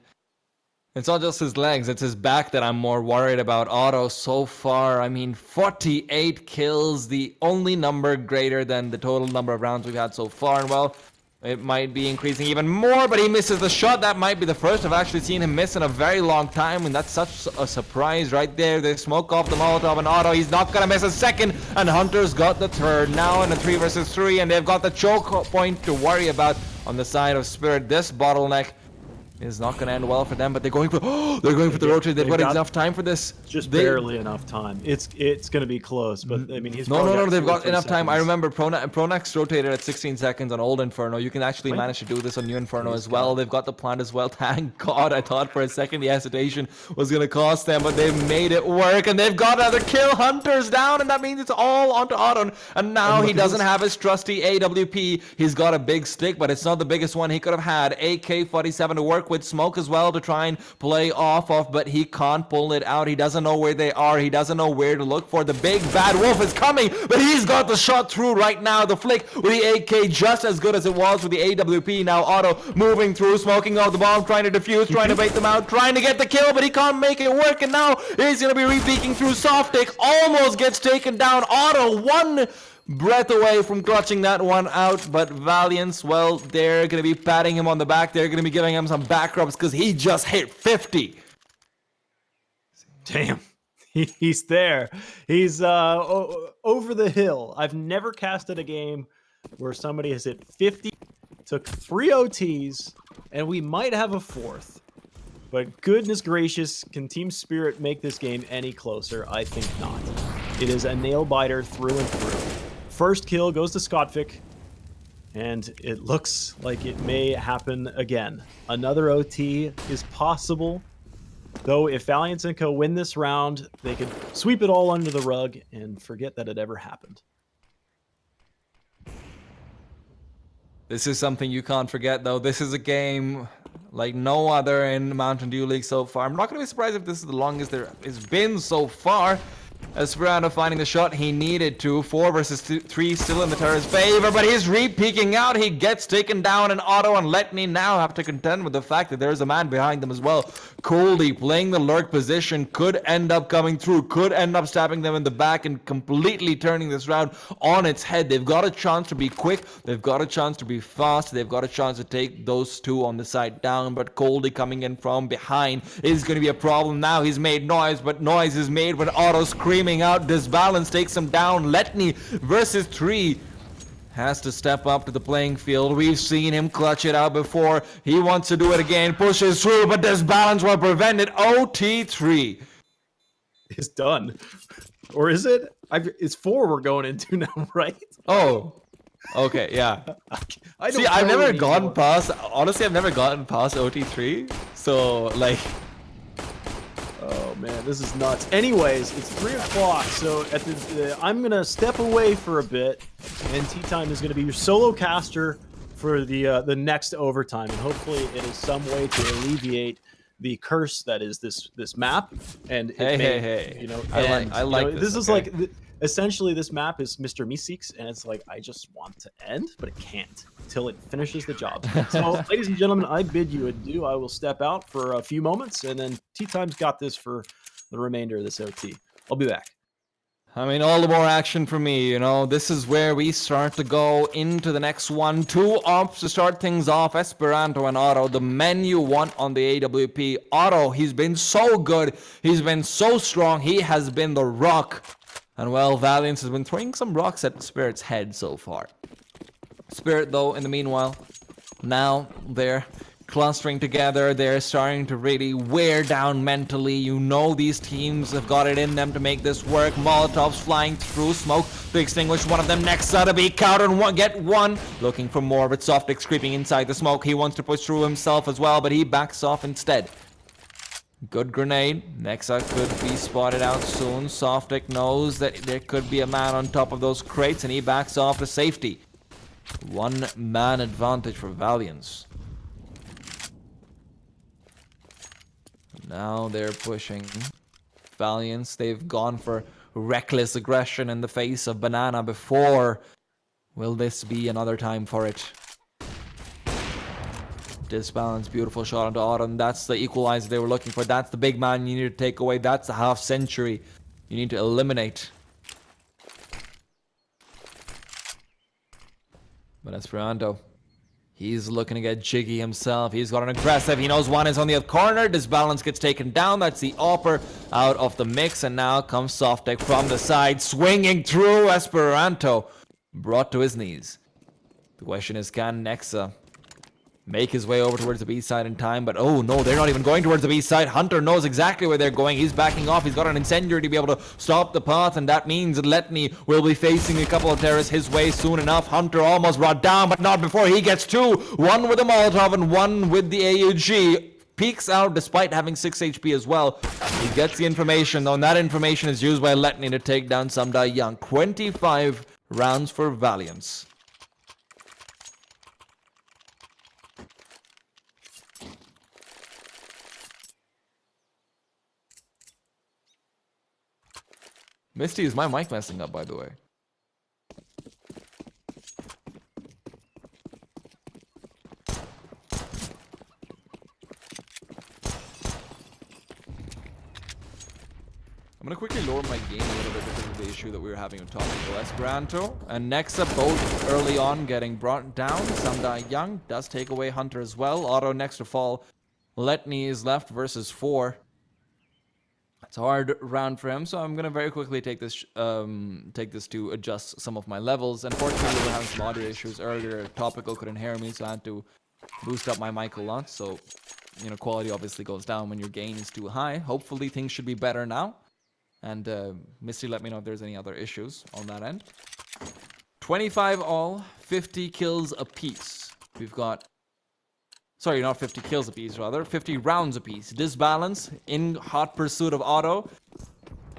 Speaker 2: it's not just his legs, it's his back that I'm more worried about. Otto so far, I mean, 48 kills, the only number greater than the total number of rounds we've had so far, and well, it might be increasing even more, but he misses the shot. That might be the first I've actually seen him miss in a very long time, and that's such a surprise right there. They smoke off the Molotov, and Otto, he's not gonna miss a second, and Hunter's got the third. Now in a 3 versus 3, and they've got the choke point to worry about on the side of Spirit. This bottleneck is not going to end well for them, but they're going for the rotate. They've got enough time for this.
Speaker 1: Just barely enough time. It's going to be close, but I mean, he's
Speaker 2: no. They've got enough time. I remember Pronax rotated at 16 seconds on old Inferno. You can actually manage to do this on new Inferno as well. They've got the plant as well. Thank God. I thought for a second the hesitation was going to cost them, but they've made it work, and they've got another kill. Hunter's down, and that means it's all onto Otto. And now he doesn't have his trusty AWP. He's got a big stick, but it's not the biggest one he could have had. AK-47 to work with, smoke as well to try and play off of, but he can't pull it out. He doesn't know where they are. He doesn't know where to look for. The big bad wolf is coming, but he's got the shot through right now. The flick with the AK just as good as it was with the AWP. Now Otto moving through, smoking off the bomb, trying to defuse, trying to bait them out, trying to get the kill, but he can't make it work, and now he's going to be re-peeking through. Softic almost gets taken down. Otto one breath away from clutching that one out, but Valiance, well, they're going to be patting him on the back. They're going to be giving him some back rubs because he just hit 50.
Speaker 1: Damn. He's there. He's over the hill. I've never casted a game where somebody has hit 50, took 3 OTs, and we might have a 4th. But goodness gracious, can Team Spirit make this game any closer? I think not. It is a nail-biter through and through. First kill goes to Skotvik, and it looks like it may happen again. Another OT is possible, though if Valiance and Co. win this round, they could sweep it all under the rug and forget that it ever happened.
Speaker 2: This is something you can't forget, though. This is a game like no other in Mountain Dew League so far. I'm not going to be surprised if this is the longest there has been so far. Esperanto finding the shot he needed to. 4 versus 3 still in the Terror's favor, but he's re-peeking out. He gets taken down, and Otto and Letney now have to contend with the fact that there's a man behind them as well. Coldy playing the lurk position could end up coming through, could end up stabbing them in the back and completely turning this round on its head. They've got a chance to be quick. They've got a chance to be fast. They've got a chance to take those two on the side down, but Coldy coming in from behind is going to be a problem now. He's made noise, but noise is made when Otto screaming out. Disbalance takes him down. Letney versus 3 has to step up to the playing field. We've seen him clutch it out before. He wants to do it again. Pushes through, but Disbalance will prevent it. OT3
Speaker 1: is done. Or is it? It's 4 we're going into now, right?
Speaker 2: Oh. Okay, yeah.
Speaker 1: I don't
Speaker 2: See, I've never
Speaker 1: anymore.
Speaker 2: gotten past... Honestly, I've never gotten past OT3. So, like...
Speaker 1: Oh man, this is nuts. Anyways, it's 3 o'clock, so at I'm gonna step away for a bit, and Tea Time is gonna be your solo caster for the next overtime, and hopefully it is some way to alleviate the curse that is this map. And it
Speaker 2: Hey.
Speaker 1: You know,
Speaker 2: I like this.
Speaker 1: This is
Speaker 2: okay.
Speaker 1: like essentially this map is Mr. Meeseeks, and it's like I just want to end, but it can't until it finishes the job. So, ladies and gentlemen, I bid you adieu. I will step out for a few moments, and then Tea Time's got this for the remainder of this OT. I'll be back.
Speaker 2: I mean, all the more action for me, you know. This is where we start to go into the next one. 2 ops to start things off. Esperanto and Otto, the men you want on the AWP. Otto, he's been so good. He's been so strong. He has been the rock. And well, Valiance has been throwing some rocks at Spirit's head so far. Spirit, though, in the meanwhile, now they're clustering together. They're starting to really wear down mentally. You know these teams have got it in them to make this work. Molotovs flying through smoke to extinguish one of them. Nexa to be countered and get one. Looking for more, but Softic creeping inside the smoke. He wants to push through himself as well, but he backs off instead. Good grenade. Nexa could be spotted out soon. Softic knows that there could be a man on top of those crates, and he backs off to safety. 1-man advantage for Valiance. Now they're pushing. Valiance, they've gone for reckless aggression in the face of Banana before. Will this be another time for it? Disbalance, beautiful shot onto Autumn. That's the equalizer they were looking for. That's the big man you need to take away. That's the half century you need to eliminate. But Esperanto, he's looking to get jiggy himself. He's got an aggressive. He knows one is on the other corner. Disbalance gets taken down. That's the Opper out of the mix. And now comes Softic from the side, swinging through. Esperanto brought to his knees. The question is, can Nexa make his way over towards the B side in time? But oh no, they're not even going towards the B side. Hunter knows exactly where they're going. He's backing off. He's got an incendiary to be able to stop the path, and that means that Letney will be facing a couple of terrorists his way soon enough. Hunter almost brought down, but not before he gets 2. One with the Molotov and one with the AUG. Peeks out despite having 6 HP as well. He gets the information though, and that information is used by Letney to take down Samdai Young. 25 rounds for Valiance. Misty, is my mic messing up, by the way? I'm gonna quickly lower my gain a little bit because of the issue that we were having with Topical. Esperanto and Nexa both early on getting brought down. Samdai Young does take away Hunter as well. Auto next to fall. Letney is left versus 4. It's a hard round for him, so I'm gonna very quickly take this to adjust some of my levels. Unfortunately, we were having some audio issues earlier. Topical couldn't hear me, so I had to boost up my mic a lot. So, you know, quality obviously goes down when your gain is too high. Hopefully, things should be better now. And Misty, let me know if there's any other issues on that end. 25 all, 50 kills apiece. We've got. Sorry, not 50 kills apiece, rather. 50 rounds apiece. Disbalance in hot pursuit of Otto.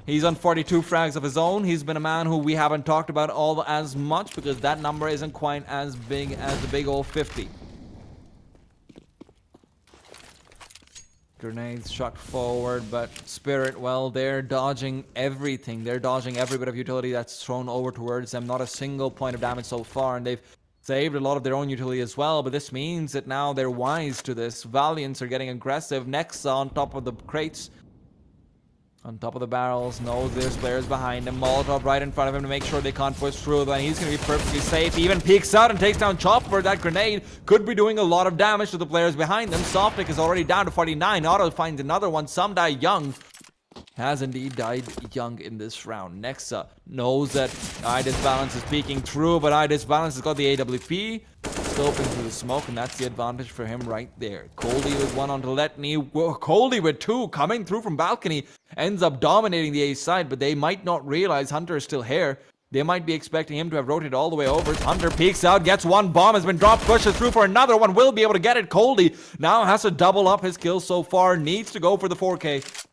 Speaker 2: He's on 42 frags of his own. He's been a man who we haven't talked about all as much because that number isn't quite as big as the big old 50. Grenades shot forward, but Spirit, well, they're dodging everything. They're dodging every bit of utility that's thrown over towards them. Not a single point of damage so far, and they've saved a lot of their own utility as well. But this means that now they're wise to this. Valiants are getting aggressive. Nexa on top of the crates. On top of the barrels, knows there's players behind him. Molotov right in front of him to make sure they can't push through. Then he's going to be perfectly safe. He even peeks out and takes down Chopper. That grenade could be doing a lot of damage to the players behind them. Softic is already down to 49. Otto finds another one. Some die young. Has indeed died young in this round. Nexa knows that iDisbalance is peeking through, but iDisbalance has got the AWP. Scoping through the smoke, and that's the advantage for him right there. Coldy with one onto Letney. Coldy with two coming through from balcony. Ends up dominating the A side, but they might not realize Hunter is still here. They might be expecting him to have rotated all the way over. Hunter peeks out, gets one bomb, has been dropped, pushes through for another one. Will be able to get it. Coldy now has to double up his kills so far. Needs to go for the 4K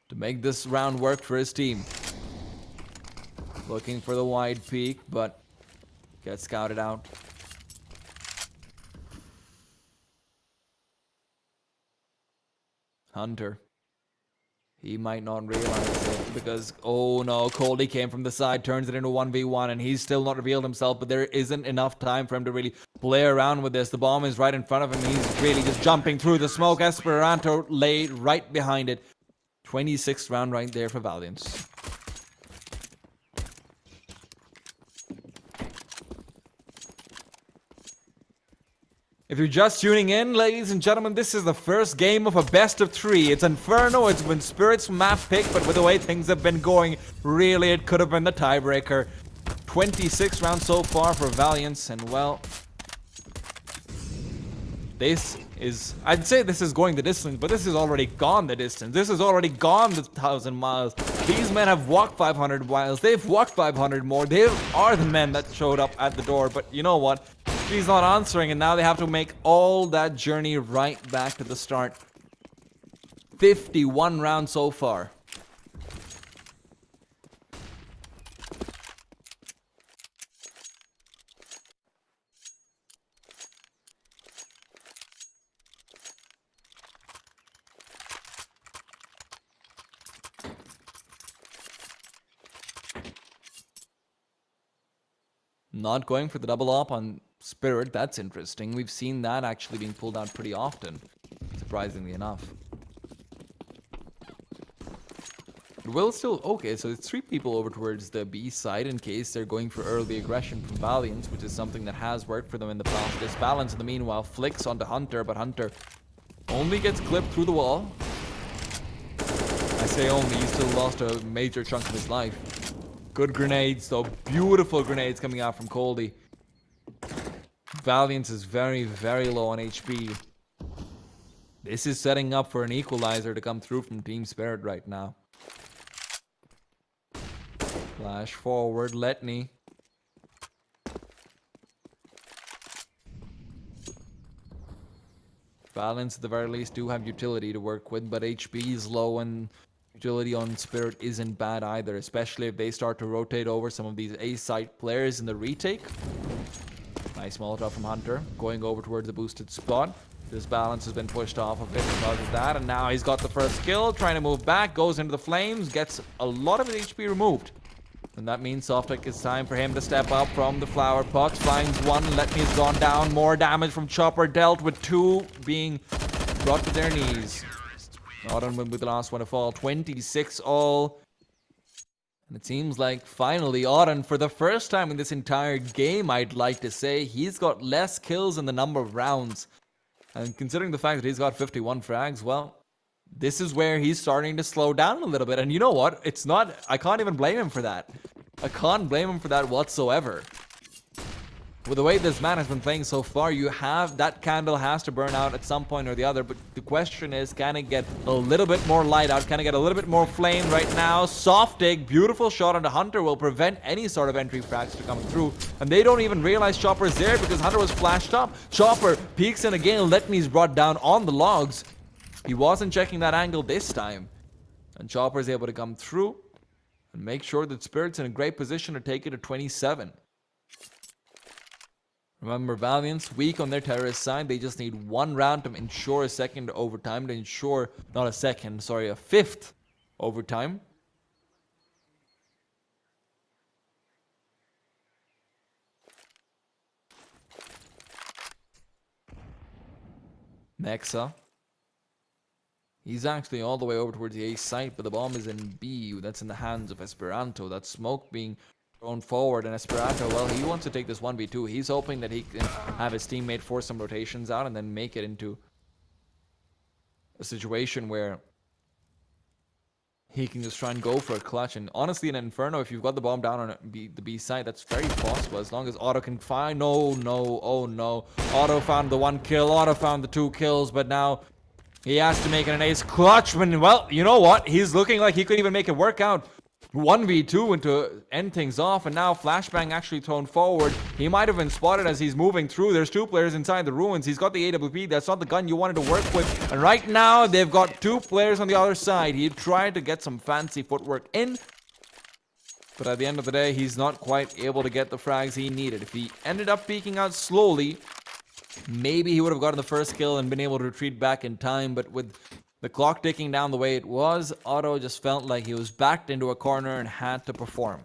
Speaker 2: to make this round work for his team. Looking for the wide peak, but gets scouted out. Hunter. He might not realize it because, oh no, Coldy came from the side, turns it into 1v1, and he's still not revealed himself, but there isn't enough time for him to really play around with this. The bomb is right in front of him. He's really just jumping through the smoke. Esperanto laid right behind it. 26th round right there for Valiance. If you're just tuning in, ladies and gentlemen, this is the first game of a best of 3. It's Inferno, it's been Spirit's map pick, but with the way things have been going, really it could have been the tiebreaker. 26 rounds so far for Valiance, and well, this is, I'd say this is going the distance, but this has already gone the distance. This has already gone the 1,000 miles. These men have walked 500 miles. They've walked 500 more. They are the men that showed up at the door, but you know what? She's not answering, and now they have to make all that journey right back to the start. 51 rounds so far. Not going for the double op on Spirit, that's interesting. We've seen that actually being pulled out pretty often, surprisingly enough. Will still, okay, so it's 3 people over towards the B side in case they're going for early aggression from Valiance, which is something that has worked for them in the past. Disbalance in the meanwhile flicks onto Hunter, but Hunter only gets clipped through the wall. I say only, he still lost a major chunk of his life. Good grenades, though. Beautiful grenades coming out from Coldy. Valiance is very, very low on HP. This is setting up for an equalizer to come through from Team Spirit right now. Flash forward, Letney. Valiance at the very least do have utility to work with, but HP is low and utility on Spirit isn't bad either, especially if they start to rotate over some of these A-site players in the retake. Nice Molotov from Hunter, going over towards the boosted spot. This balance has been pushed off of it because of that, and now he's got the first kill, trying to move back, goes into the flames, gets a lot of his HP removed. And that means Softic, it's time for him to step up from the flower pots. Finds one, Letney's gone down, more damage from Chopper, dealt with 2 being brought to their knees. Auden will be the last one to fall, 26 all. And it seems like finally Auden, for the first time in this entire game, I'd like to say, he's got less kills in the number of rounds. And considering the fact that he's got 51 frags, well, this is where he's starting to slow down a little bit. And you know what? It's not, I can't even blame him for that. I can't blame him for that whatsoever. With the way this man has been playing so far, you have, that candle has to burn out at some point or the other, but the question is, can it get a little bit more light out? Can it get a little bit more flame right now? Softic, beautiful shot onto Hunter will prevent any sort of entry frags to come through, and they don't even realize Chopper is there because Hunter was flashed up. Chopper peeks in again, Letney's brought down on the logs. He wasn't checking that angle this time, and Chopper is able to come through and make sure that Spirit's in a great position to take it to 27. Remember, Valiance, weak on their terrorist side. They just need one round to ensure a second overtime, to ensure, not a second, sorry, a fifth overtime. Nexa. He's actually all the way over towards the A site, but the bomb is in B. That's in the hands of Esperanto. That smoke being thrown forward, and Esperanto, well, he wants to take this 1v2. He's hoping that he can have his teammate force some rotations out and then make it into a situation where he can just try and go for a clutch. And honestly, in Inferno, if you've got the bomb down on the B side, that's very possible as long as Otto can find. No, oh no. Otto found the 1 kill, Otto found the 2 kills, but now he has to make it an ace clutch. When, well, you know what? He's looking like he could even make it work out. 1v2 and to end things off, and now flashbang actually thrown forward. He might have been spotted as he's moving through. There's 2 players inside the ruins. He's got the AWP. That's not the gun you wanted to work with. And right now, they've got 2 players on the other side. He tried to get some fancy footwork in, but at the end of the day, he's not quite able to get the frags he needed. If he ended up peeking out slowly, maybe he would have gotten the first kill and been able to retreat back in time, but with the clock ticking down the way it was, Otto just felt like he was backed into a corner and had to perform.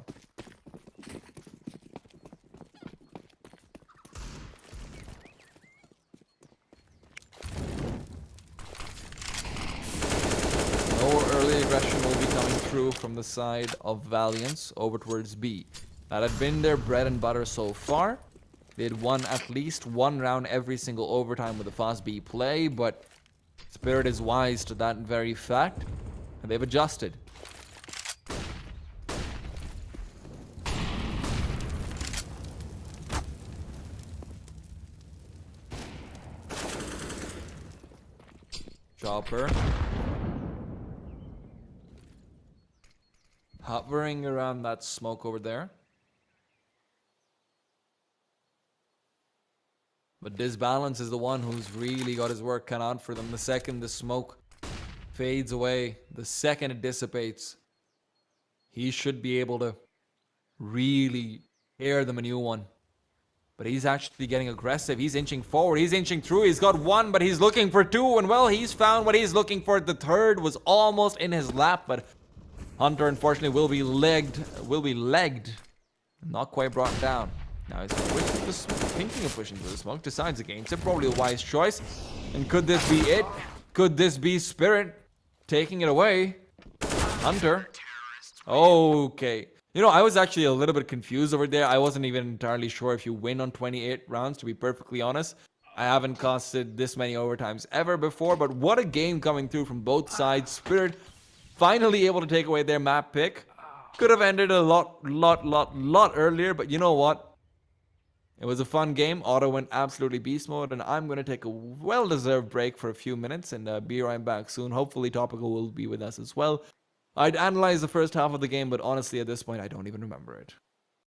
Speaker 2: No early aggression will be coming through from the side of Valiance over towards B. That had been their bread and butter so far. They had won at least 1 round every single overtime with a fast B play, but Spirit is wise to that very fact, and they've adjusted. Chopper. Hovering around that smoke over there. But Disbalance is the one who's really got his work cut out for them. The second the smoke fades away, the second it dissipates, he should be able to really air them a new one. But he's actually getting aggressive. He's inching forward. He's inching through. He's got 1, but he's looking for 2. And well, he's found what he's looking for. The 3rd was almost in his lap, but Hunter, unfortunately, will be legged. Not quite brought down. Now he's thinking of pushing through the smoke. Decides against it. Probably a wise choice. And could this be it? Could this be Spirit taking it away? Hunter. Okay. You know, I was actually a little bit confused over there. I wasn't even entirely sure if you win on 28 rounds, to be perfectly honest. I haven't costed this many overtimes ever before, but what a game coming through from both sides. Spirit finally able to take away their map pick. Could have ended a lot earlier, but you know what? It was a fun game. Otto went absolutely beast mode, and I'm going to take a well-deserved break for a few minutes and be right back soon. Hopefully Topical will be with us as well. I'd analyze the first half of the game, but honestly at this point I don't even remember it.